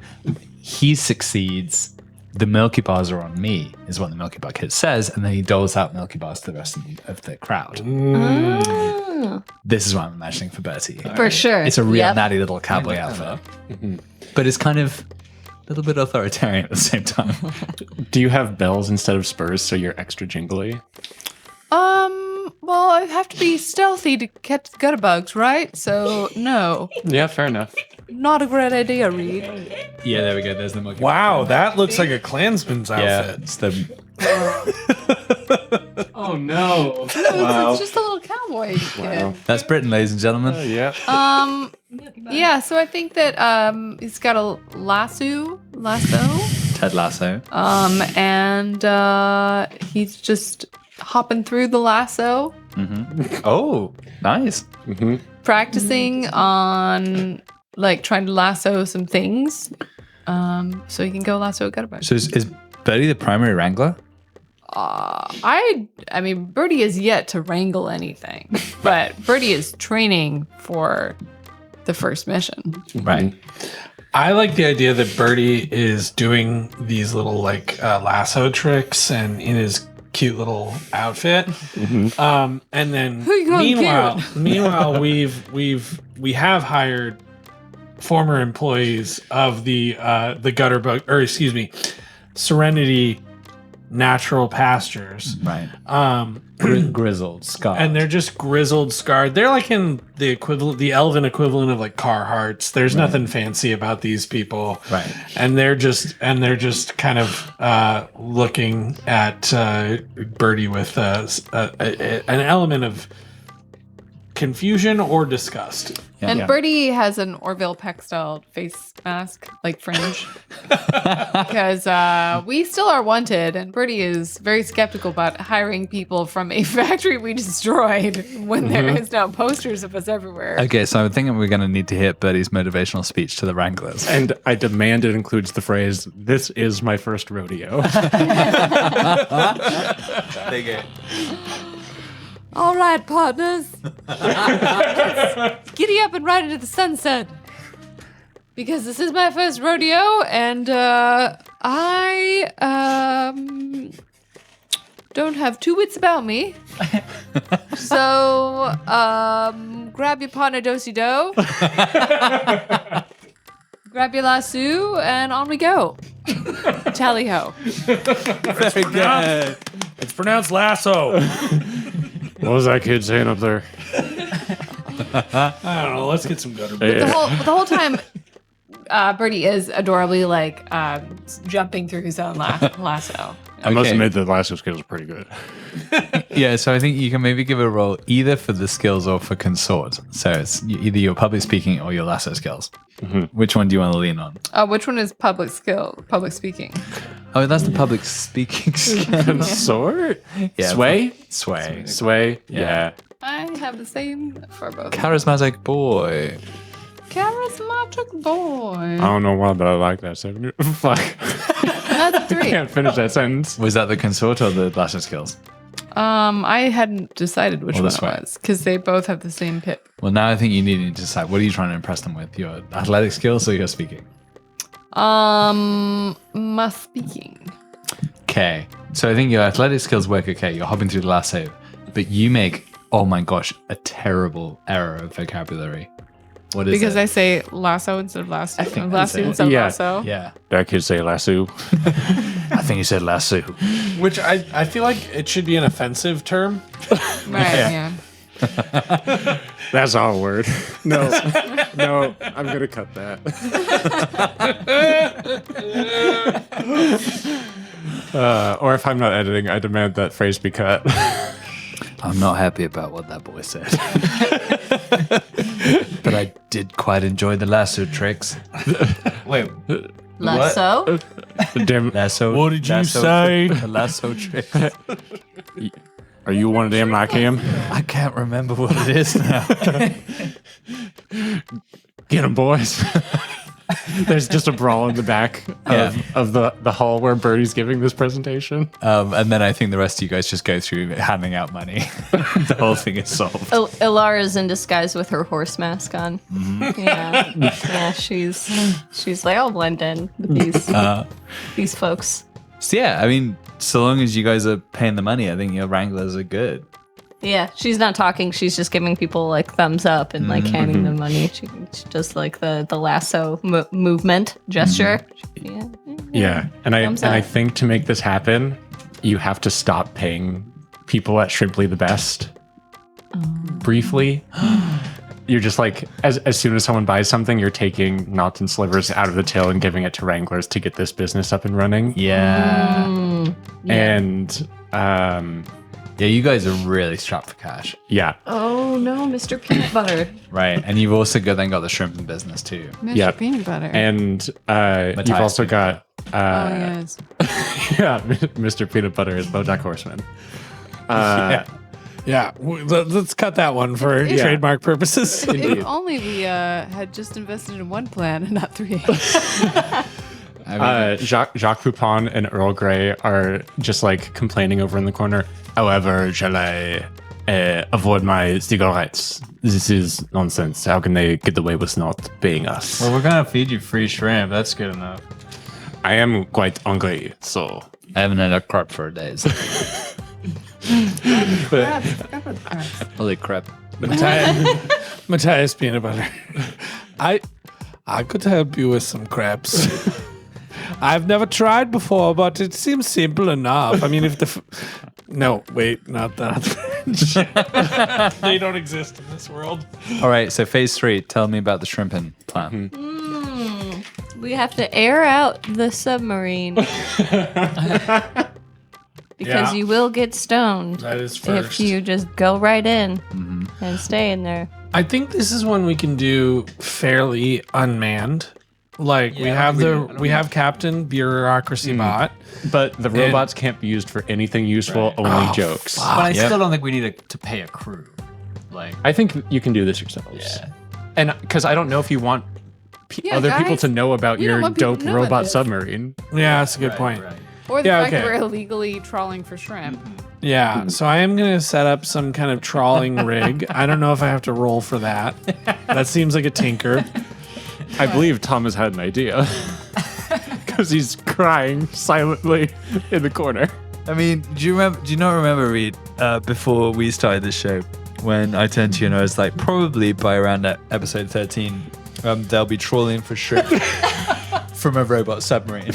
He succeeds. The Milky Bars are on me, is what the Milky Bar Kid says, and then he doles out Milky Bars to the rest of the crowd. Oh. This is what I'm imagining for Bertie. For sure. It's a real Yep. natty little cowboy outfit. But it's kind of a little bit authoritarian at the same time. Do you have bells instead of spurs so you're extra jingly? Well, I have to be stealthy to catch the gutter bugs, right? So no, Yeah, fair enough. not a great idea, Reed. Yeah, there we go. There's the Milky Wow, that looks like a Klansman's Yeah, outfit. it's the Oh no. It's just a little cowboy kid. that's Britain, ladies and gentlemen. Yeah. Yeah, so I think that he's got a lasso, Ted Lasso. and he's just hopping through the lasso, Oh, nice. practicing on like trying to lasso some things, so he can go lasso a gutter bug. So is Bertie the primary wrangler? I mean, Bertie is yet to wrangle anything, but Bertie is training for the first mission. Right. I like the idea that Birdie is doing these little like lasso tricks and in his cute little outfit. And then Who you gonna meanwhile we have hired former employees of the gutter bug, or excuse me, Serenity Natural Pastures. Right. Grizzled, scarred. And they're just grizzled, scarred. They're like in the elven equivalent of like Carhartts. There's nothing fancy about these people. Right. And they're just kind of looking at Birdie with an element of confusion or disgust. And Birdie has an Orville Peck style face mask, like fringe, because we still are wanted, and Birdie is very skeptical about hiring people from a factory we destroyed when there is now posters of us everywhere. Okay, so I'm thinking we're going to need to hear Bertie's motivational speech to the wranglers. And I demand it includes the phrase, "This is my first rodeo." There you go. All right, partners, let's giddy up and ride into the sunset, because this is my first rodeo, and I don't have two wits about me. So grab your partner do-si-do, grab your lasso, and on we go. Tally ho. Very good. It's pronounced lasso. What was that kid saying up there? I don't know. Let's get some gutter. The whole time, Birdie is adorably like jumping through his own lasso. I must Okay. admit the lasso skills are pretty good. Yeah, so I think you can maybe give a roll either for the skills or for consort. So it's either your public speaking or your lasso skills. Which one do you want to lean on? Which one is public speaking? Oh, that's the public speaking skill. Consort? Yeah, Sway? Sway. Sway? Yeah. I have the same for both. Charismatic boy. Charismatic boy. I don't know why, but I like that. Fuck. That's I 3. can't finish that sentence. Was that the consort or the lasso skills? I hadn't decided which Well, one this it way. was because they both have the same pip. Well, now I think you need to decide. What are you trying to impress them with? Your athletic skills or your speaking? My speaking. Okay. So I think your athletic skills work okay. You're hopping through the lasso. But you make, oh my gosh, a terrible error of vocabulary. What is Because it? I say lasso instead of lasso. I think Lasso that's it. instead of Yeah. lasso. Yeah. That kid say lasso. I think you said lasso. Which I feel like it should be an offensive term. Right, yeah. That's our word. No, no, I'm gonna cut that. Or if I'm not editing, I demand that phrase be cut. I'm not happy about what that boy said. But I did quite enjoy the lasso tricks. Wait, Lasso? Damn, Lasso. What did you lasso say? The lasso tricks. are you one of them like him? I can't remember what it is now. Get him, boys. There's just a brawl in the back of the hall where Birdie's giving this presentation. And then I think the rest of you guys just go through handing out money. The whole thing is solved. Ilara's in disguise with her horse mask on. Yeah, she's like, I'll blend in with these folks. So yeah, I mean, so long as you guys are paying the money, I think your wranglers are good. Yeah, she's not talking. She's just giving people like thumbs up and like handing them money. She does like the lasso movement gesture. Yeah, and Thumbs I up. think to make this happen, you have to stop paying people at Shrimply the best. Briefly, you're just like as soon as someone buys something, you're taking knots and slivers out of the till and giving it to wranglers to get this business up and running. Yeah. And Yeah, you guys are really strapped for cash. yeah, Oh no, Mr. Peanut Butter. Right. And you've also then got the shrimp business too. Mr. Yep. Peanut Butter. and you've also got yes. yeah, Mr. Peanut Butter is BoJack Horseman. Yeah, let's cut that one for trademark purposes. If only we had just invested in one plan and not 3. Jacques Poupon and Earl Grey are just like complaining over in the corner. However, shall I avoid my cigarettes? This is nonsense. How can they get away with not paying us? well, we're gonna feed you free shrimp. That's good enough. I am quite hungry, so I haven't had a crap for days. Holy crap. Matthias Peanut Butter. I could help you with some crepes. I've never tried before, but it seems simple enough. I mean, if no, wait, not that. They don't exist in this world. All right, so phase 3. Tell me about the shrimping plan. We have to air out the submarine. Because you will get stoned That is if first. you just go right in and stay in there. I think this is one we can do fairly unmanned. Like we have Captain Bureaucracy bot. but the robots can't be used for anything useful, only jokes. But I still don't think we need to pay a crew. Like, I think you can do this yourselves. Yeah. And because I don't know if you want Yeah, other people guys, to know about we don't your want people dope to know about robot this. submarine. Yeah, that's a good point. Or the Yeah, fact that okay. we're illegally trawling for shrimp. Yeah, so I am going to set up some kind of trawling rig. I don't know if I have to roll for that. That seems like a tinker. I believe Tom has had an idea. Because he's crying silently in the corner. I mean, do you not remember, Reed, before we started this show, when I turned to you and I was like, probably by around episode 13, they'll be trawling for shrimp from a robot submarine.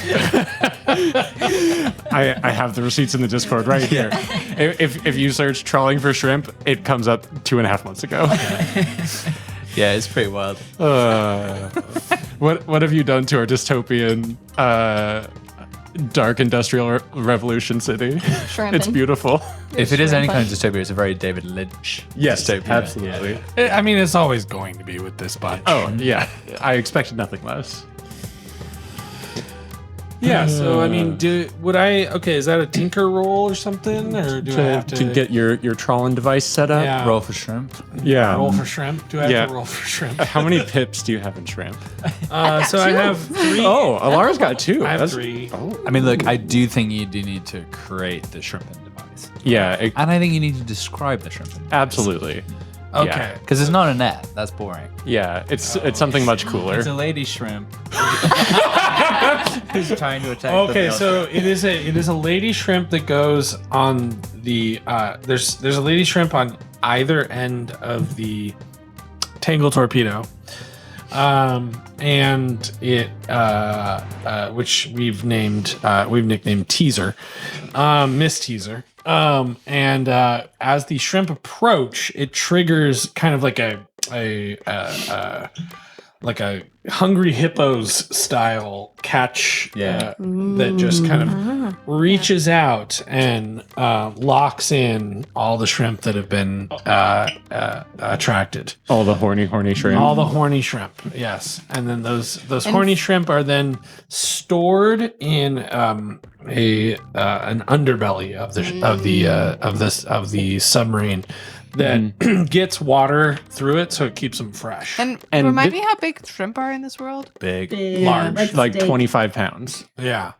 I have the receipts in the Discord right here. If you search trawling for shrimp, it comes up 2.5 months ago. Yeah, it's pretty wild. What have you done to our dystopian dark industrial revolution city? Shrimping. It's beautiful. If it is any kind of dystopia, it's a very David Lynch dystopia. absolutely. I mean, it's always going to be with this bunch. Oh, yeah. I expected nothing less. Yeah, so I mean, is that a tinker roll or something? Or do I have to get your trawling device set up? Yeah. Roll for shrimp. Yeah. Roll for shrimp? Do I have to roll for shrimp? How many pips do you have in shrimp? So I have 3. Oh, Alara's got 2. I have 3. Oh. I mean, look, I do think you do need to create the shrimping device. Yeah. And I think you need to describe the shrimping device. Absolutely. Okay. Because it's not a net. That's boring. Yeah, it's something much cooler. It's a lady shrimp who's trying to attack. Okay, so it is a lady shrimp that goes on the there's a lady shrimp on either end of the tangle torpedo, and it which we've nicknamed Teaser, Miss Teaser. And as the shrimp approach, it triggers kind of like a Hungry Hippos style catch that just kind of reaches out and locks in all the shrimp that have been attracted. All the horny shrimp. All the horny shrimp, yes. And then those horny shrimp are then stored in an underbelly of the submarine that gets water through it, so it keeps them fresh. And remind me how big shrimp are in this world? Big. Large, like 25 pounds. Yeah.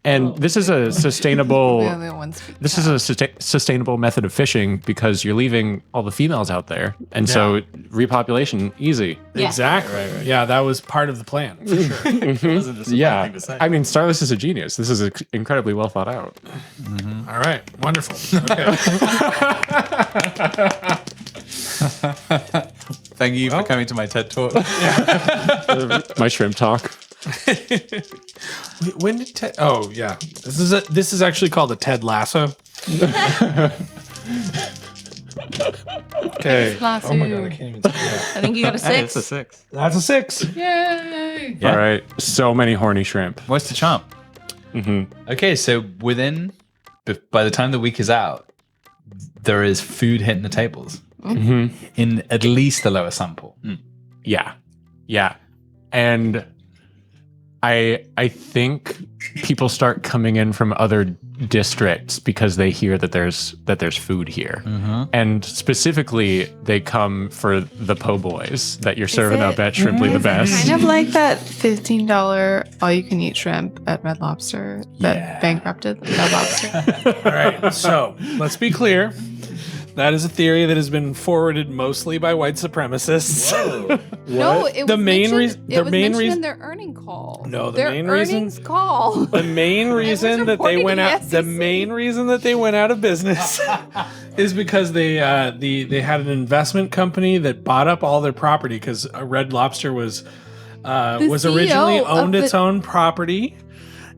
And this is a sustainable. The only ones we This is a sustainable method of fishing because you're leaving all the females out there, and so repopulation easy. Yeah. Exactly. Right. Yeah, that was part of the plan for sure. Yeah, I mean, Starless is a genius. This is incredibly well thought out. All right, wonderful. Okay. Thank you for coming to my TED talk. My shrimp talk. When did Ted? Oh yeah, this is actually called a Ted Lasso. Okay. Lasso. Oh my god, I can't even say that. I think you got a 6. It's a 6. That's a 6. Yay! Yeah. All right, so many horny shrimp. What's the charm? Okay, so by the time the week is out, there is food hitting the tables in at least the lower sample. Yeah, and I think people start coming in from other districts because they hear that there's food here, and specifically they come for the po' boys that you're serving up at Shrimply the Best. Kind of like that $15 all-you-can-eat shrimp at Red Lobster that bankrupted Red Lobster. All right, so let's be clear. That is a theory that has been forwarded mostly by white supremacists. No, it The was main mentioned- reason- it the was main mentioned reason- in their earning call. No, the their main reason- earnings call. The main reason that they reported went to out the the main reason that they went out of business is because they had an investment company that bought up all their property because Red Lobster was originally CEO of owned its the- own property,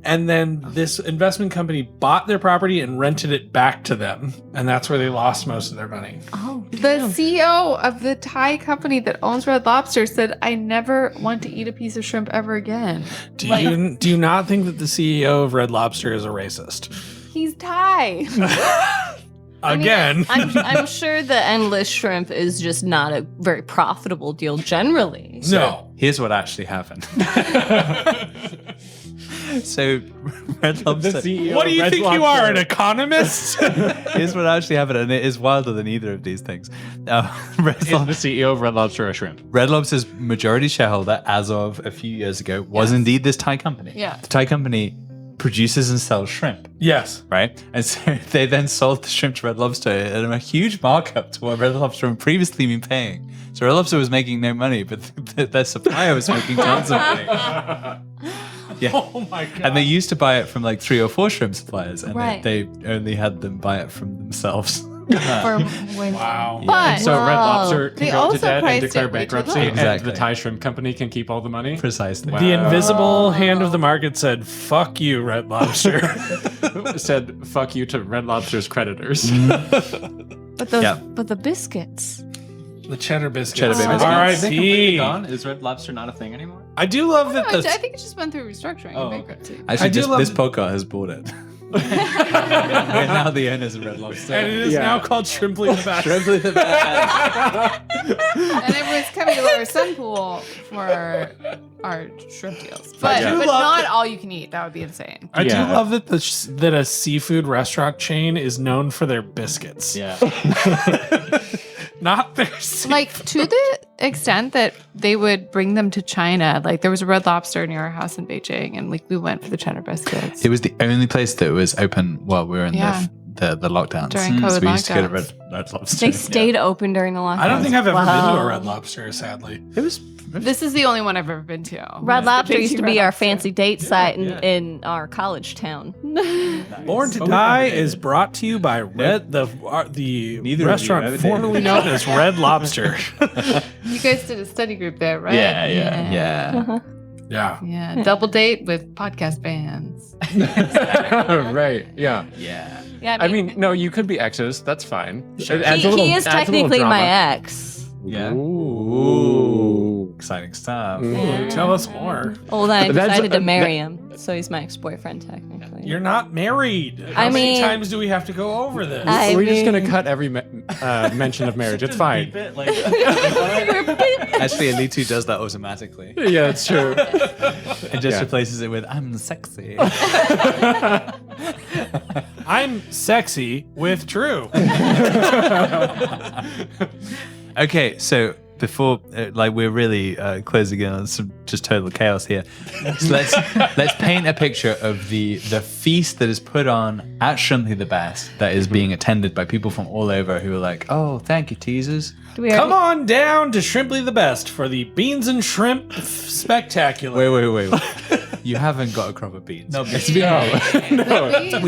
and then this investment company bought their property and rented it back to them, and that's where they lost most of their money. Oh, The CEO of the Thai company that owns Red Lobster said, "I never want to eat a piece of shrimp ever again." Do you not think that the CEO of Red Lobster is a racist? He's Thai. Again. I'm sure the endless shrimp is just not a very profitable deal generally. No. Here's what actually happened. So, Red Lobster. What do you think you are, an economist? Here's what actually happened, and it is wilder than either of these things. Red Is the CEO of Red Lobster a shrimp? Red Lobster's majority shareholder, as of a few years ago, was indeed this Thai company. Yeah. The Thai company produces and sells shrimp, Yes. right? And so they then sold the shrimp to Red Lobster at a huge markup to what Red Lobster had previously been paying. So Red Lobster was making no money, but their supplier was making tons of money. Yeah. Oh my god. And they used to buy it from like 3 or 4 shrimp suppliers, and Right. they only had them buy it from themselves. Wow. But So Red Lobster They can go also into debt and priced declare it way too bankruptcy, low. and Exactly. the Thai Shrimp Company can keep all the money. Precisely. The invisible hand of the market said, "Fuck you, Red Lobster." Said "fuck you" to Red Lobster's creditors. But those, Yeah. but the biscuits. The cheddar biscuits. Cheddar biscuits. R.I.P. Is Red Lobster not a thing anymore? I do love that. I The, think it just went through restructuring and bankruptcy. Actually, do love- this podcast has bought it. We're now the owners of Red Lobster. and it is now called Shrimply the Best. Shrimply the best. And it was coming to Lower Sun Pool for our shrimp deals. But do love not all you can eat. That would be insane. I do love that that a seafood restaurant chain is known for their biscuits. Yeah. Not their Like, to the extent that they would bring them to China. Like, there was a Red Lobster near our house in Beijing, and like we went for the cheddar biscuits. It was the only place that was open while we were in Yeah. the lockdowns. During COVID so we used to go to lockdowns. Red Lobster. They stayed open during the lockdown. I don't think I've ever been to a Red Lobster, sadly. It was. This is the only one I've ever been to. Red Lobster used to be Red our Lobster. fancy date site in our college town. Born to Die is brought to you by the Neither of restaurant you ever did. formerly known as Red Lobster. You guys did a study group there, right? Yeah. Yeah. Yeah, double date with podcast bands. Right. Yeah. Yeah. Yeah, I mean, no, you could be exes. That's fine. It adds he, a little- he is adds a little technically my drama. ex. Yeah. Ooh. Exciting stuff. Ooh, tell us more. Well, then I That's- decided to marry that- him, so he's my ex-boyfriend technically. You're not married. How I many mean- times do we have to go over this? We're just gonna mean- cut every mention of marriage. It's fine. Actually, Elitu does that automatically. Yeah, it's true. It just Yeah. replaces it with "I'm sexy." I'm sexy with True. Okay, so before, we're really closing in on some just total chaos here. So let's paint a picture of the feast that is put on at Shrimply the Best, that is being attended by people from all over who are like, "Oh, thank you, teasers." Do we Come already- on down to Shrimply the Best for the Beans and Shrimp Spectacular. Wait. You haven't got a crop of beans. No, We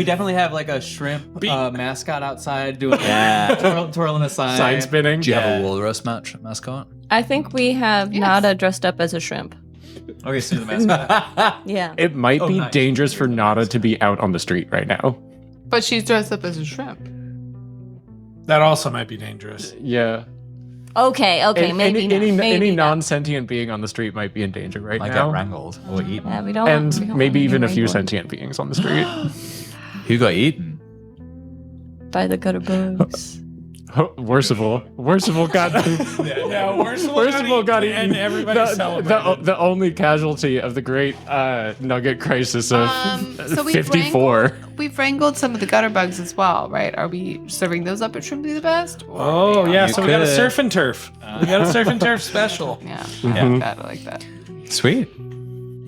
definitely have like a shrimp mascot outside doing twirling a sign. Sign spinning. Do you have a walrus mascot? I think we have Nada dressed up as a shrimp. Okay, so the mascot. Yeah. It might be nice. dangerous for Nada to be out on the street right now. But she's dressed up as a shrimp. That also might be dangerous. Yeah. Okay, maybe not. any Maybe not. non-sentient being on the street might be in danger right Might now. get wrangled or eaten. Yeah, we don't. And we don't maybe want even a any few wrangling sentient beings on the street. Who got eaten? by the gutter bugs. Worst of all got Yeah, worst of all got eaten. And everybody celebrated. The only casualty of the great nugget crisis of So we 54. We've wrangled some of the gutter bugs as well, right? Are we serving those up at Shrimply the Best? Or Oh, yeah, You so we got a could. surf and turf. We got a surf and turf special. Yeah, Mhm. I like that. Sweet.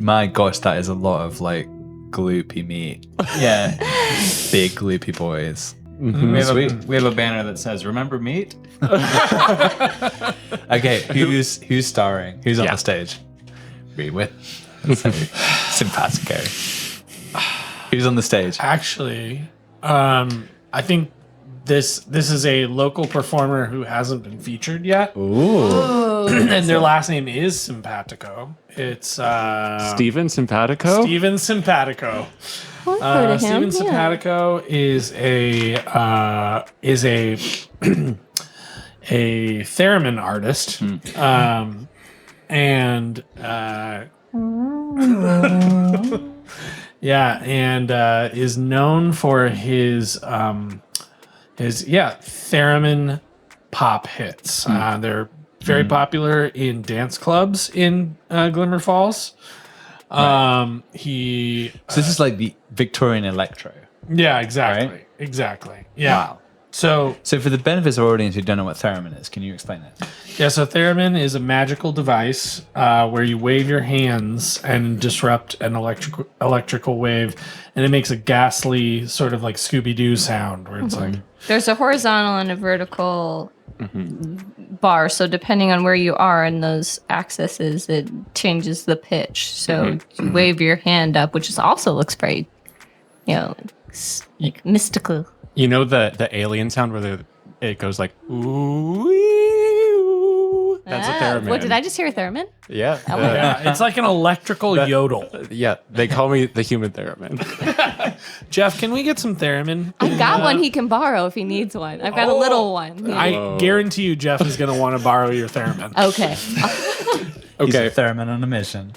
My gosh, that is a lot of like gloopy meat. Yeah. Big gloopy boys. We have, Sweet. we have a banner that says "Remember meat." Okay, who's starring? Who's on Yeah. the stage? Read with. So, simpatico. Who's on the stage? Actually, I think this is a local performer who hasn't been featured yet. Ooh. And their last name is Simpatico. It's Steven Simpatico? Steven Simpatico. I've heard of him. Steven Simpatico is a a theremin artist, and yeah, and is known for his theremin pop hits. They're very popular in dance clubs in Glimmer Falls. He So this is like the Victorian electro. yeah, exactly. Right? Exactly. Yeah. Wow. So So for the benefits of our audience who don't know what theremin is, can you explain that? yeah, so theremin is a magical device where you wave your hands and disrupt an electrical wave, and it makes a ghastly sort of like Scooby-Doo sound where it's like There's a horizontal and a vertical bar, so depending on where you are in those axes, it changes the pitch. So you wave your hand up, which is also looks very, like mystical. You know the alien sound where it goes like ooh. That's a theremin. What did I just hear? A theremin? Yeah. yeah, it's like an electrical yodel. Yeah, they call me the human theremin. Jeff, can we get some theremin? I've got one he can borrow if he needs one. I've got a little one. I guarantee you Jeff is going to want to borrow your theremin. Okay. He's a Okay. theremin on a mission.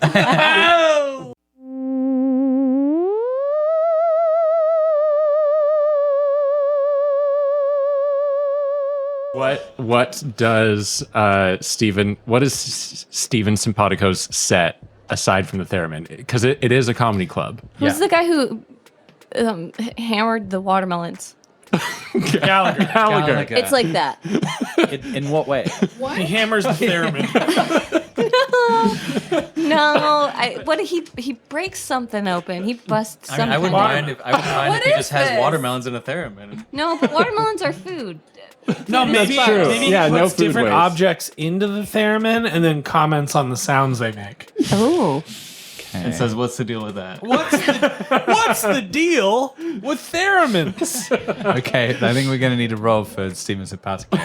What does Steven Simpatico's set aside from the theremin, because it is a comedy club. Who's the guy who hammered the watermelons? Gallagher. It's like that. In what way? He hammers the theremin. No, he breaks something open. He busts something. I wouldn't mind if he just has this? watermelons in a theremin. No, but watermelons are food. No, maybe true. he Yeah, puts no food different waste. objects into the theremin and then comments on the sounds they make. Oh. And says, "What's the deal with that?" What's the deal with theremins? Okay, I think we're going to need a roll for Steven Simpatico.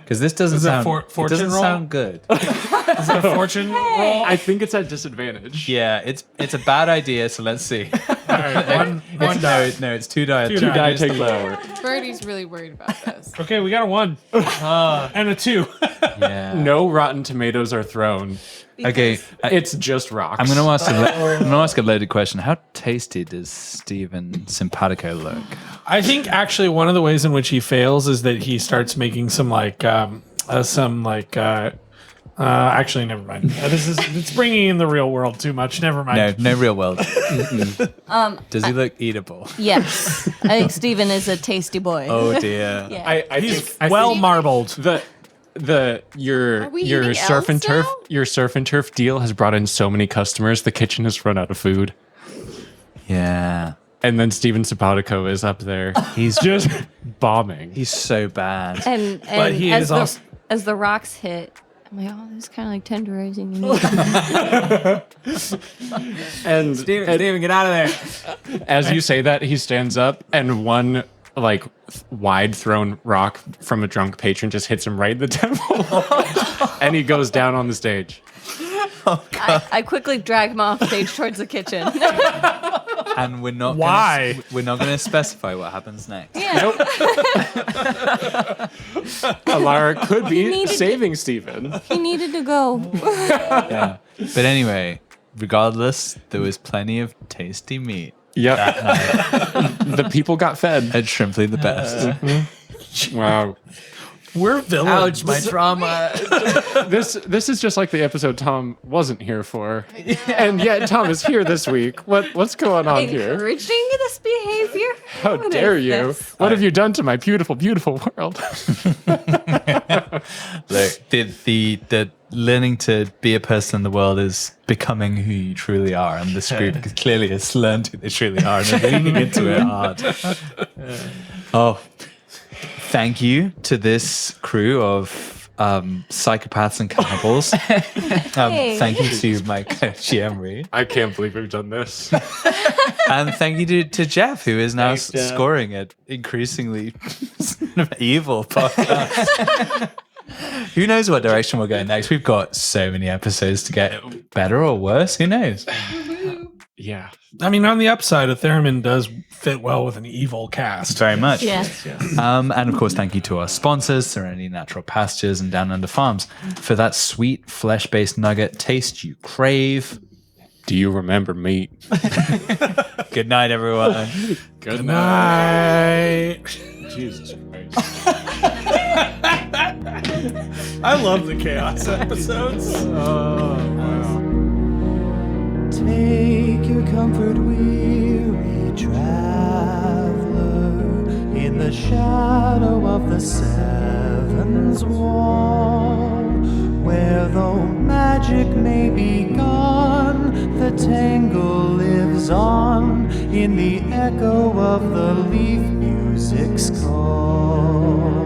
Because this doesn't Is that sound, it fortune doesn't roll? sound good. Is that a fortune roll? I think it's at disadvantage. Yeah, it's a bad idea, so let's see. All right, one die. No, it's 2 die. Two 2 die. die I take take the lower. Birdie's really worried about this. Okay, we got a 1 and a 2. Yeah. No rotten tomatoes are thrown. Okay, It's just rocks. I'm going to ask a loaded question. How tasty does Steven Simpatico look? I think actually one of the ways in which he fails is that he starts making actually never mind. It's bringing in the real world too much. Never mind. No real world. Does he look eatable? Yes. I think Steven is a tasty boy. Oh dear. Yeah. He's well marbled. Your we eating surf and elves turf now? your surf and turf deal has brought in so many customers. The kitchen has run out of food, Yeah. and then Steven Simpatico is up there. He's just bombing. He's so bad. And But he as is the also- as the rocks hit, I'm like, oh, this is kind of like tenderizing. And Steven, get out of there. as you say that, he stands up, and one wide thrown rock from a drunk patron just hits him right in the temple, and he goes down on the stage. I quickly drag him off stage towards the kitchen. And we're not Why? we're not going to specify what happens next. Yeah. Alara could be needed to- saving Steven. He needed to go. Yeah. But anyway, regardless, there was plenty of tasty meat. Yep. The people got fed. And Shrimply the best. Wow. We're villains. Ouch, my trauma. This is just like the episode Tom wasn't here for, and yet Tom is here this week. What's going on here? Encouraging this behavior? How What dare is you? this? What have you done to my beautiful, beautiful world? Look, the learning to be a person in the world is becoming who you truly are, and this group clearly has learned who they truly are and they're leaning into it hard. Oh, thank you to this crew of psychopaths and cannibals. Thank you to my coach Emery, I can't believe we've done this. and thank you to Jeff, who is now scoring it increasingly evil podcast. Who knows what direction we're going next? We've got so many episodes to get better or worse. Who knows? Yeah. I mean, on the upside, a theremin does fit well with an evil cast. Very much. Yes. And of course, thank you to our sponsors, Serenity Natural Pastures and Down Under Farms, for that sweet flesh-based nugget taste you crave. Do you remember meat? Good night, everyone. Good Night. Jesus Christ. I love the chaos episodes. Take your comfort, weary traveler, in the shadow of the Seven's wall, where though magic may be gone, the tangle lives on in the echo of the leaf music's call.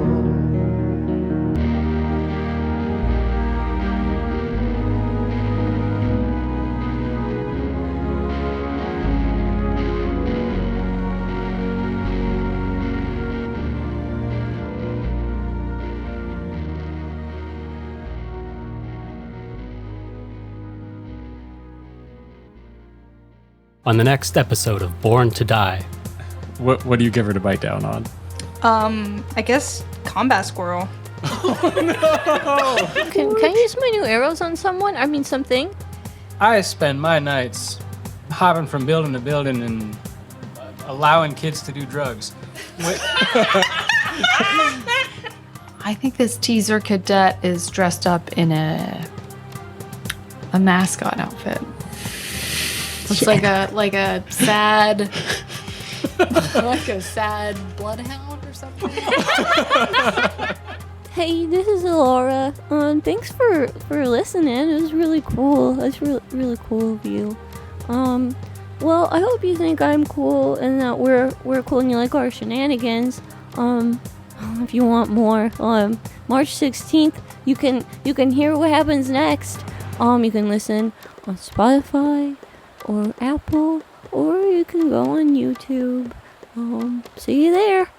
On the next episode of Born to Die. What do you give her to bite down on? I guess combat squirrel. Can I use my new arrows on someone? I mean, something? I spend my nights hopping from building to building and allowing kids to do drugs. I think this teaser cadet is dressed up in a mascot outfit. It's like a sad bloodhound or something. Hey, this is Laura. Thanks for listening. It was really cool. That's really cool of you. Well, I hope you think I'm cool and that we're cool and you like our shenanigans. If you want more, March 16th, you can hear what happens next. You can listen on Spotify or Apple, or you can go on YouTube. See you there.